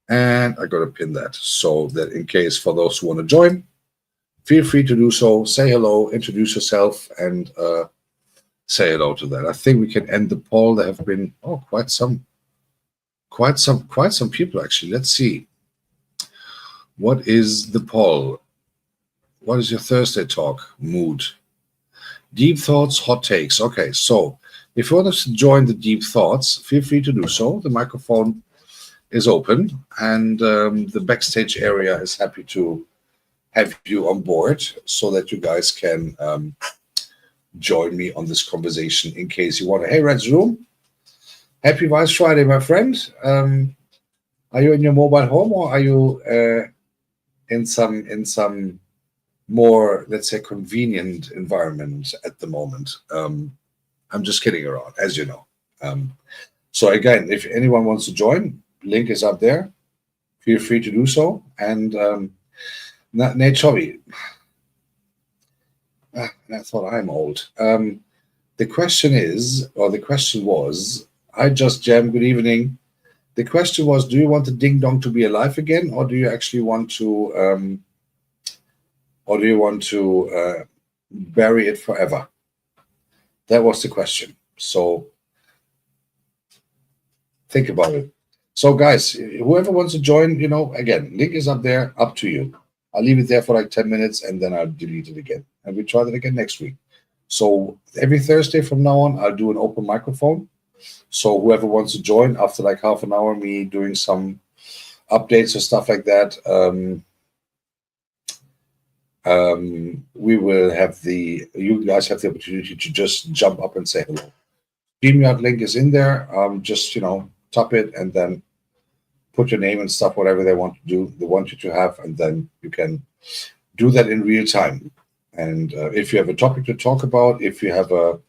And I got to pin that, so that in case for those who want to join, feel free to do so. Say hello, introduce yourself, and say hello to that. I think we can end the poll. There have been quite some people, actually. Let's see. What is the poll? What is your Thursday talk mood? Deep thoughts, hot takes. Okay, so if you want to join the deep thoughts, feel free to do so. The microphone is open, and the backstage area is happy to have you on board, so that you guys can join me on this conversation in case you want to. Hey, Red's Room. Happy Vice Friday, my friend. Are you in your mobile home, or are you in some more, let's say, convenient environment at the moment? I'm just kidding around, as you know. So again, if anyone wants to join, link is up there. Feel free to do so. And Nate Chobby, I thought I'm old. The question is, or the question was, I just jammed. Good evening. The question was, do you want the ding dong to be alive again, or do you actually want to, bury it forever? That was the question. So think about it. So guys, whoever wants to join, again, link is up there, up to you. I'll leave it there for like 10 minutes and then I'll delete it again. And we try that again next week. So every Thursday from now on, I'll do an open microphone. So whoever wants to join after like half an hour, me doing some updates or stuff like that, we will have you guys have the opportunity to just jump up and say hello. StreamYard link is in there. Just, tap it and then put your name and stuff, whatever they want you to have, and then you can do that in real time. And if you have a topic to talk about, if you have a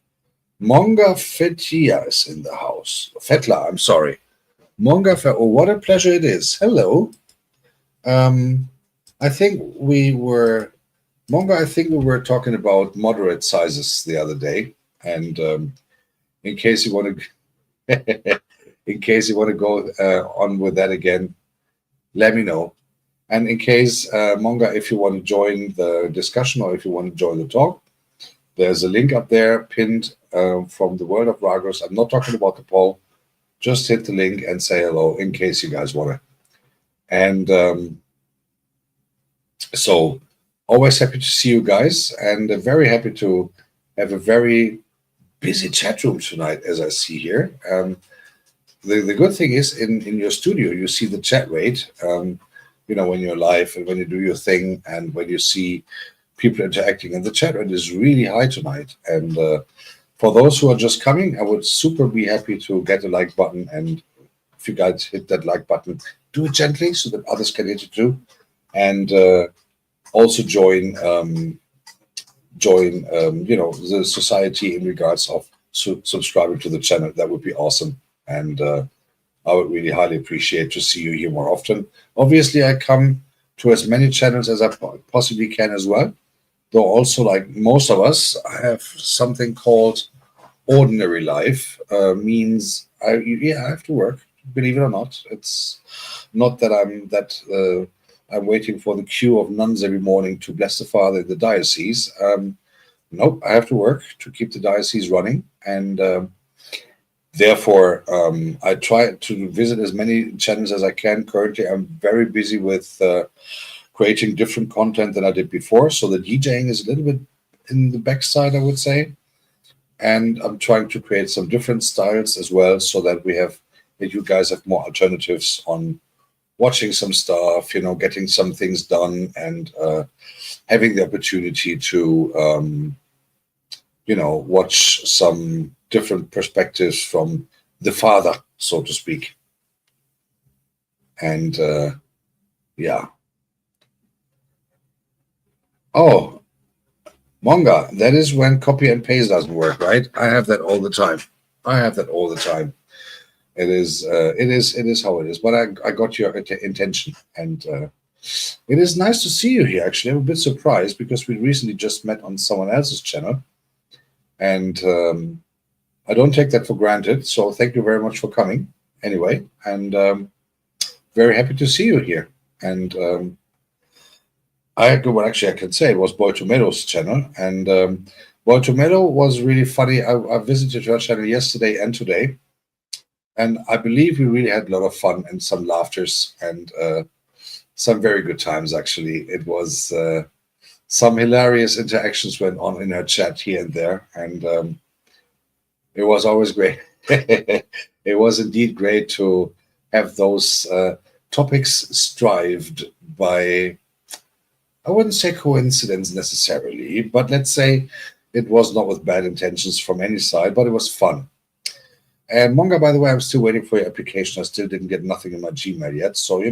Monga Fetias in the house, Fetla, I'm sorry, what a pleasure it is. Hello. I think we were talking about moderate sizes the other day, and in case you want to go on with that again, let me know. And in case, Monga, if you want to join the discussion or if you want to join the talk, there's a link up there pinned from the World of Ragos. I'm not talking about the poll. Just hit the link and say hello in case you guys want to. And so always happy to see you guys, and very happy to have a very busy chat room tonight, as I see here. The good thing is in your studio, you see the chat rate, when you're live and when you do your thing and when you see people interacting. And the chat rate is really high tonight. And for those who are just coming, I would super be happy to get a like button. And if you guys hit that like button, do it gently so that others can hit it too. And also join the society in regards of subscribing to the channel. That would be awesome. And I would really highly appreciate to see you here more often. Obviously, I come to as many channels as I possibly can as well. Though also, like most of us, I have something called ordinary life. Means I have to work. Believe it or not, it's not that I'm waiting for the queue of nuns every morning to bless the Father in the diocese. Nope, I have to work to keep the diocese running, and therefore I try to visit as many channels as I can. Currently, I'm very busy with creating different content than I did before, so the DJing is a little bit in the backside, I would say, and I'm trying to create some different styles as well, so that you guys have more alternatives on watching some stuff, getting some things done, and having the opportunity to, watch some different perspectives from the Father, so to speak. And yeah. Oh, Monga, that is when copy and paste doesn't work, right? I have that all the time. It is how it is. But I got your intention, and it is nice to see you here. Actually, I'm a bit surprised because we recently just met on someone else's channel, and I don't take that for granted. So thank you very much for coming. Anyway, and very happy to see you here. And I can say it was Boy Tomato's channel, and Boy Tomato was really funny. I visited her channel yesterday and today. And I believe we really had a lot of fun and some laughters and some very good times, actually. It was some hilarious interactions went on in her chat here and there. And it was always great. It was indeed great to have those topics strived by, I wouldn't say coincidence necessarily, but let's say it was not with bad intentions from any side, but it was fun. And Monga, by the way, I'm still waiting for your application. I still didn't get nothing in my Gmail yet. So,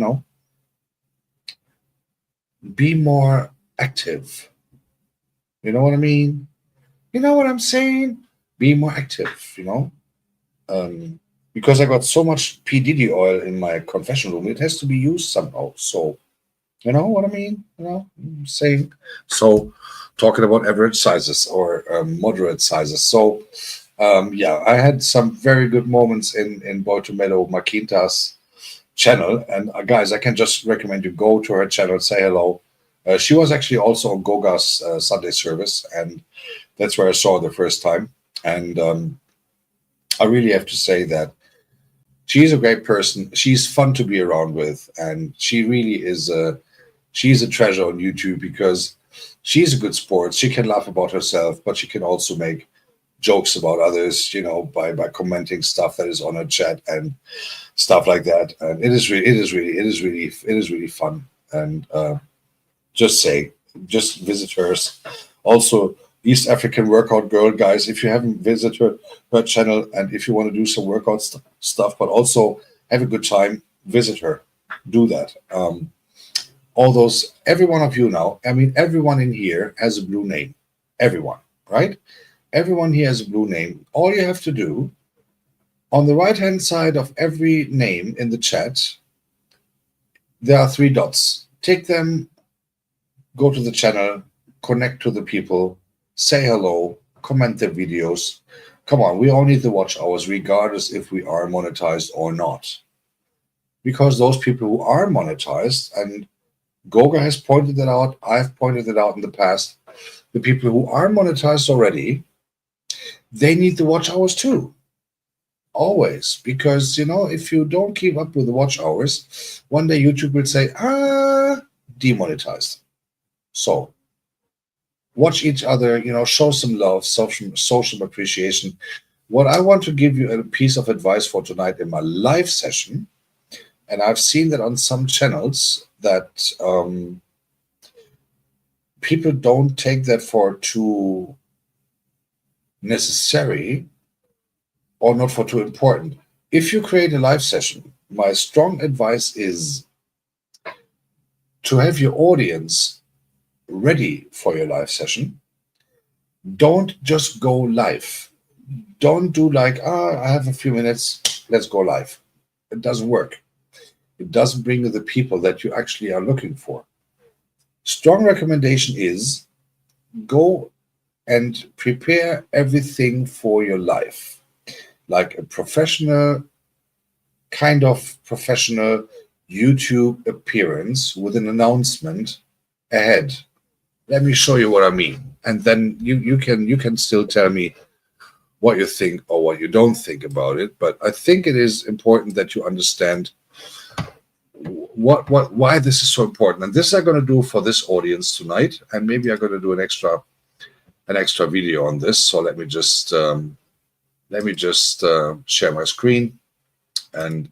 be more active. You know what I mean? You know what I'm saying? Be more active, because I got so much P. Diddy oil in my confession room, it has to be used somehow. So, you know what I mean? You know, saying so, talking about average sizes or moderate sizes. So, yeah, I had some very good moments in Boitumelo Maquinta's channel. And guys, I can just recommend you go to her channel, say hello. She was actually also on Goga's Sunday service, and that's where I saw her the first time. And I really have to say that she's a great person. She's fun to be around with, and she really is she's a treasure on YouTube because she's a good sport. She can laugh about herself, but she can also make jokes about others, you know, by commenting stuff that is on her chat and stuff like that. And it is really fun. And just visit hers. Also, East African Workout Girl, guys, if you haven't visited her channel and if you want to do some workout stuff, but also have a good time, visit her. Do that. Every one of you now, I mean, everyone in here has a blue name. Everyone, right? Everyone here has a blue name. All you have to do, on the right-hand side of every name in the chat, there are 3 dots. Take them, go to the channel, connect to the people, say hello, comment their videos. Come on, we all need the watch hours, regardless if we are monetized or not. Because those people who are monetized, and Goga has pointed that out, I've pointed it out in the past, the people who are monetized already, they need the watch hours too. Always. Because, you know, if you don't keep up with the watch hours, one day YouTube will say, demonetized. So, watch each other, you know, show some love, social appreciation. What I want to give you a piece of advice for tonight in my live session, and I've seen that on some channels that people don't take that for too necessary or not for too important. If you create a live session, my strong advice is to have your audience ready for your live session. Don't just go live. Don't do like, I have a few minutes, let's go live. It doesn't work. It doesn't bring you the people that you actually are looking for. Strong recommendation is go and prepare everything for your live. Like a professional YouTube appearance with an announcement ahead. Let me show you what I mean. And then you can still tell me what you think or what you don't think about it. But I think it is important that you understand why this is so important. And this I'm going to do for this audience tonight. And maybe I'm going to do an extra video on this. So let me just share my screen, and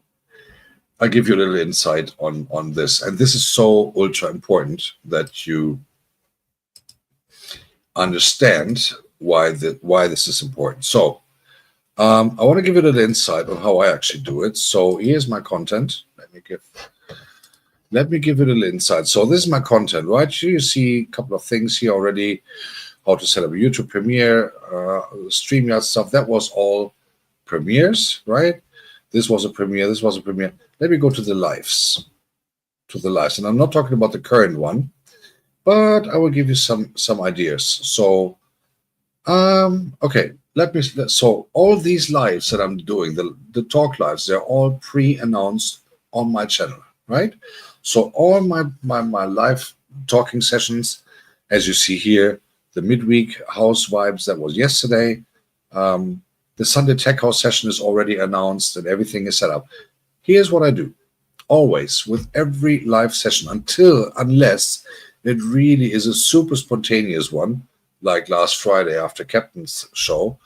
I'll give you a little insight on this. And this is so ultra important that you understand why this is important. So I want to give you a little insight on how I actually do it. So here's my content. Let me give you a little insight. So this is my content, right? Here you see a couple of things here already. How to set up a YouTube Premiere, StreamYard stuff. That was all premieres, right? This was a premiere. This was a premiere. Let me go to the lives. And I'm not talking about the current one, but I will give you some ideas. So, okay. So all these lives that I'm doing, the talk lives, they're all pre-announced on my channel, right? So all my live talking sessions, as you see here, the midweek house vibes, that was yesterday. The Sunday Tech House session is already announced and everything is set up. Here's what I do. Always, with every live session, unless it really is a super spontaneous one, like last Friday after Captain's show.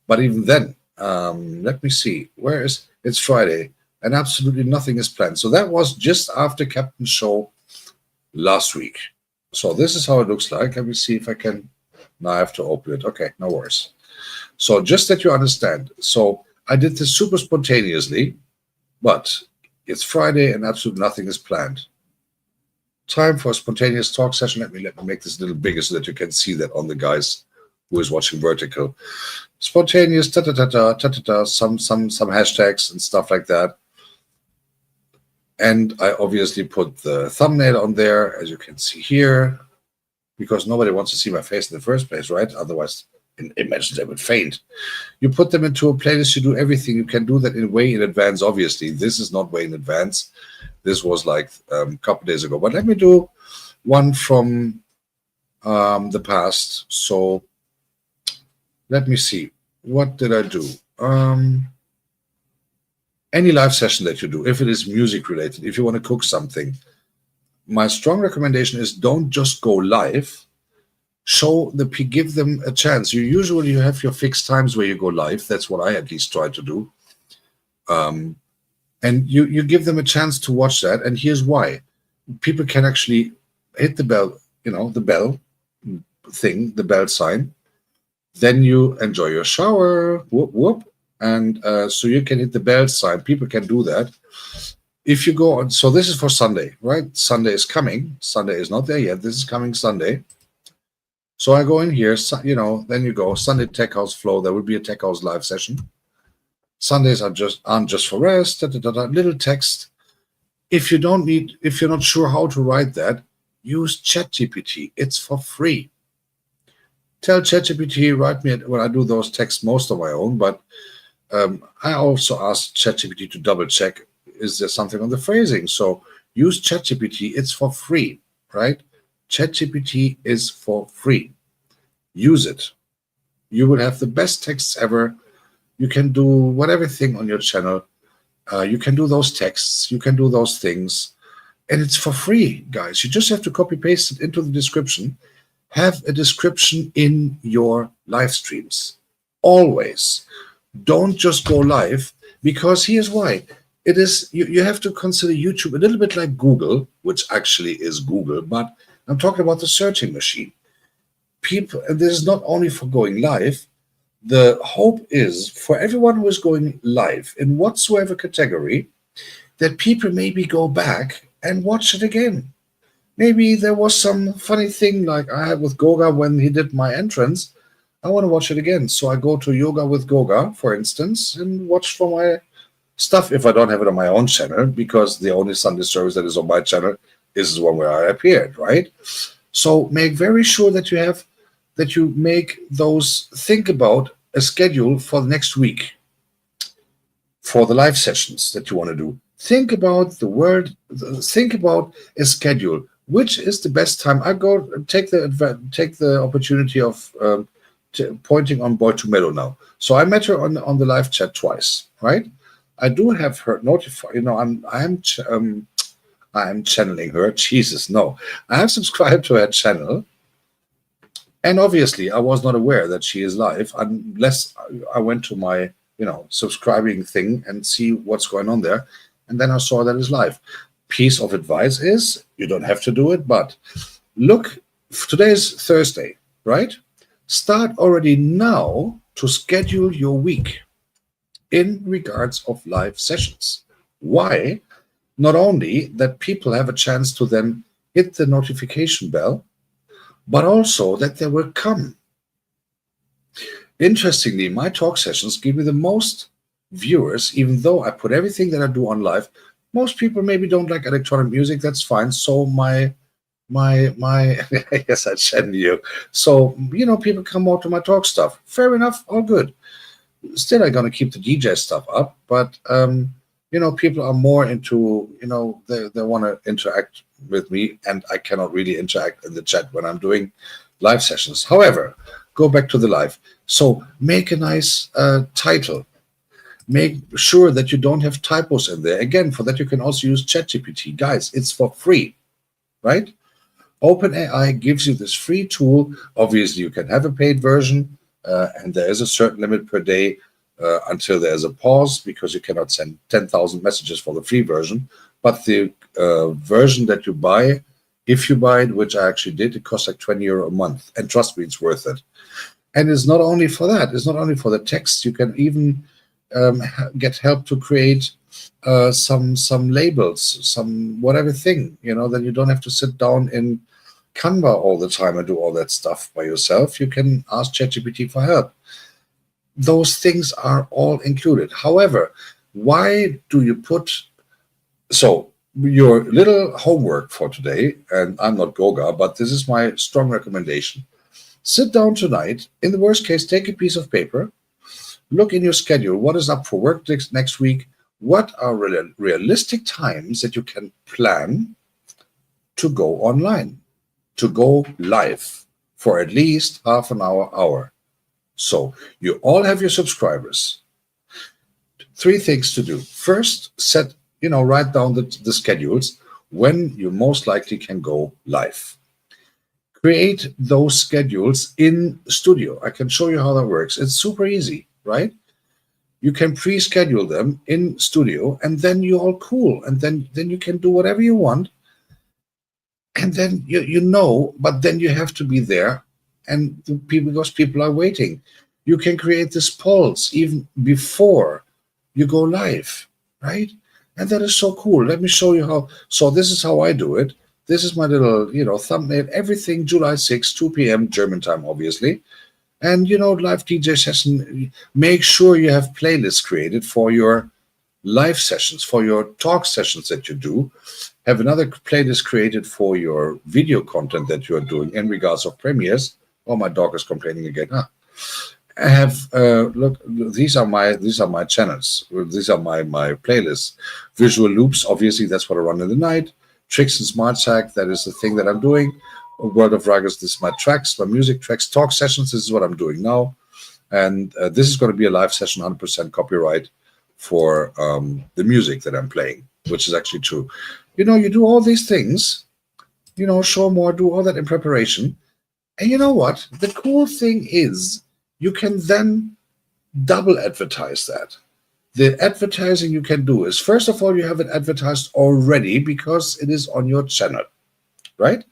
But even then, let me see. It's Friday and absolutely nothing is planned. So that was just after Captain's show last week. So this is how it looks like. Let me see if I can. Now I have to open it. Okay, no worries. So just that you understand. So I did this super spontaneously, but it's Friday and absolutely nothing is planned. Time for a spontaneous talk session. Let me make this a little bigger so that you can see that on the guys who is watching vertical. Spontaneous, some hashtags and stuff like that. And I obviously put the thumbnail on there, as you can see here, because nobody wants to see my face in the first place, right? Otherwise, imagine they would faint. You put them into a playlist, you do everything. You can do that way in advance, obviously. This is not way in advance. This was like a couple days ago. But let me do one from the past. So let me see. What did I do? Any live session that you do, if it is music related, if you want to cook something, my strong recommendation is don't just go live. Give them a chance. You have your fixed times where you go live. That's what I at least try to do. And you give them a chance to watch that. And here's why. People can actually hit the bell, the bell thing, the bell sign. Then you enjoy your shower, whoop, whoop. And so you can hit the bell sign. People can do that. If you go on, so this is for Sunday, right? Sunday is coming. Sunday is not there yet. This is coming Sunday. So I go in here, then you go Sunday Tech House Flow. There will be a Tech House live session. Sundays aren't just for rest, little text. If you're not sure how to write that, use ChatGPT. It's for free. Tell ChatGPT, write me when I do those texts, most of my own, but I also ask ChatGPT to double check, is there something on the phrasing? So use ChatGPT, it's for free, right? ChatGPT is for free. Use it. You will have the best texts ever. You can do whatever thing on your channel. You can do those texts. You can do those things. And it's for free, guys. You just have to copy paste it into the description. Have a description in your live streams. Always. Don't just go live, because here's why. It is you have to consider YouTube a little bit like Google, which actually is Google, but I'm talking about the searching machine. People, and this is not only for going live. The hope is for everyone who is going live in whatsoever category, that people maybe go back and watch it again. Maybe there was some funny thing like I had with Goga when he did my entrance. I want to watch it again. So I go to Yoga with Goga, for instance, and watch for my stuff if I don't have it on my own channel, because the only Sunday service that is on my channel is the one where I appeared, right? So make very sure that you make those, think about a schedule for the next week for the live sessions that you want to do. Think about think about a schedule. Which is the best time? I go take the opportunity of pointing on Boy to Meadow now. So I met her on the live chat twice, right? I do have her notified. I'm channeling her. Jesus, no. I have subscribed to her channel, and obviously I was not aware that she is live unless I went to my subscribing thing and see what's going on there, and then I saw that it's live. Piece of advice is you don't have to do it, but look, today's Thursday, right? Start already now to schedule your week in regards of live sessions. Why? Not only that people have a chance to then hit the notification bell, but also that they will come. Interestingly, my talk sessions give me the most viewers, even though I put everything that I do on live. Most people maybe don't like electronic music. That's fine. So my yes, I channel you. So people come out to my talk stuff. Fair enough. All good. Still, I'm gonna keep the DJ stuff up, but people are more into they want to interact with me, and I cannot really interact in the chat when I'm doing live sessions. However, go back to the live. So make a nice title. Make sure that you don't have typos in there. Again, for that you can also use ChatGPT. Guys, it's for free, right? OpenAI gives you this free tool. Obviously, you can have a paid version, and there is a certain limit per day until there's a pause, because you cannot send 10,000 messages for the free version. But the version that you buy, if you buy it, which I actually did, it costs like €20 a month. And trust me, it's worth it. And it's not only for that. It's not only for the text. You can even get help to create some labels, some whatever thing, then you don't have to sit down in Canva all the time and do all that stuff by yourself, you can ask ChatGPT for help. Those things are all included. However, why do you put, so your little homework for today, and I'm not Goga, but this is my strong recommendation. Sit down tonight. In the worst case, take a piece of paper, look in your schedule. What is up for work next week? What are realistic times that you can plan to go online, to go live for at least half an hour? So you all have your subscribers. 3 things to do. First, write down the schedules when you most likely can go live. Create those schedules in Studio. I can show you how that works. It's super easy, right? You can pre-schedule them in Studio, and then you're all cool. And then you can do whatever you want. And then but then you have to be there, and because people are waiting. You can create this polls even before you go live, right? And that is so cool. Let me show you how. So this is how I do it. This is my little, thumbnail. Everything July 6, 2 p.m. German time, obviously. And, live DJ session. Make sure you have playlists created for your live sessions, for your talk sessions that you do. Have another playlist created for your video content that you are doing in regards of premieres. Oh, my dog is complaining again. I have look. These are my channels. These are my playlists. Visual loops, obviously, that's what I run in the night. Tricks and Smart Hack, that is the thing that I'm doing. World of Ruggers, this is my tracks, my music tracks. Talk sessions, this is what I'm doing now. And this is going to be a live session, 100% copyright for the music that I'm playing, which is actually true. You do all these things, show more, do all that in preparation. And you know what? The cool thing is, you can then double advertise that. The advertising you can do is, first of all, you have it advertised already because it is on your channel, right?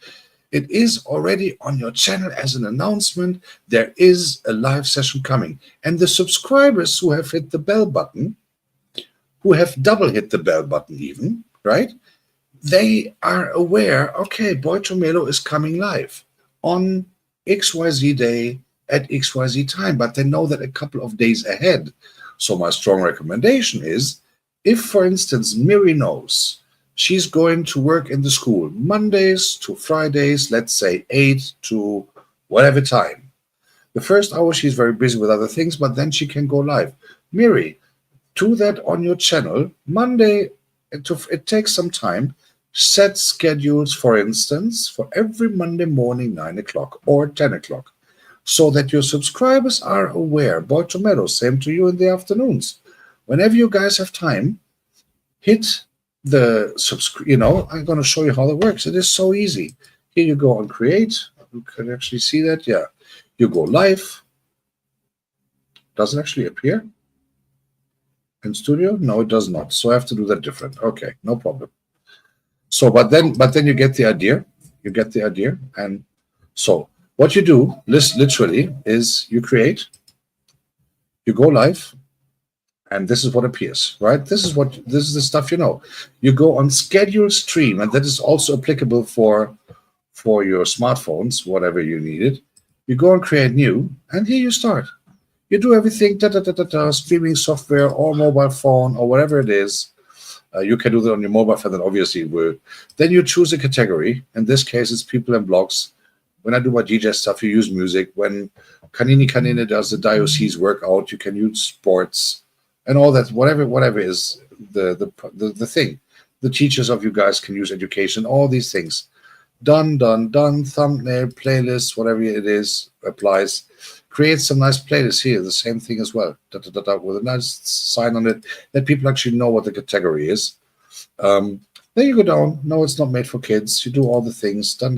It is already on your channel as an announcement. There is a live session coming. And the subscribers who have hit the bell button, who have double hit the bell button even, right? They are aware, okay, Boy Tomelo is coming live on XYZ day, at XYZ time, but they know that a couple of days ahead. So my strong recommendation is, if, for instance, Miri knows she's going to work in the school Mondays to Fridays, let's say 8 to whatever time. The first hour she's very busy with other things, but then she can go live. Miri, do that on your channel. Monday, it takes some time. Set schedules, for instance, for every Monday morning, 9 o'clock or 10 o'clock. So that your subscribers are aware. Boy Tomato, same to you in the afternoons. Whenever you guys have time, hit the subscribe. I'm going to show you how that works. It is so easy. Here you go on create. You can actually see that. Yeah. You go live. Does it actually appear in Studio? No, it does not. So I have to do that different. Okay, no problem. So, but then you get the idea. You get the idea. And so what you do, literally, is you create, you go live, and this is what appears, right? This is the stuff You go on schedule stream, and that is also applicable for your smartphones, whatever you need it. You go and create new, and here you start. You do everything, streaming software or mobile phone or whatever it is. You can do that on your mobile phone, then obviously it will. Then you choose a category. In this case, it's people and blogs. When I do my DJ stuff, you use music. When Kanini does the diocese workout, you can use sports and all that. Whatever is the thing. The teachers of you guys can use education. All these things. Done. Thumbnail, playlist, whatever it is applies. Create some nice playlists here. The same thing as well. With a nice sign on it that people actually know what the category is. Then you go down. No, it's not made for kids. You do all the things. Done.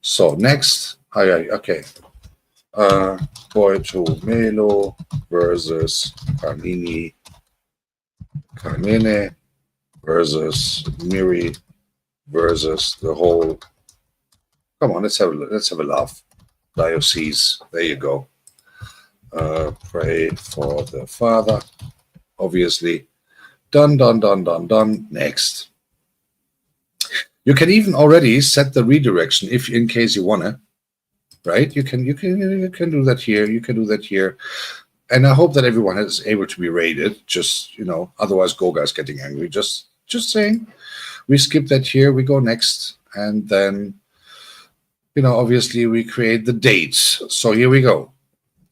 So next. Okay. Boy Tomelo versus Carmine versus Miri versus the whole. Come on, let's have a laugh. Diocese. There you go. Pray for the Father. Obviously. Done. Next. You can even already set the redirection if, in case you wanna, right? You can do that here. You can do that here. And I hope that everyone is able to be rated. Just otherwise, Goga's getting angry. Just saying. We skip that here. We go next, and then obviously we create the dates. So here we go.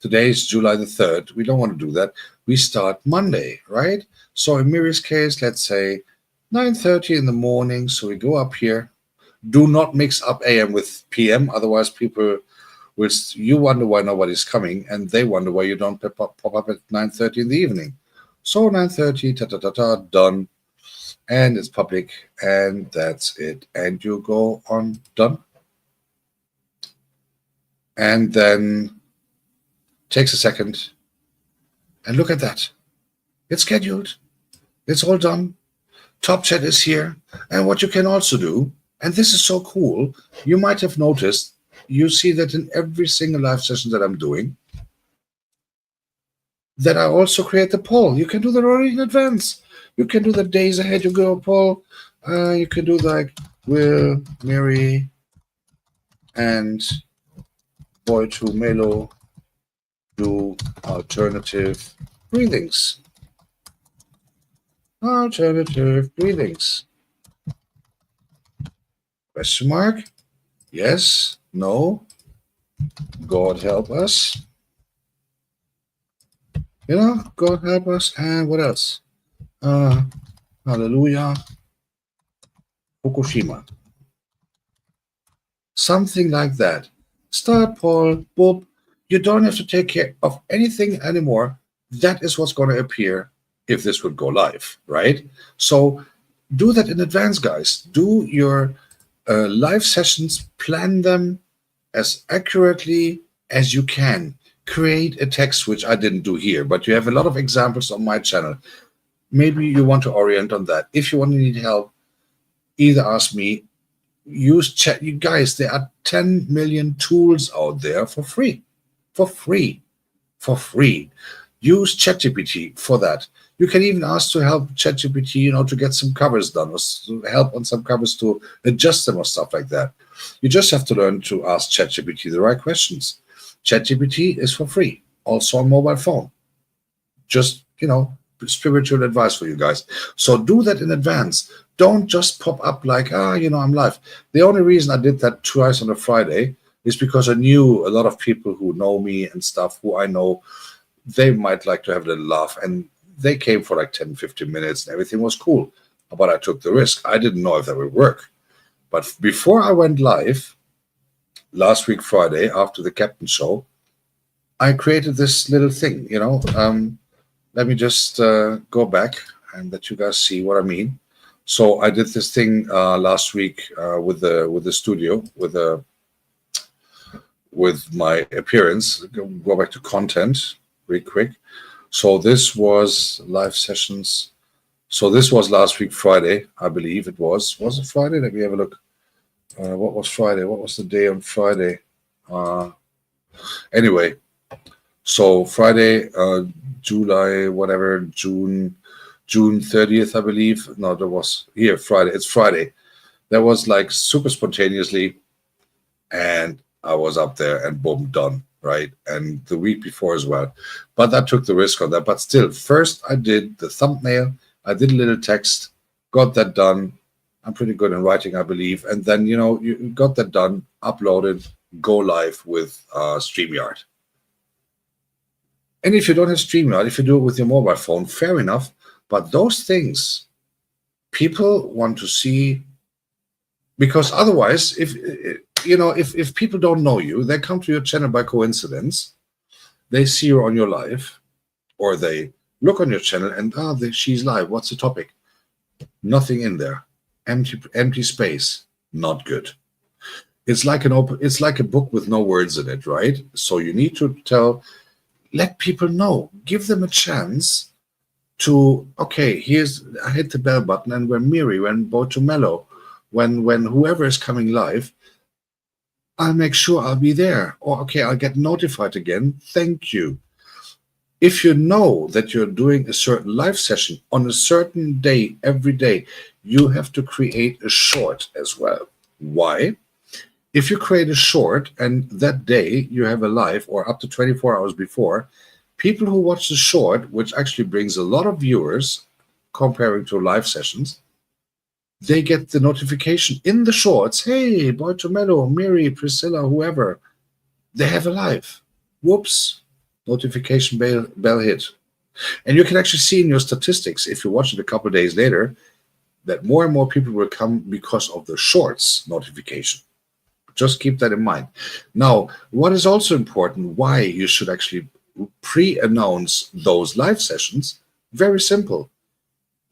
Today is July the 3rd. We don't want to do that. We start Monday, right? So in Miri's case, let's say 9:30 in the morning. So we go up here. Do not mix up AM with PM. Otherwise, people will, you wonder why nobody's coming, and they wonder why you don't pop up at 9:30 in the evening. So 9:30, done. And it's public, and that's it. And you go on done. And then takes a second, and look at that. It's scheduled. It's all done. Top Chat is here. And what you can also do, and this is so cool, you might have noticed, you see that in every single live session that I'm doing, that I also create the poll. You can do that already in advance. You can do the days ahead. You go poll. You can do like, will Miri and Boy to Melo do alternative breathings? Alternative breathings. Question mark? Yes, no. God help us. God help us. And what else? Hallelujah. Fukushima. Something like that. Start poll, boop. You don't have to take care of anything anymore. That is what's going to appear if this would go live, right? So do that in advance, guys. Do your live sessions, plan them as accurately as you can. Create a text, which I didn't do here, but you have a lot of examples on my channel. Maybe you want to orient on that. If you want to need help, either ask me, use chat. You guys, there are 10 million tools out there for free. Use ChatGPT for that. You can even ask to help ChatGPT, to get some covers done, or help on some covers to adjust them or stuff like that. You just have to learn to ask ChatGPT the right questions. ChatGPT is for free, also on mobile phone. Just, spiritual advice for you guys. So do that in advance. Don't just pop up like, I'm live. The only reason I did that twice on a Friday is because I knew a lot of people who know me and stuff, who I know, they might like to have a little laugh. And they came for like 10, 15 minutes and everything was cool. But I took the risk. I didn't know if that would work. But before I went live, last week Friday, after the Captain Show, I created this little thing, let me just go back and let you guys see what I mean. So I did this thing last week with the studio, with my appearance. Go back to content real quick. So this was live sessions. So this was last week Friday, I believe it was. Was it Friday? Let me have a look. What was Friday? What was the day on Friday? Anyway, so Friday, July, whatever, June 30th, I believe. No, there was here Friday. It's Friday. That was like super spontaneously, and I was up there and boom, done, right? And the week before as well. But I took the risk on that. But still, first I did the thumbnail. I did a little text, got that done. I'm pretty good in writing, I believe. And then, you got that done, uploaded, go live with StreamYard. And if you don't have StreamYard, if you do it with your mobile phone, fair enough. But those things, people want to see, because otherwise, if people don't know you, they come to your channel by coincidence, they see you on your live, or they look on your channel and, she's live. What's the topic? Nothing in there. Empty space. Not good. It's like it's like a book with no words in it, right? So you need to let people know, give them a chance to, okay, I hit the bell button, and when Miri, when Botomello, when whoever is coming live, I'll make sure I'll be there. Or, okay, I'll get notified again. Thank you. If you know that you're doing a certain live session on a certain day, every day, you have to create a short as well. Why? If you create a short and that day you have a live or up to 24 hours before, people who watch the short, which actually brings a lot of viewers comparing to live sessions, they get the notification in the shorts. Hey, Boy Tomello, Miri, Priscilla, whoever, they have a live. Whoops, notification bell hit. And you can actually see in your statistics, if you watch it a couple of days later, that more and more people will come because of the shorts notification. Just keep that in mind. Now, what is also important, why you should actually pre-announce those live sessions, very simple.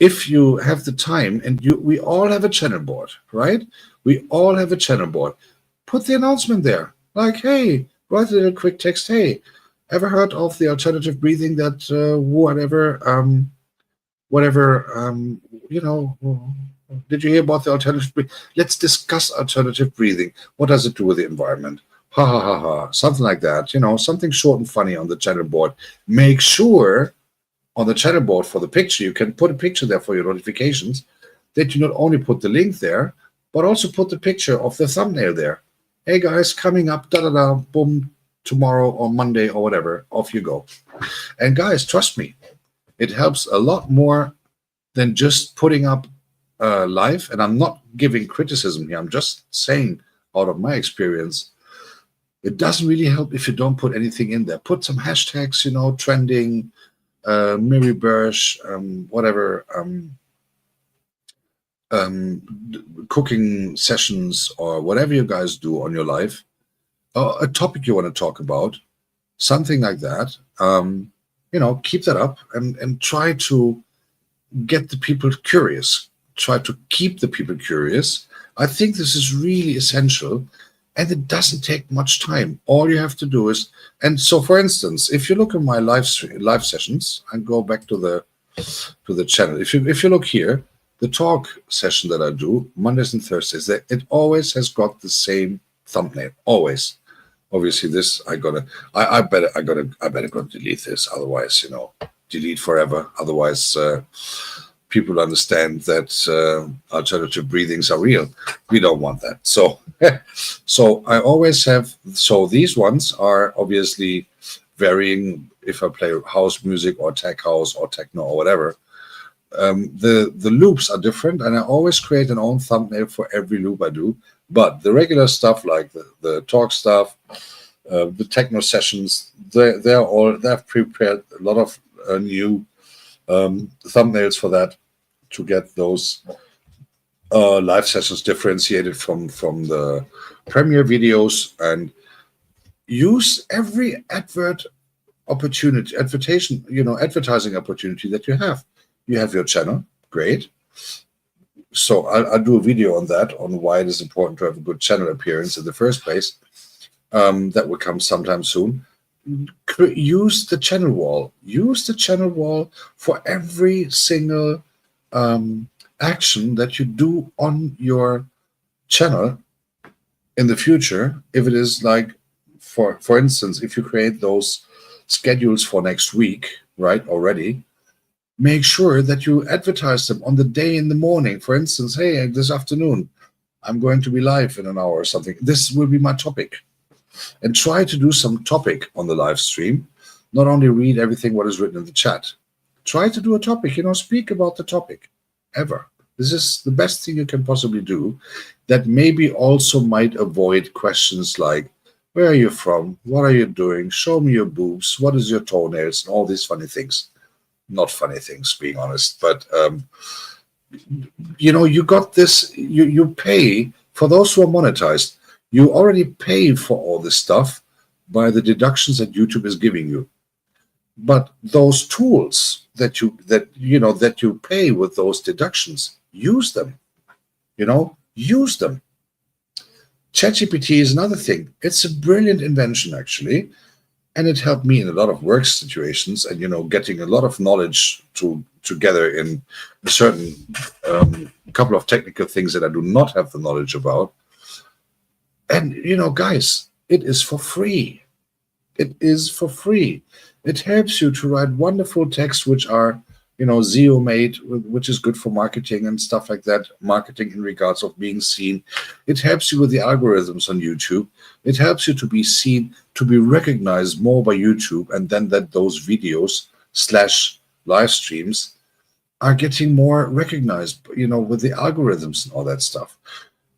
If you have the time, and we all have a channel board, right? We all have a channel board. Put the announcement there. Like, hey, write a little quick text. Hey, ever heard of the alternative breathing that did you hear about the alternative breathing? Let's discuss alternative breathing. What does it do with the environment? Ha ha ha ha. Something like that. Something short and funny on the channel board. Make sure on the channel board for the picture, you can put a picture there for your notifications, that you not only put the link there, but also put the picture of the thumbnail there. Hey guys, coming up, da-da-da, boom, tomorrow or Monday or whatever, off you go. And guys, trust me, it helps a lot more than just putting up live. And I'm not giving criticism here. I'm just saying out of my experience, it doesn't really help if you don't put anything in there. Put some hashtags, trending, Miri Bursch, whatever, cooking sessions or whatever you guys do on your live, a topic you want to talk about, something like that. Keep that up and try to get the people curious. Try to keep the people curious. I think this is really essential. And it doesn't take much time. All you have to do is, and so for instance, if you look at my live sessions and go back to the channel, if you look here, the talk session that I do Mondays and Thursdays, it always has got the same thumbnail. Always. Obviously, this I better go delete this. Otherwise, delete forever. Otherwise, people understand that alternative breathings are real. We don't want that. So I always have, these ones are obviously varying if I play house music or tech house or techno or whatever. The loops are different, and I always create an own thumbnail for every loop I do. But the regular stuff, like the talk stuff, the techno sessions, they've prepared a lot of new thumbnails for that, to get those live sessions differentiated from the premiere videos, and use every advertising opportunity that you have. You have your channel, great. So I'll do a video on that, on why it is important to have a good channel appearance in the first place. That will come sometime soon. Use the channel wall. Use the channel wall for every single action that you do on your channel in the future. If it is like, for instance, if you create those schedules for next week, right, already, make sure that you advertise them on the day in the morning. For instance, hey, this afternoon, I'm going to be live in an hour or something. This will be my topic. And try to do some topic on the live stream. Not only read everything what is written in the chat. Try to do a topic, speak about the topic, ever. This is the best thing you can possibly do, that maybe also might avoid questions like, where are you from? What are you doing? Show me your boobs. What is your toenails? And all these funny things. Not funny things, being honest. But, you got this, you pay, for those who are monetized, you already pay for all this stuff by the deductions that YouTube is giving you. But those tools that you pay with those deductions, use them. Use them. ChatGPT is another thing. It's a brilliant invention, actually, and it helped me in a lot of work situations, and getting a lot of knowledge together in a certain couple of technical things that I do not have the knowledge about. And guys, it is for free. It is for free. It helps you to write wonderful texts which are, SEO made, which is good for marketing and stuff like that. Marketing in regards of being seen. It helps you with the algorithms on YouTube. It helps you to be seen, to be recognized more by YouTube, and then that those videos slash live streams are getting more recognized, with the algorithms and all that stuff.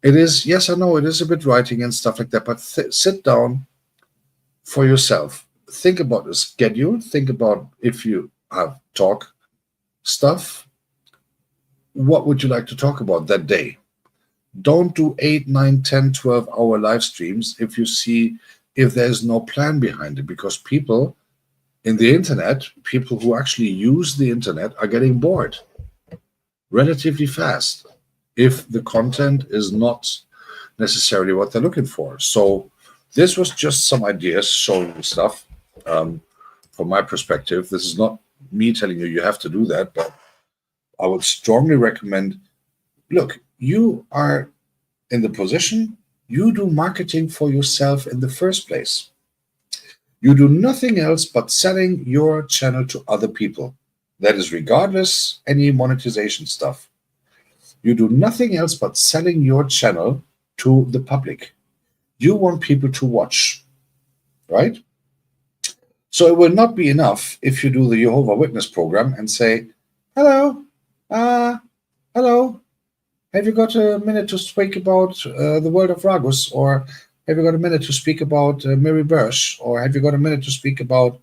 It is, yes, I know it is a bit writing and stuff like that, but sit down for yourself. Think about the schedule. Think about if you have talk stuff, what would you like to talk about that day? Don't do 8, 9, 10, 12-hour live streams if there's no plan behind it, because people in the internet, people who actually use the internet are getting bored relatively fast if the content is not necessarily what they're looking for. So this was just some ideas showing stuff from my perspective. This is not me telling you have to do that, but I would strongly recommend, look, you are in the position, you do marketing for yourself in the first place. You do nothing else but selling your channel to other people. That is regardless any monetization stuff. You do nothing else but selling your channel to the public. You want people to watch, right? So it will not be enough if you do the Jehovah Witness program and say, hello, hello, have you got a minute to speak about the world of Ragus? Or have you got a minute to speak about Mary Bursch? Or have you got a minute to speak about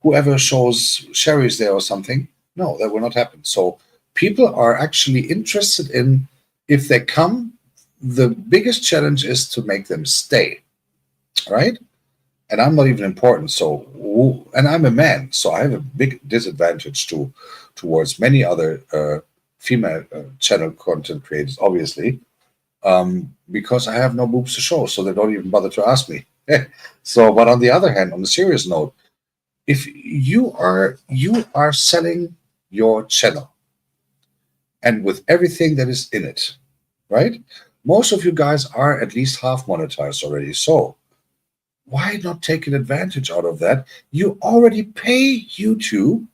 whoever shows Sherry's there or something? No, that will not happen. So people are actually interested in, if they come, the biggest challenge is to make them stay, right? And I'm not even important. And I'm a man, so I have a big disadvantage towards many other female channel content creators, obviously, because I have no boobs to show, so they don't even bother to ask me. But on the other hand, on a serious note, if you are selling your channel, and with everything that is in it, right? Most of you guys are at least half monetized already. So why not take an advantage out of that? You already pay YouTube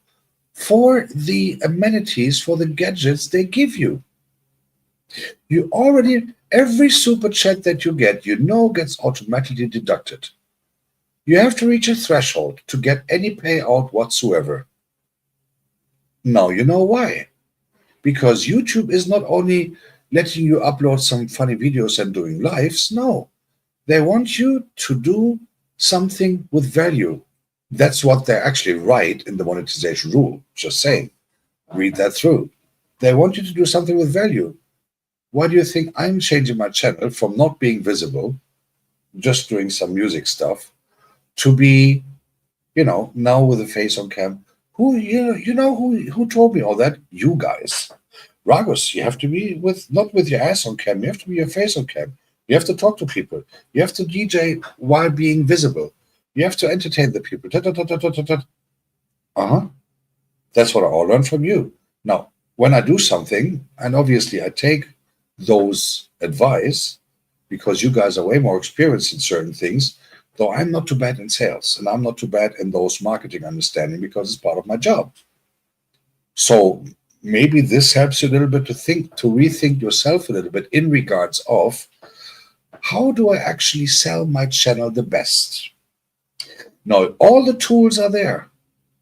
for the amenities, for the gadgets they give you. Every super chat that you get, gets automatically deducted. You have to reach a threshold to get any payout whatsoever. Now you know why. Because YouTube is not only letting you upload some funny videos and doing lives. No, they want you to do something with value. That's what they actually write in the monetization rule. Just saying, read that through. They want you to do something with value. Why do you think I'm changing my channel from not being visible, just doing some music stuff, to be, now with a face on cam? Who told me all that? You guys. Ragus, you have to be not with your ass on cam, you have to be your face on cam. You have to talk to people. You have to DJ while being visible. You have to entertain the people. That's what I all learned from you. Now, when I do something, and obviously I take those advice because you guys are way more experienced in certain things, though I'm not too bad in sales and I'm not too bad in those marketing understanding because it's part of my job. So maybe this helps you a little bit to rethink yourself a little bit in regards of, how do I actually sell my channel the best? Now, all the tools are there.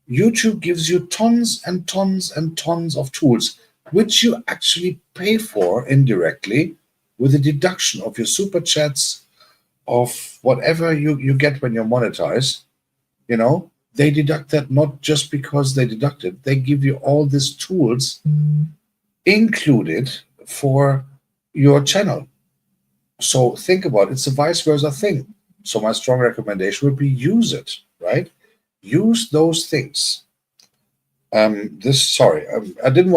YouTube gives you tons and tons and tons of tools, which you actually pay for indirectly with a deduction of your super chats, of whatever you get when you're monetized. They deduct that not just because they deduct it. They give you all these tools included for your channel. So think about it. It's a vice versa thing. So my strong recommendation would be use it, right? Use those things. I didn't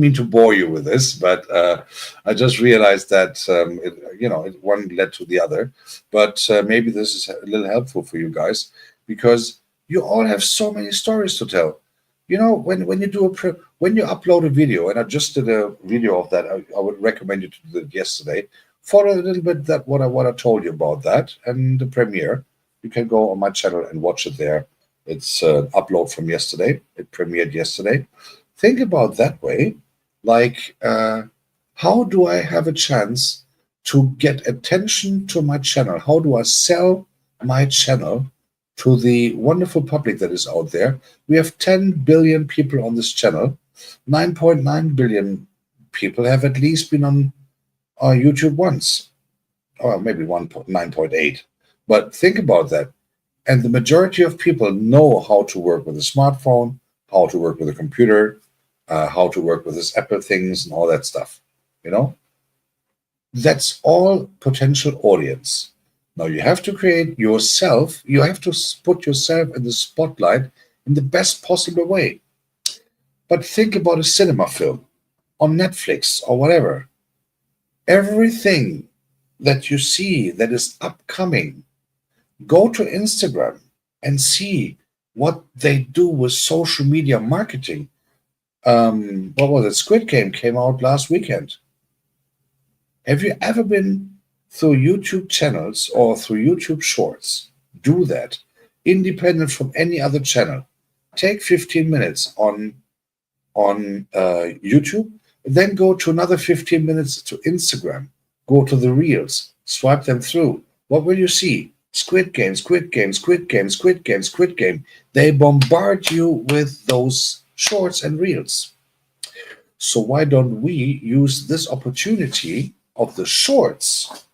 mean to bore you with this, but I just realized that one led to the other. But maybe this is a little helpful for you guys, because you all have so many stories to tell. When you upload a video, and I just did a video of that, I would recommend you to do it yesterday. Follow a little bit what I told you about that and the premiere, you can go on my channel and watch it there. It's an upload from yesterday. It premiered yesterday. Think about that way, like how do I have a chance to get attention to my channel? How do I sell my channel to the wonderful public that is out there? We have 10 billion people on this channel. 9.9 billion people have at least been on YouTube once, or maybe 9.8. But think about that. And the majority of people know how to work with a smartphone, how to work with a computer, how to work with this Apple things and all that stuff. You know, that's all potential audience. Now you have to create yourself. You have to put yourself in the spotlight in the best possible way. But think about a cinema film on Netflix or whatever. Everything that you see that is upcoming, go to Instagram and see what they do with social media marketing. What was it? Squid Game came out last weekend. Have you ever been through YouTube channels or through YouTube Shorts? Do that, independent from any other channel. Take 15 minutes on YouTube, then go to another 15 minutes to Instagram. Go to the Reels, swipe them through. What will you see? Squid Game, Squid Game, Squid Game, Squid Game, Squid Game. They bombard you with those shorts and reels. So why don't we use this opportunity of the shorts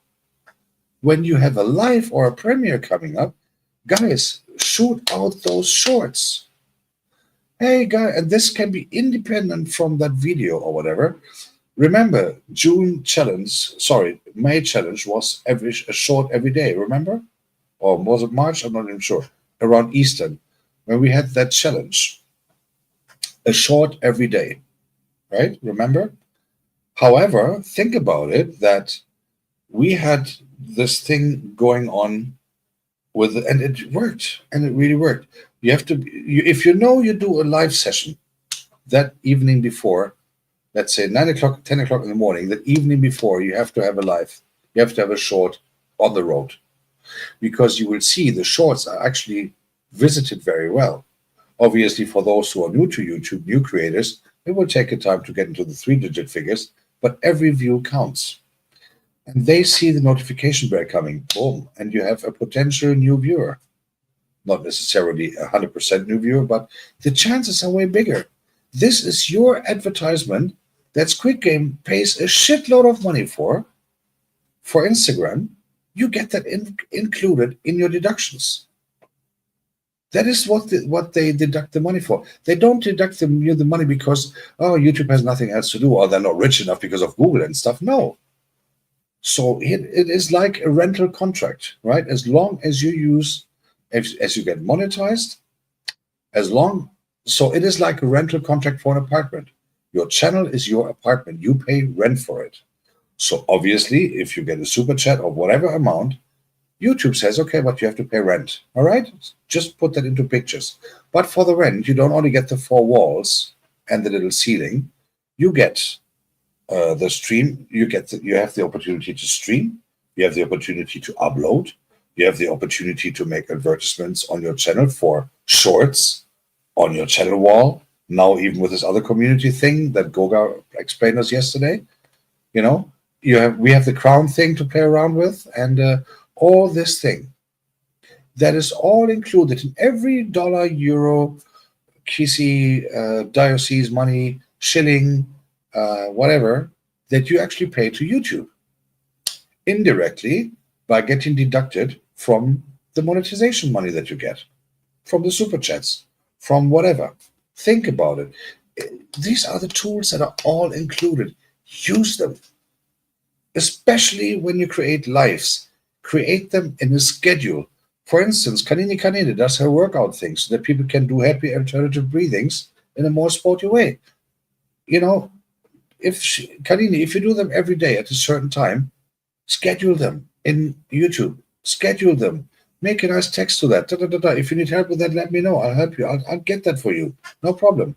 when you have a live or a premiere coming up? Guys, shoot out those shorts. Hey, guys, and this can be independent from that video or whatever. Remember, May challenge was a short every day, remember? Or was it March? I'm not even sure. Around Easter, when we had that challenge. A short every day, right? Remember? However, think about it, that we had this thing going on with, and it worked, and it really worked. You have to, if you do a live session that evening before, let's say 9 o'clock, 10 o'clock in the morning, that evening before, you have to have a live, you have to have a short on the road, because you will see the shorts are actually visited very well. Obviously, for those who are new to YouTube, new creators, it will take a time to get into the 3-digit figures, but every view counts. And they see the notification bell coming, boom, and you have a potential new viewer. Not necessarily 100% new viewer, but the chances are way bigger. This is your advertisement that Squid Game pays a shitload of money for Instagram. You get that included in your deductions. That is what they deduct the money for. They don't deduct the money because, oh, YouTube has nothing else to do, or they're not rich enough because of Google and stuff. No. So it is like a rental contract, right? As long as you use, as you get monetized, so it is like a rental contract for an apartment. Your channel is your apartment. You pay rent for it. So obviously, if you get a super chat of whatever amount, YouTube says, okay, but you have to pay rent. All right? Just put that into pictures. But for the rent, you don't only get the 4 walls and the little ceiling. You get the stream. You have the opportunity to stream. You have the opportunity to upload. You have the opportunity to make advertisements on your channel for shorts on your channel wall. Now, even with this other community thing that Goga explained us yesterday, we have the crown thing to play around with, and all this thing. That is all included in every dollar, euro, kisi, diocese money, shilling, whatever, that you actually pay to YouTube. Indirectly, by getting deducted from the monetization money that you get, from the super chats, from whatever. Think about it. These are the tools that are all included. Use them. Especially when you create lives. Create them in a schedule. For instance, Kanini does her workout things so that people can do happy alternative breathings in a more sporty way. If you do them every day at a certain time, schedule them in YouTube. Schedule them. Make a nice text to that. If you need help with that, let me know. I'll help you. I'll get that for you. No problem.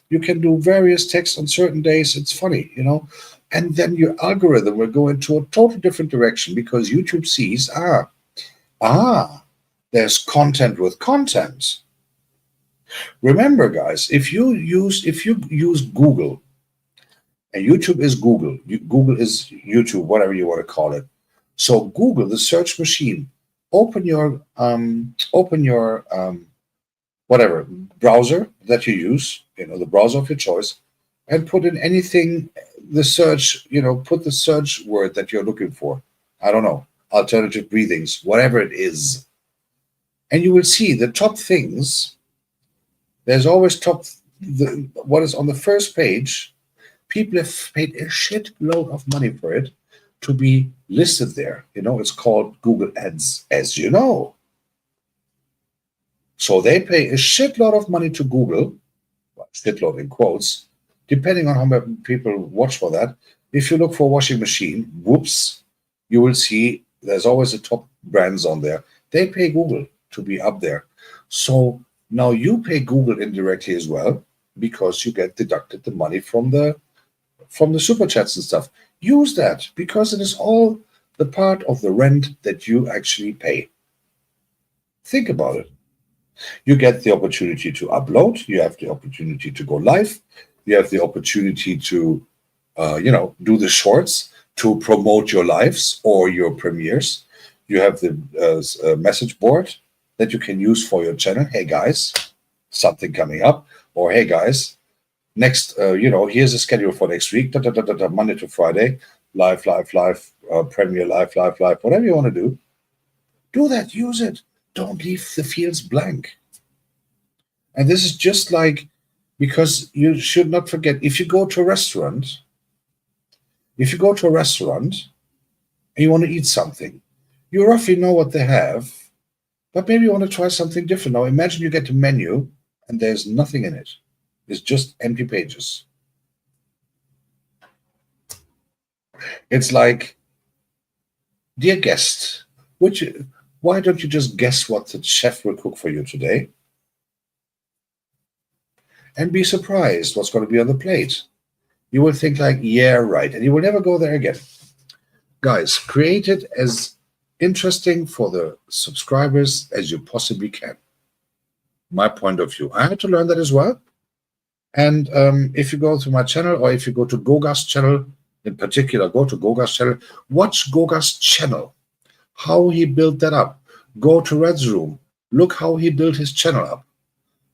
You can do various texts on certain days. It's funny, And then your algorithm will go into a total different direction because YouTube sees, There's content with content. Remember, guys, if you use Google, and YouTube is Google, Google is YouTube, whatever you want to call it. So Google, the search machine, open your whatever browser that you use, the browser of your choice, and put in anything, the search, put the search word that you're looking for. I don't know, alternative breathings, whatever it is. And you will see the top things. There's always what is on the first page. People have paid a shitload of money for it to be listed there. It's called Google Ads, as you know. So they pay a shitload of money to Google, shitload in quotes, depending on how many people watch for that. If you look for washing machine, whoops, you will see there's always the top brands on there. They pay Google to be up there. So now you pay Google indirectly as well, because you get deducted the money from the super chats and stuff. Use that, because it is all the part of the rent that you actually pay. Think about it. You get the opportunity to upload. You have the opportunity to go live. You have the opportunity to, do the shorts, to promote your lives or your premieres. You have the message board that you can use for your channel. Hey guys, something coming up. Or hey guys, next, here's a schedule for next week. Monday to Friday, live, premiere, live, whatever you want to do. Do that. Use it. Don't leave the fields blank. And this is just like, because you should not forget, if you go to a restaurant and you want to eat something, you roughly know what they have, but maybe you want to try something different. Now imagine you get a menu and there's nothing in it. It's just empty pages. It's like, dear guest, why don't you just guess what the chef will cook for you today? And be surprised what's going to be on the plate. You will think like, yeah, right. And you will never go there again. Guys, create it as interesting for the subscribers as you possibly can. My point of view. I had to learn that as well. And if you go to my channel, or if you go to Goga's channel, in particular, go to Goga's channel, watch Goga's channel, how he built that up. Go to Red's room, look how he built his channel up.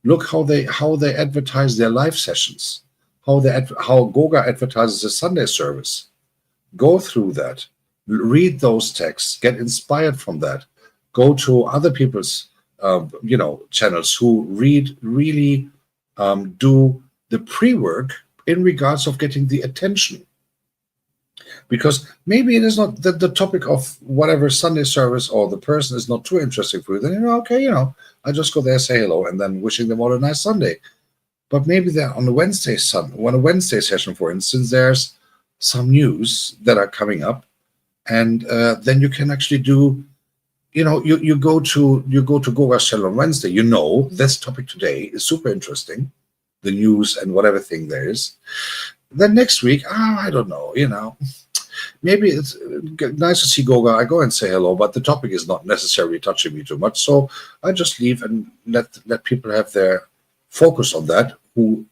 Look how they advertise their live sessions, how Goga advertises the Sunday service. Go through that, read those texts, get inspired from that. Go to other people's channels who really do the pre-work in regards of getting the attention. Because maybe it is not the topic of whatever Sunday service, or the person is not too interesting for you. Then I just go there, say hello, and then wishing them all a nice Sunday. But maybe they're on a Wednesday session, for instance, there's some news that are coming up, and then you can actually do, you go to Goga's channel on Wednesday. This topic today is super interesting, the news and whatever thing there is. Then next week, I don't know, maybe it's nice to see Goga. I go and say hello, but the topic is not necessarily touching me too much. So I just leave and let people have their focus on that,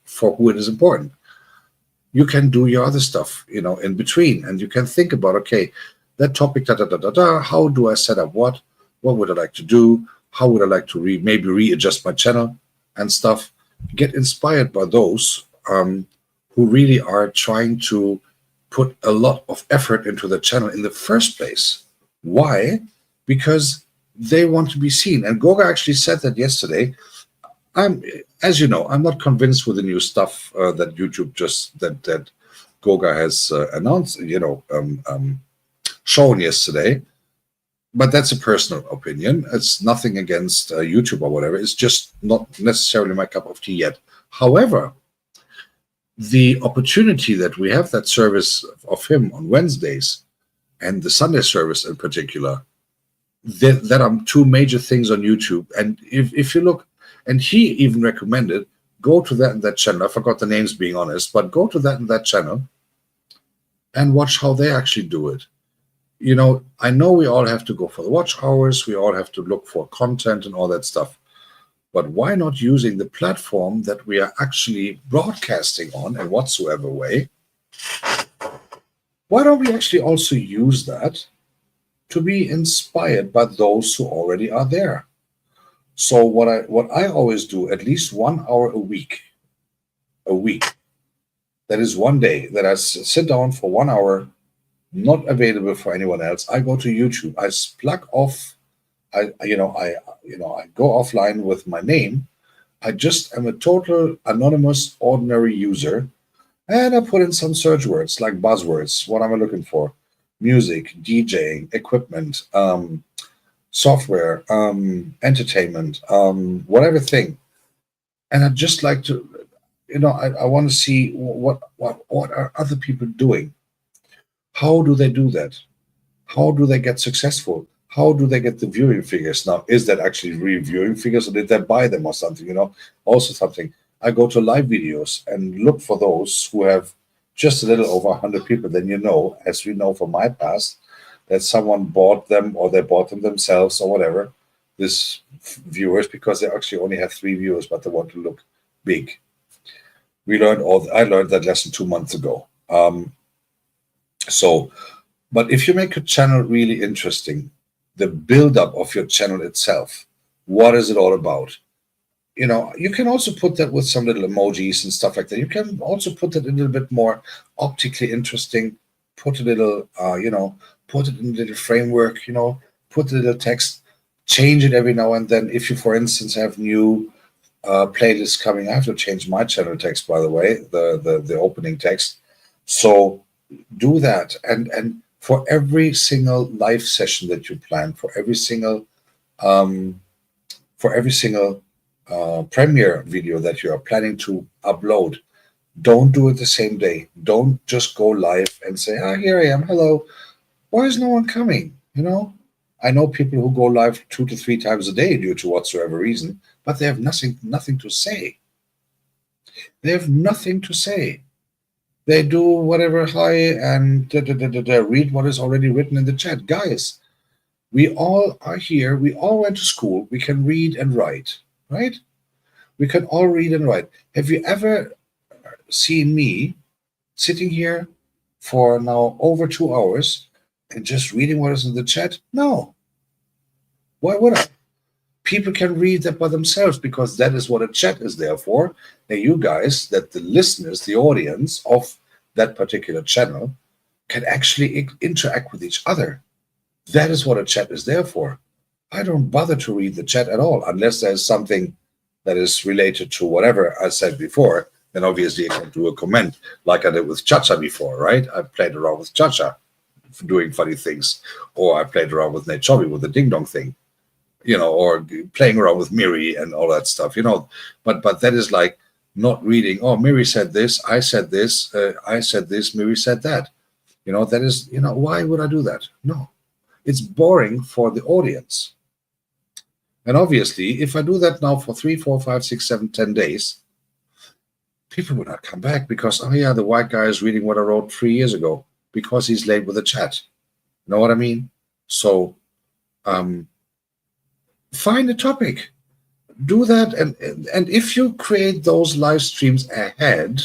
for who it is important. You can do your other stuff, in between, and you can think about, okay, that topic, how do I set up what would I like to do? How would I like to maybe readjust my channel and stuff? Get inspired by those who really are trying to put a lot of effort into the channel in the first place. Why? Because they want to be seen. And Goga actually said that yesterday. As you know, I'm not convinced with the new stuff that YouTube that Goga has announced, shown yesterday. But that's a personal opinion. It's nothing against YouTube or whatever. It's just not necessarily my cup of tea yet. However, the opportunity that we have, that service of him on Wednesdays and the Sunday service in particular, that are two major things on YouTube. And if you look, and he even recommended, go to that channel. I forgot the names, being honest, but go to that channel and watch how they actually do it. I know we all have to go for the watch hours, we all have to look for content and all that stuff. But why not using the platform that we are actually broadcasting on in whatsoever way? Why don't we actually also use that to be inspired by those who already are there? So what I always do, at least 1 hour a week, that is one day that I sit down for 1 hour, not available for anyone else. I go to YouTube. I plug off. I go offline with my name. I just am a total anonymous, ordinary user, and I put in some search words like buzzwords. What am I looking for? Music, DJing, equipment, software, entertainment, whatever thing. And I just like to, I want to see what are other people doing. How do they do that? How do they get successful? How do they get the viewing figures? Now, is that actually real viewing figures, or did they buy them or something? Also something. I go to live videos and look for those who have just a little over 100 people. Then as we know from my past, that someone bought them or they bought them themselves or whatever. This viewers, because they actually only have 3 viewers, but they want to look big. I learned that lesson 2 months ago. But if you make a channel really interesting, the build-up of your channel itself, what is it all about? You can also put that with some little emojis and stuff like that. You can also put it a little bit more optically interesting, put a little, put it in a little framework, put a little text, change it every now and then. If you, for instance, have new playlists coming, I have to change my channel text, by the way, the opening text. So do that, and for every single live session that you plan, for every single premiere video that you are planning to upload, don't do it the same day. Don't just go live and say, here I am, hello. Why is no one coming? I know people who go live 2 to 3 times a day due to whatsoever reason, but they have nothing to say. They have nothing to say. They do whatever, hi, and read what is already written in the chat. Guys, we all are here. We all went to school. We can read and write, right? We can all read and write. Have you ever seen me sitting here for now over 2 hours and just reading what is in the chat? No. Why would I? People can read that by themselves, because that is what a chat is there for. Now, you guys, that the listeners, the audience of that particular channel, can actually interact with each other. That is what a chat is there for. I don't bother to read the chat at all, unless there's something that is related to whatever I said before. Then obviously I can do a comment, like I did with Chacha before, right? I played around with Chacha doing funny things, or I played around with Nate Chobby with the ding dong thing, or playing around with Miri and all that stuff, but that is like not reading. Oh, Miri said this, I said this, Miri said that. That is, why would I do that? No, it's boring for the audience. And obviously, if I do that now for 3, 4, 5, 6, 7, 10 days, people will not come back because, oh yeah, the white guy is reading what I wrote 3 years ago because he's late with the chat. You know what I mean? So, find a topic, do that, and if you create those live streams ahead,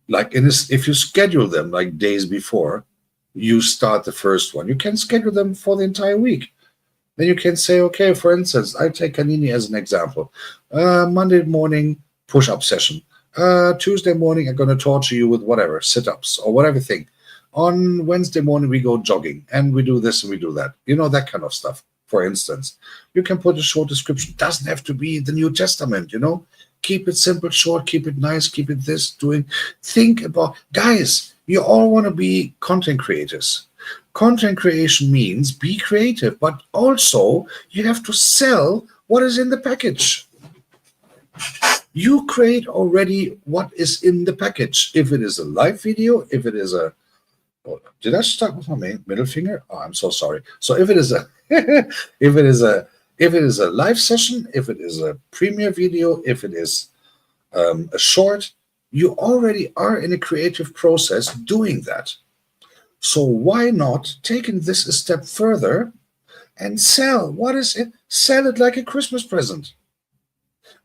like if you schedule them like days before you start the first one, you can schedule them for the entire week. Then you can say, okay, for instance, I take Kanini as an example. Monday morning push-up session. Tuesday morning I'm going to torture you with whatever, sit-ups or whatever thing. On Wednesday morning we go jogging and we do this and we do that. That kind of stuff. For instance, you can put a short description. It doesn't have to be the New Testament, Keep it simple, short, keep it nice, keep it this, think about, guys, you all want to be content creators. Content creation means be creative, but also you have to sell what is in the package. You create already what is in the package. If it is a live video, if it is a, oh, did I start with my middle finger? Oh, I'm so sorry. So if it is a if it is a live session, if it is a premiere video, if it is a short, you already are in a creative process doing that. So why not taking this a step further and sell? What is it? Sell it like a Christmas present.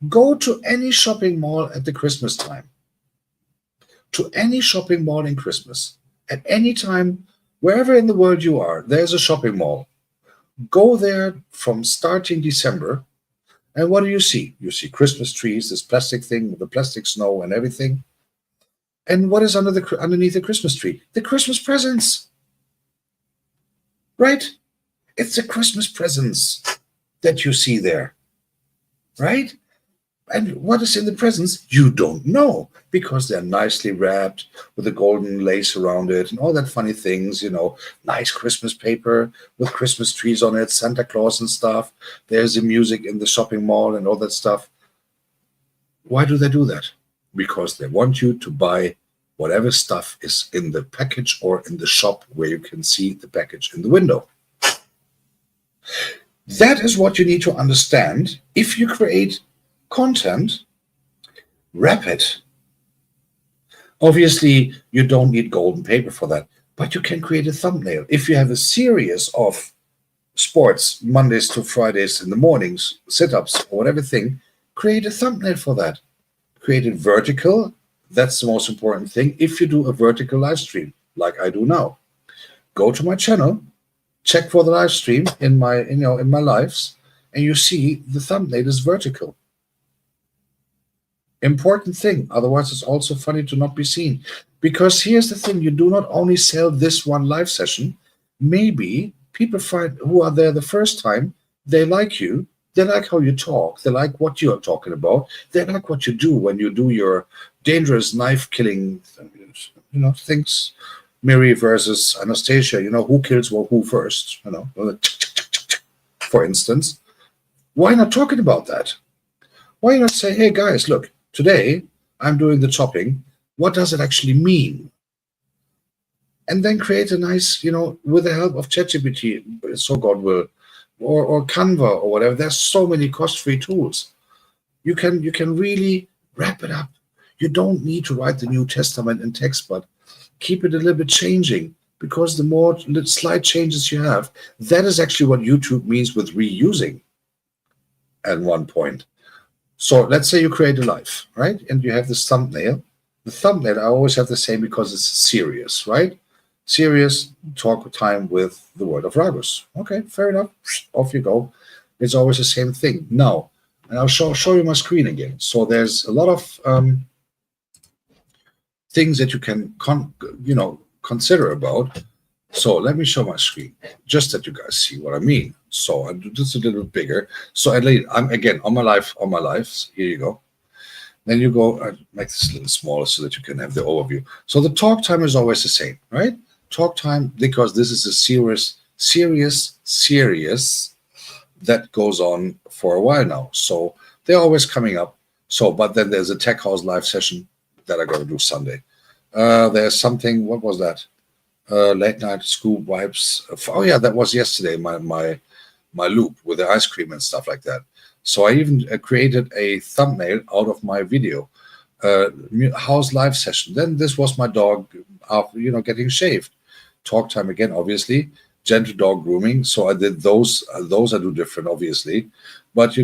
Go to any shopping mall at the Christmas time, to any shopping mall in Christmas, at any time, wherever in the world you are, there's a shopping mall. Go there from starting December, and what do you see? You see Christmas trees, this plastic thing with the plastic snow and everything. And what is underneath the Christmas tree? The Christmas presents, right? It's the Christmas presents that you see there, right? And what is in the presents? You don't know, because they're nicely wrapped with a golden lace around it and all that funny things, nice Christmas paper with Christmas trees on it, Santa Claus and stuff. There's the music in the shopping mall and all that stuff. Why do they do that? Because they want you to buy whatever stuff is in the package or in the shop where you can see the package in the window. That is what you need to understand. If you create content, wrap it. Obviously, you don't need golden paper for that, but you can create a thumbnail. If you have a series of sports, Mondays to Fridays in the mornings, sit-ups or whatever thing, create a thumbnail for that. Create it vertical. That's the most important thing. If you do a vertical live stream, like I do now, go to my channel, check for the live stream in my lives, and you see the thumbnail is vertical. Important thing. Otherwise, it's also funny to not be seen. Because here's the thing: you do not only sell this one live session. Maybe people who are there the first time, they like you. They like how you talk. They like what you are talking about. They like what you do when you do your dangerous knife killing, things. Miri versus Anastasia. Who kills who first? For instance. Why not talking about that? Why not say, hey guys, look, today I'm doing the chopping. What does it actually mean? And then create a nice, with the help of ChatGPT, so God will, or Canva or whatever. There's so many cost-free tools. You can really wrap it up. You don't need to write the New Testament in text, but keep it a little bit changing, because the more slight changes you have, that is actually what YouTube means with reusing at one point. So let's say you create a live, right? And you have this thumbnail. The thumbnail, I always have the same because it's serious, right? Serious talk time with the word of Ragus. Okay, fair enough. Off you go. It's always the same thing. Now, and I'll show you my screen again. So there's a lot of things that you can consider about. So let me show my screen, just that you guys see what I mean. So I'll do this a little bit bigger. So at least I'm again on my lives. Here you go. Then you go, I make this a little smaller so that you can have the overview. So the talk time is always the same, right? Talk time, because this is a serious that goes on for a while now. So they're always coming up. So, but then there's a Tech House live session that I got to do Sunday. There's something, what was that? Late night school vibes. Oh yeah, that was yesterday, my loop with the ice cream and stuff like that. So I even created a thumbnail out of my video, house live session. Then this was my dog, after getting shaved. Talk time again, obviously. Gentle dog grooming. So I did those. Those I do different, obviously. But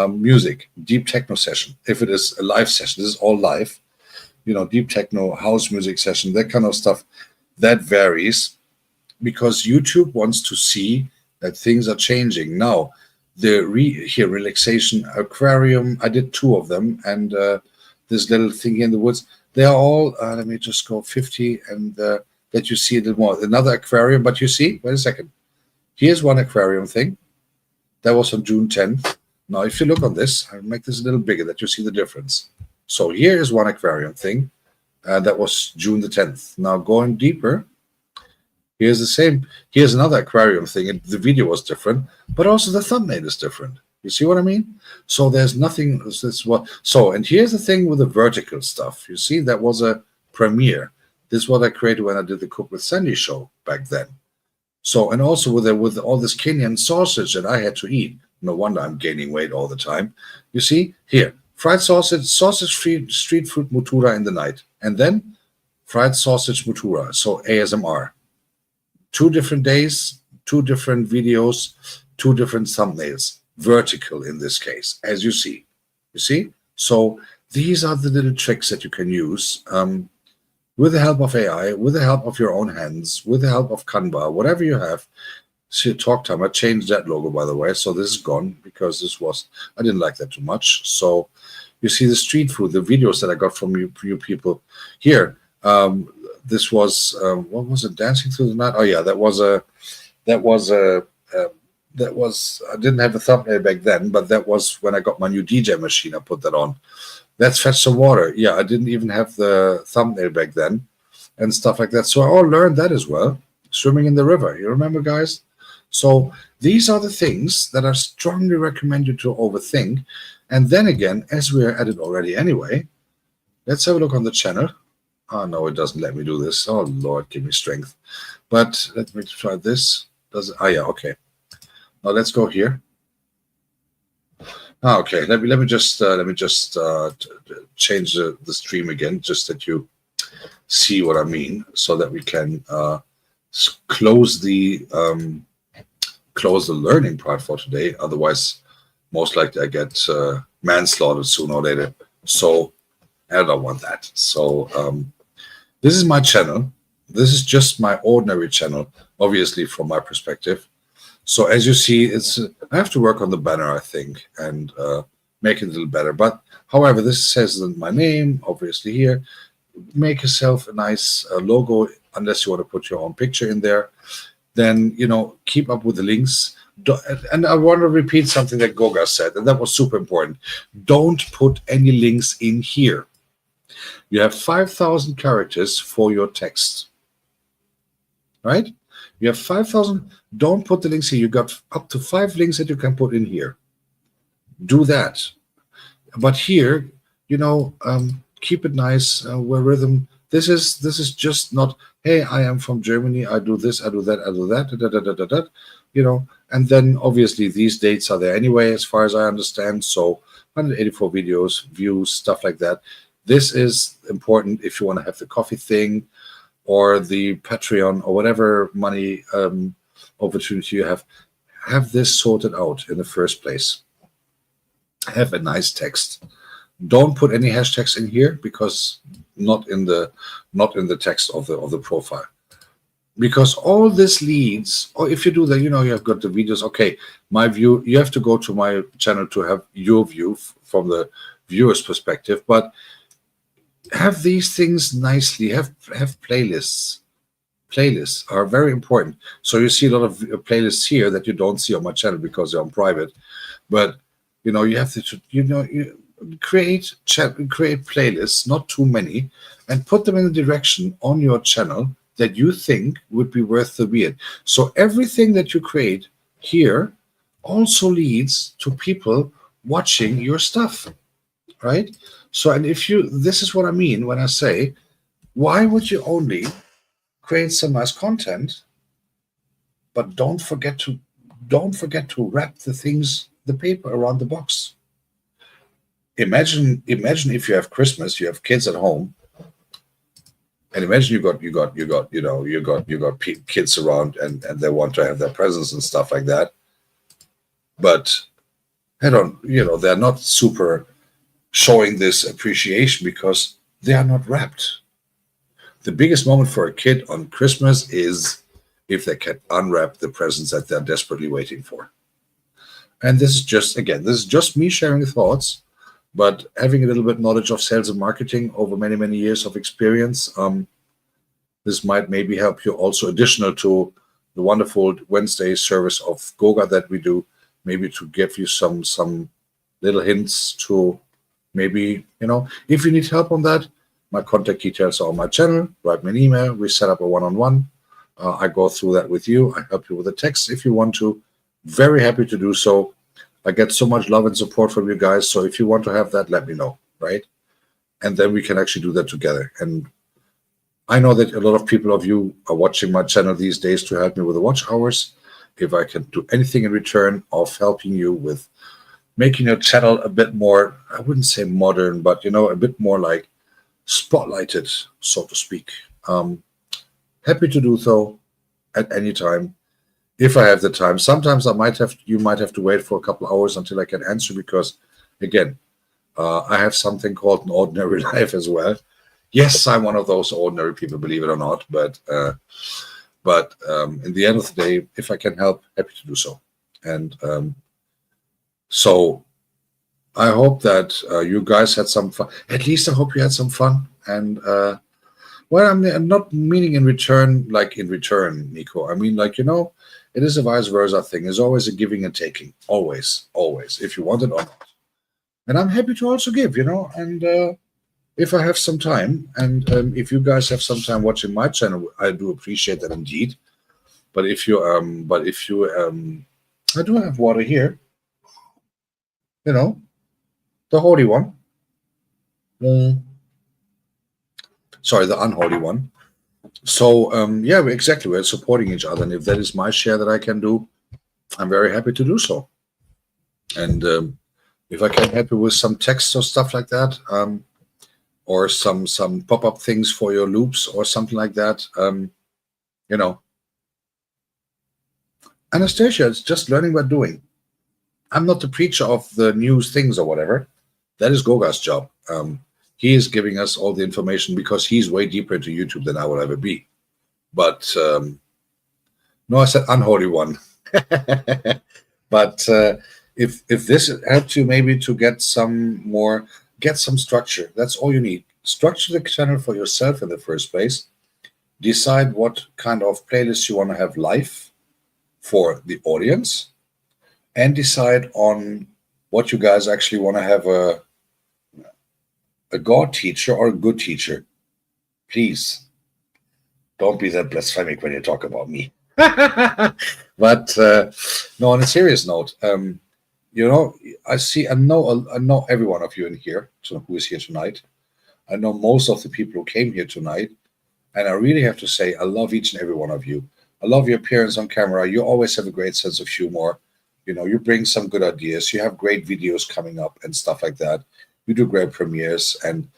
music, deep techno session. If it is a live session, this is all live. Deep techno, house music session, that kind of stuff. That varies, because YouTube wants to see that things are changing. Now, the relaxation aquarium, I did 2 of them, and this little thing in the woods, they are all, let me just go 50, and that you see a little more. Another aquarium, but you see, wait a second. Here's one aquarium thing. That was on June 10th. Now, if you look on this, I'll make this a little bigger, that you see the difference. So here is one aquarium thing. That was June the 10th. Now going deeper, here's the same. Here's another aquarium thing. And the video was different, but also the thumbnail is different. You see what I mean? So there's nothing. And here's the thing with the vertical stuff. You see, that was a premiere. This is what I created when I did the Cook with Sandy show back then. So, and also with all this Kenyan sausage that I had to eat. No wonder I'm gaining weight all the time. You see here. Fried sausage street food mutura in the night. And then fried sausage mutura, so ASMR. 2 different days, 2 different videos, 2 different thumbnails, vertical in this case, as you see. You see? So these are the little tricks that you can use with the help of AI, with the help of your own hands, with the help of Canva, whatever you have. See, talk time. I changed that logo, by the way. So this is gone because I didn't like that too much. So you see the street food, the videos that I got from you people here. This was, what was it? Dancing Through the Night. Oh yeah, I didn't have a thumbnail back then, but that was when I got my new DJ machine. I put that on. Let's Fetch Some Water. Yeah, I didn't even have the thumbnail back then and stuff like that. So I all learned that as well. Swimming in the river. You remember, guys? So these are the things that I strongly recommend you to overthink. And then again, as we're at it already anyway, let's have a look on the channel. Oh, no, it doesn't let me do this. Oh, Lord, give me strength. But let me try this. Does it? Oh, yeah, okay. Now let's go here. Ah, okay, let me just change the stream again, just that you see what I mean, so that we can close the learning part for today. Otherwise, most likely I get manslaughtered sooner or later. So I don't want that. So this is my channel. This is just my ordinary channel, obviously from my perspective. So as you see, I have to work on the banner, I think, and make it a little better. But however, this says my name, obviously here. Make yourself a nice logo, unless you want to put your own picture in there. Then, keep up with the links. And I want to repeat something that Goga said, and that was super important. Don't put any links in here. You have 5,000 characters for your text, right? You have 5,000. Don't put the links here. You got up to 5 links that you can put in here. Do that. But here, keep it nice. Where rhythm. This is just not. Hey, I am from Germany. I do this. I do that. I do that. And then obviously these dates are there anyway, as far as I understand. So 184 videos, views, stuff like that. This is important if you want to have the coffee thing, or the Patreon, or whatever money opportunity you have this sorted out in the first place. Have a nice text. Don't put any hashtags in here, because not in the text of the profile. Because all this leads, or if you do that, you have got the videos. Okay, my view. You have to go to my channel to have your view from the viewer's perspective, but have these things nicely. Have playlists. Playlists are very important. So you see a lot of playlists here that you don't see on my channel because they're on private. But you have to create playlists, not too many, and put them in the direction on your channel that you think would be worth the read. So everything that you create here also leads to people watching your stuff, right? So, and this is what I mean when I say, why would you only create some nice content, but don't forget to wrap the paper around the box. Imagine if you have Christmas, you have kids at home, and imagine you got kids around, and they want to have their presents and stuff like that, but they're not super showing this appreciation because they are not wrapped. The biggest moment for a kid on Christmas is if they can unwrap the presents that they're desperately waiting for. And this is just me sharing thoughts, but having a little bit knowledge of sales and marketing over many, many years of experience, this might maybe help you also, additional to the wonderful Wednesday service of Goga that we do, maybe to give you some little hints to maybe, if you need help on that. My contact details are on my channel. Write me an email. We set up a one-on-one. I go through that with you. I help you with the text if you want to. Very happy to do so. I get so much love and support from you guys. So if you want to have that, let me know, right? And then we can actually do that together. And I know that a lot of people of you are watching my channel these days to help me with the watch hours. If I can do anything in return of helping you with making your channel a bit more, I wouldn't say modern, but a bit more like spotlighted, so to speak. Happy to do so. at any time if I have the time. Sometimes you might have to wait for a couple hours until I can answer because, again, I have something called an ordinary life as well. Yes, I'm one of those ordinary people, believe it or not. But in the end of the day, if I can help, happy to do so. And so I hope that you guys had some fun. At least I hope you had some fun. And well, I'm not meaning in return, like in return, Nico. I mean, like, it is a vice versa thing. There's always a giving and taking. Always, always, if you want it or not. And I'm happy to also give, and if I have some time, and if you guys have some time watching my channel, I do appreciate that indeed. But if you, I do have water here, the holy one. Sorry, the unholy one. So, yeah, exactly. We're supporting each other. And if that is my share that I can do, I'm very happy to do so. And if I can help you with some text or stuff like that, or some pop-up things for your loops or something like that, Anastasia, it's just learning by doing. I'm not the preacher of the new things or whatever. That is Goga's job. He is giving us all the information because he's way deeper into YouTube than I will ever be. But no, I said unholy one. But if this helped you maybe to get some structure, that's all you need. Structure the channel for yourself in the first place. Decide what kind of playlist you want to have live for the audience, and decide on what you guys actually want to have a God teacher or a good teacher. Please don't be that blasphemic when you talk about me. But no, on a serious note, I know every one of you in here who is here tonight. I know most of the people who came here tonight, and I really have to say I love each and every one of you. I love your appearance on camera. You always have a great sense of humor. You bring some good ideas. You have great videos coming up and stuff like that. You do great premieres, and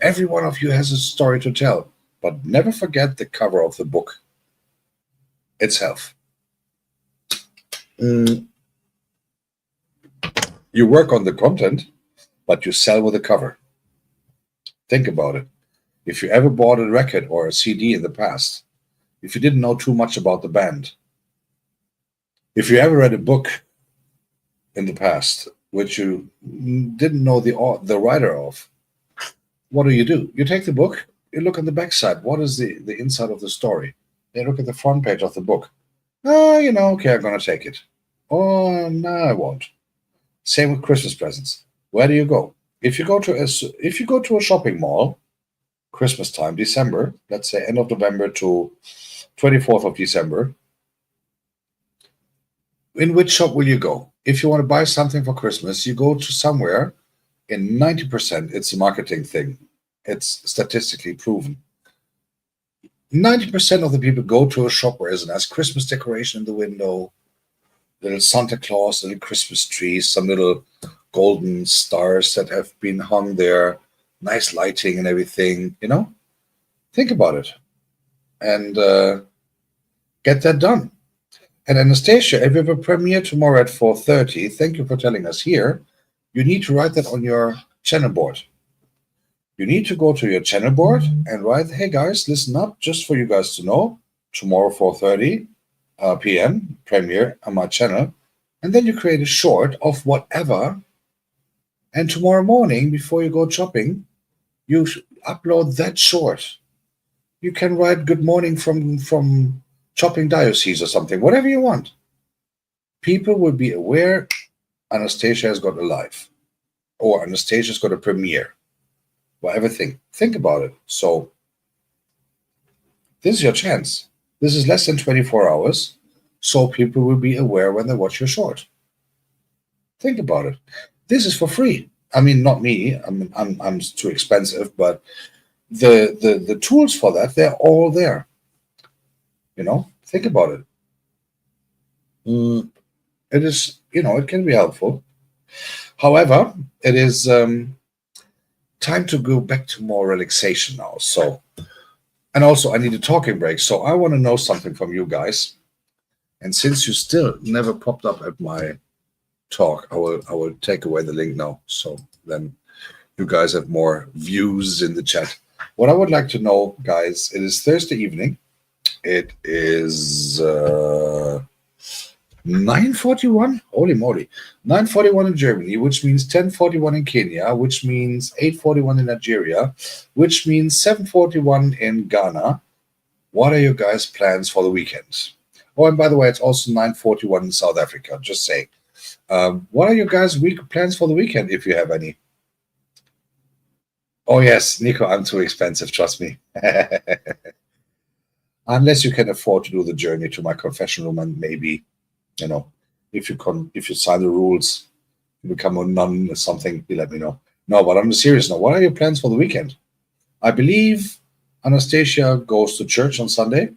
every one of you has a story to tell. But never forget the cover of the book itself. You work on the content, but you sell with a cover. Think about it. If you ever bought a record or a CD in the past, if you didn't know too much about the band, if you ever read a book in the past which you didn't know the writer of, what do? You take the book, you look on the backside. What is the inside of the story? You look at the front page of the book. Okay, I'm going to take it. Oh, no, I won't. Same with Christmas presents. Where do you go? If you go to a shopping mall, Christmas time, December, let's say end of November to 24th of December, in which shop will you go? If you want to buy something for Christmas, you go to somewhere. In 90%, it's a marketing thing. It's statistically proven. 90% of the people go to a shop where there's a nice Christmas decoration in the window, little Santa Claus, little Christmas trees, some little golden stars that have been hung there, nice lighting and everything, Think about it and get that done. And Anastasia, if you have a premiere tomorrow at 4:30, thank you for telling us here, you need to write that on your channel board. You need to go to your channel board and write, hey guys, listen up, just for you guys to know, tomorrow 4:30 p.m. premiere on my channel. And then you create a short of whatever. And tomorrow morning, before you go shopping, you upload that short. You can write good morning from Chopping Diocese or something, whatever you want. People will be aware Anastasia has got a live, or Anastasia's got a premiere, whatever thing. Think about it. So this is your chance. This is less than 24 hours, so people will be aware when they watch your short. Think about it. This is for free. I mean, not me. I'm too expensive, but the tools for that, they're all there. Think about it. It is, it can be helpful. However, it is time to go back to more relaxation now. So And also, I need a talking break. So I want to know something from you guys. And since you still never popped up at my talk, I will take away the link now. So then you guys have more views in the chat. What I would like to know, guys, it is Thursday evening. It is 9:41. Holy moly, 9:41 in Germany, which means 10:41 in Kenya, which means 8:41 in Nigeria, which means 7:41 in Ghana. What are your guys' plans for the weekend? Oh, and by the way, it's also 9:41 in South Africa. Just saying. What are your guys' plans for the weekend, if you have any? Oh yes, Nico, I'm too expensive. Trust me. Unless you can afford to do the journey to my confession room, and maybe, you know, if you sign the rules, you become a nun or something, you let me know. No, but I'm serious now. What are your plans for the weekend? I believe Anastasia goes to church on Sunday,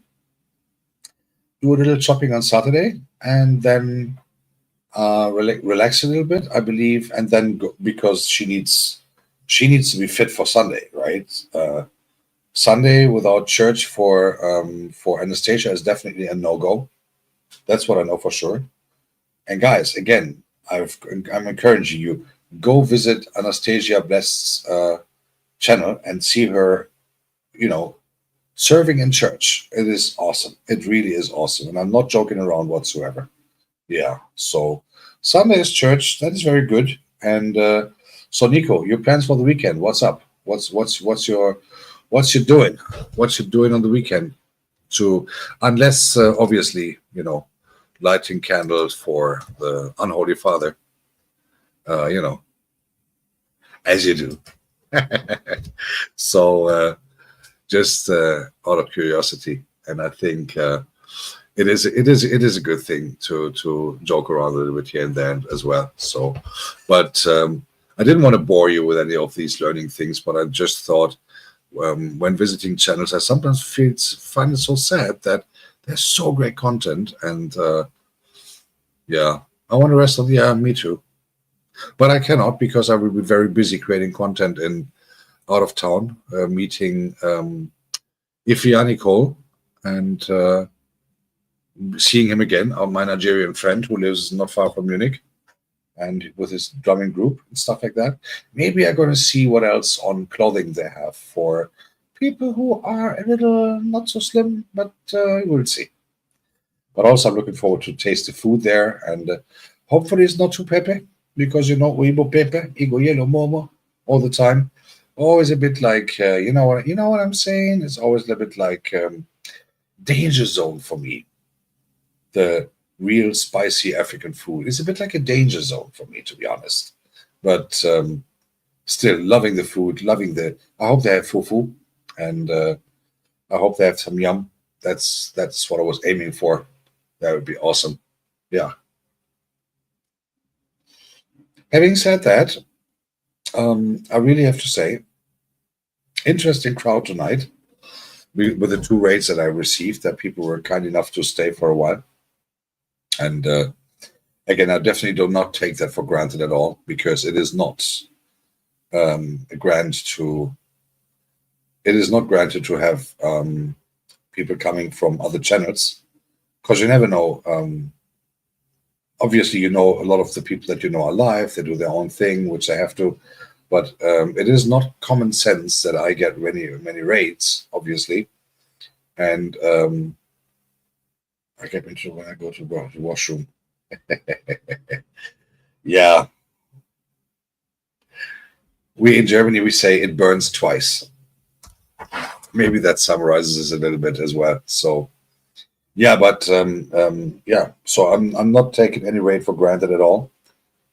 do a little shopping on Saturday, and then relax a little bit, I believe, and then go, because she needs to be fit for Sunday, right? Sunday without church for Anastasia is definitely a no-go. That's what I know for sure. And guys, again, I'm encouraging you, go visit Anastasia Bless's channel and see her, serving in church. It is awesome. It really is awesome, and I'm not joking around whatsoever. Yeah. So Sunday is church. That is very good. And so, Nico, your plans for the weekend? What's up? What's you doing? What's you doing on the weekend? To unless obviously lighting candles for the unholy father. Uh, you know, as you do. So just out of curiosity, and I think it is a good thing to joke around a little bit here and there as well. So, but I didn't want to bore you with any of these learning things, but I just thought when visiting channels, I sometimes find it so sad that there's so great content, and yeah, I want to rest of the me too, but I cannot because I will be very busy creating content in out of town, meeting Ifya Nicole and seeing him again, my Nigerian friend who lives not far from Munich, and with his drumming group and stuff like that. Maybe I'm going to see what else on clothing they have for people who are a little not so slim, but we'll see. But also, I'm looking forward to taste the food there, and hopefully, it's not too pepe because Weibo pepe, Igo yellow momo all the time. Always a bit like what I'm saying. It's always a little bit like danger zone for me. The real spicy African food is a bit like a danger zone for me, to be honest. But still loving the food, loving the. I hope they have fufu, and I hope they have some yum. That's what I was aiming for. That would be awesome. Yeah. Having said that, I really have to say, interesting crowd tonight with the two rates that I received. That people were kind enough to stay for a while, and again, I definitely do not take that for granted at all because it is not granted to. It is not granted to have people coming from other channels because you never know. Obviously, a lot of the people that are live. They do their own thing, which they have to. But it is not common sense that I get many raids, obviously, and I get into when I go to the washroom. Yeah, we in Germany we say it burns twice. Maybe that summarizes it a little bit as well. So yeah, but yeah. So I'm not taking any raid for granted at all.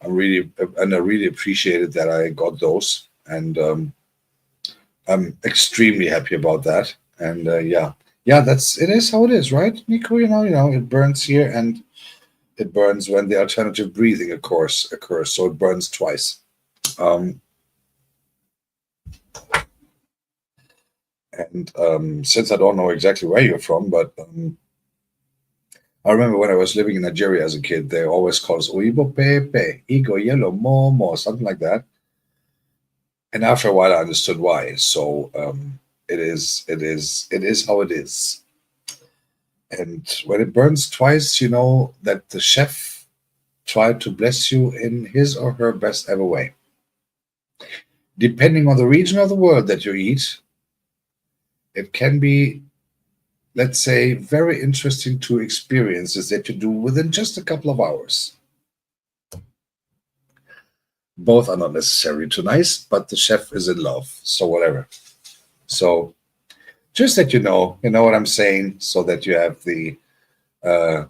I really appreciated that I got those, and I'm extremely happy about that. And yeah, it is how it is, right, Nico? It burns here, and it burns when the alternative breathing, of course, occurs. So it burns twice. Um, and since I don't know exactly where you're from, but I remember when I was living in Nigeria as a kid, they always called us Oibo Pepe, Igo Yellow Momo, something like that. And after a while, I understood why. So It is how it is. And when it burns twice, you know that the chef tried to bless you in his or her best ever way. Depending on the region of the world that you eat, it can be, let's say, very interesting to experiences that you do within just a couple of hours. Both are not necessarily too nice, but the chef is in love, so whatever. So just that you know what I'm saying, so that you have uh,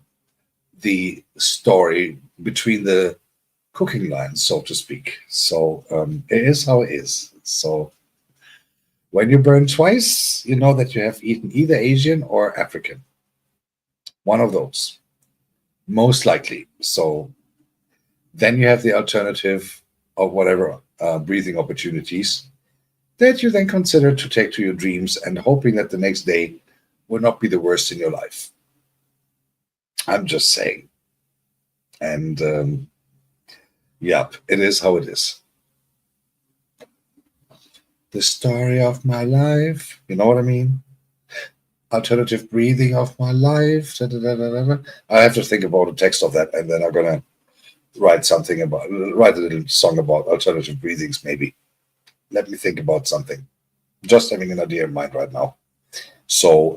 the story between the cooking lines, so to speak. So it is how it is. So when you burn twice, you know that you have eaten either Asian or African, one of those, most likely. So then you have the alternative of whatever breathing opportunities that you then consider to take to your dreams and hoping that the next day will not be the worst in your life. I'm just saying. And yep, it is how it is. The story of my life. You know what I mean? Alternative breathing of my life. Da, da, da, da, da. I have to think about the text of that, and then I'm gonna write write a little song about alternative breathings, maybe. Let me think about something. Just having an idea in mind right now. So,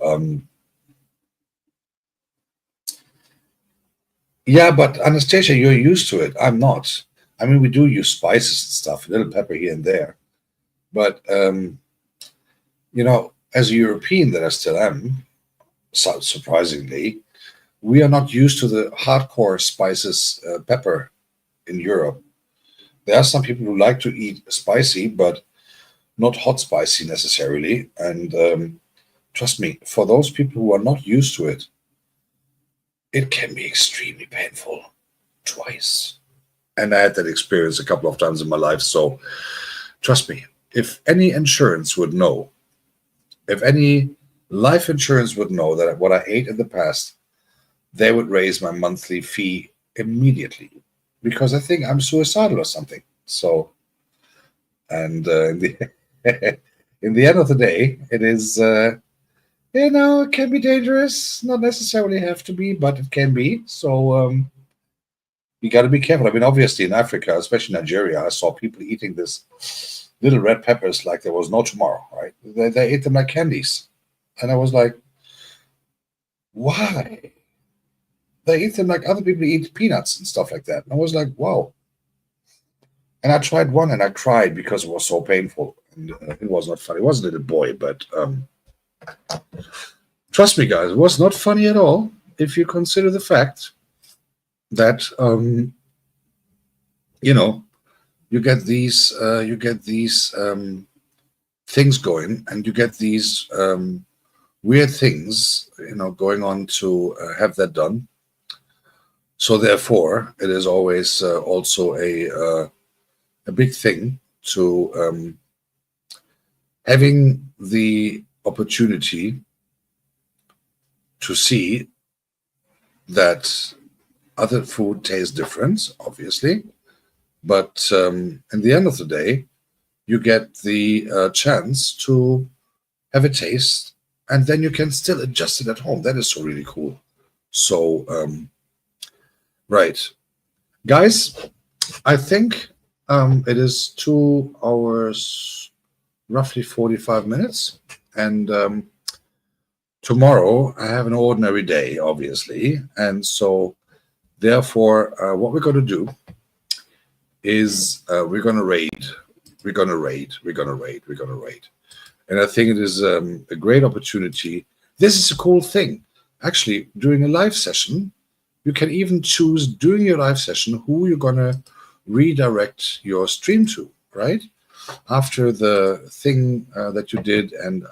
yeah, but Anastasia, you're used to it. I'm not. I mean, we do use spices and stuff, a little pepper here and there. But, as a European that I still am, surprisingly, we are not used to the hardcore spices, pepper in Europe. There are some people who like to eat spicy, but not hot spicy necessarily. And trust me, for those people who are not used to it, it can be extremely painful twice. And I had that experience a couple of times in my life. So trust me, if any insurance would know, if any life insurance would know that what I ate in the past, they would raise my monthly fee immediately because I think I'm suicidal or something. So, and in the in the end of the day, it is it can be dangerous. Not necessarily have to be, but it can be. So you got to be careful. I mean, obviously in Africa, especially Nigeria, I saw people eating this little red peppers like there was no tomorrow. Right? They ate them like candies, and I was like, why? They eat them like other people eat peanuts and stuff like that. And I was like, wow. And I tried one and I cried because it was so painful. And, it was not funny. It was a little boy, but trust me, guys, it was not funny at all if you consider the fact that you get these things going, and you get these weird things going on to have that done. So therefore, it is always also a big thing to having the opportunity to see that other food tastes different, obviously, but in the end of the day, you get the chance to have a taste, and then you can still adjust it at home. That is so really cool. So, right, guys, I think it is 2 hours, roughly 45 minutes, and tomorrow I have an ordinary day, obviously, and so therefore, what we're going to do is we're going to raid, and I think it is a great opportunity. This is a cool thing. Actually, during a live session, you can even choose during your live session who you're going to redirect your stream to, right? After the thing that you did, and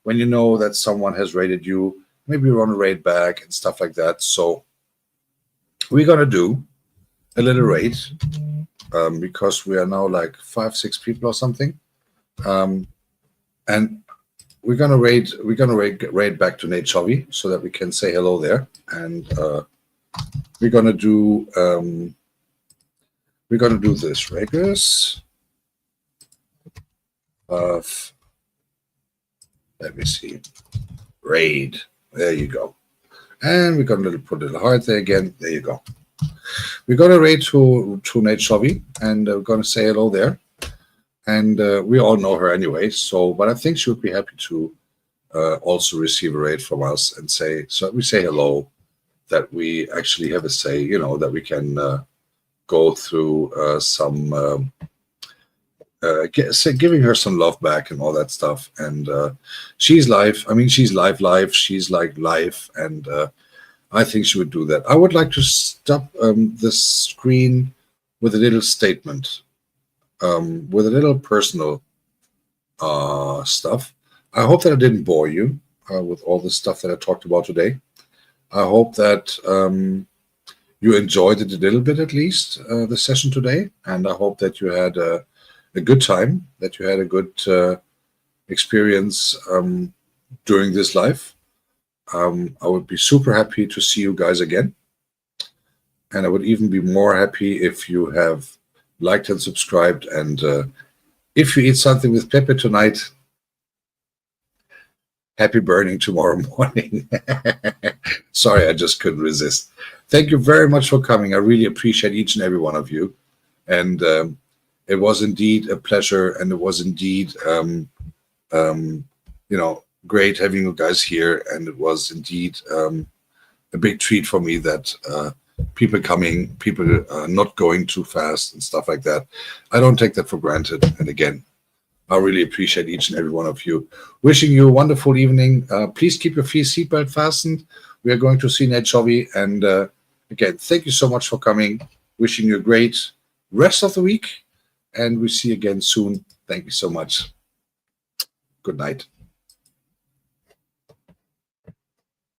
when you know that someone has rated you, maybe you want to raid back and stuff like that. So we're going to do a little raid because we are now like 5-6 people or something. And we're gonna raid back to Nate Chovy so that we can say hello there, and we're gonna do this Regis of Let me see. Raid. There you go. And we're going to put a little heart there again. There you go. We're going to raid to Nate Shovey, and we're going to say hello there. And we all know her anyway, so, but I think she would be happy to also receive a raid from us and say, so we say hello, that we actually have a say, you know, that we can go through some, giving her some love back and all that stuff. And she's live. I mean, she's live. She's like live. And I think she would do that. I would like to stop this screen with a little statement, with a little personal stuff. I hope that I didn't bore you with all the stuff that I talked about today. I hope that you enjoyed it a little bit, at least, the session today. And I hope that you had a good time, that you had a good experience during this live. I would be super happy to see you guys again. And I would even be more happy if you have liked and subscribed. And if you eat something with Pepe tonight, happy burning tomorrow morning. Sorry, I just couldn't resist. Thank you very much for coming. I really appreciate each and every one of you. And it was indeed a pleasure, and it was indeed, great having you guys here. And it was indeed a big treat for me that people coming, people not going too fast and stuff like that. I don't take that for granted. And again, I really appreciate each and every one of you. Wishing you a wonderful evening. Please keep your seatbelt fastened. We are going to see Ned Shovey. And again, thank you so much for coming. Wishing you a great rest of the week. And we see you again soon. Thank you so much. Good night.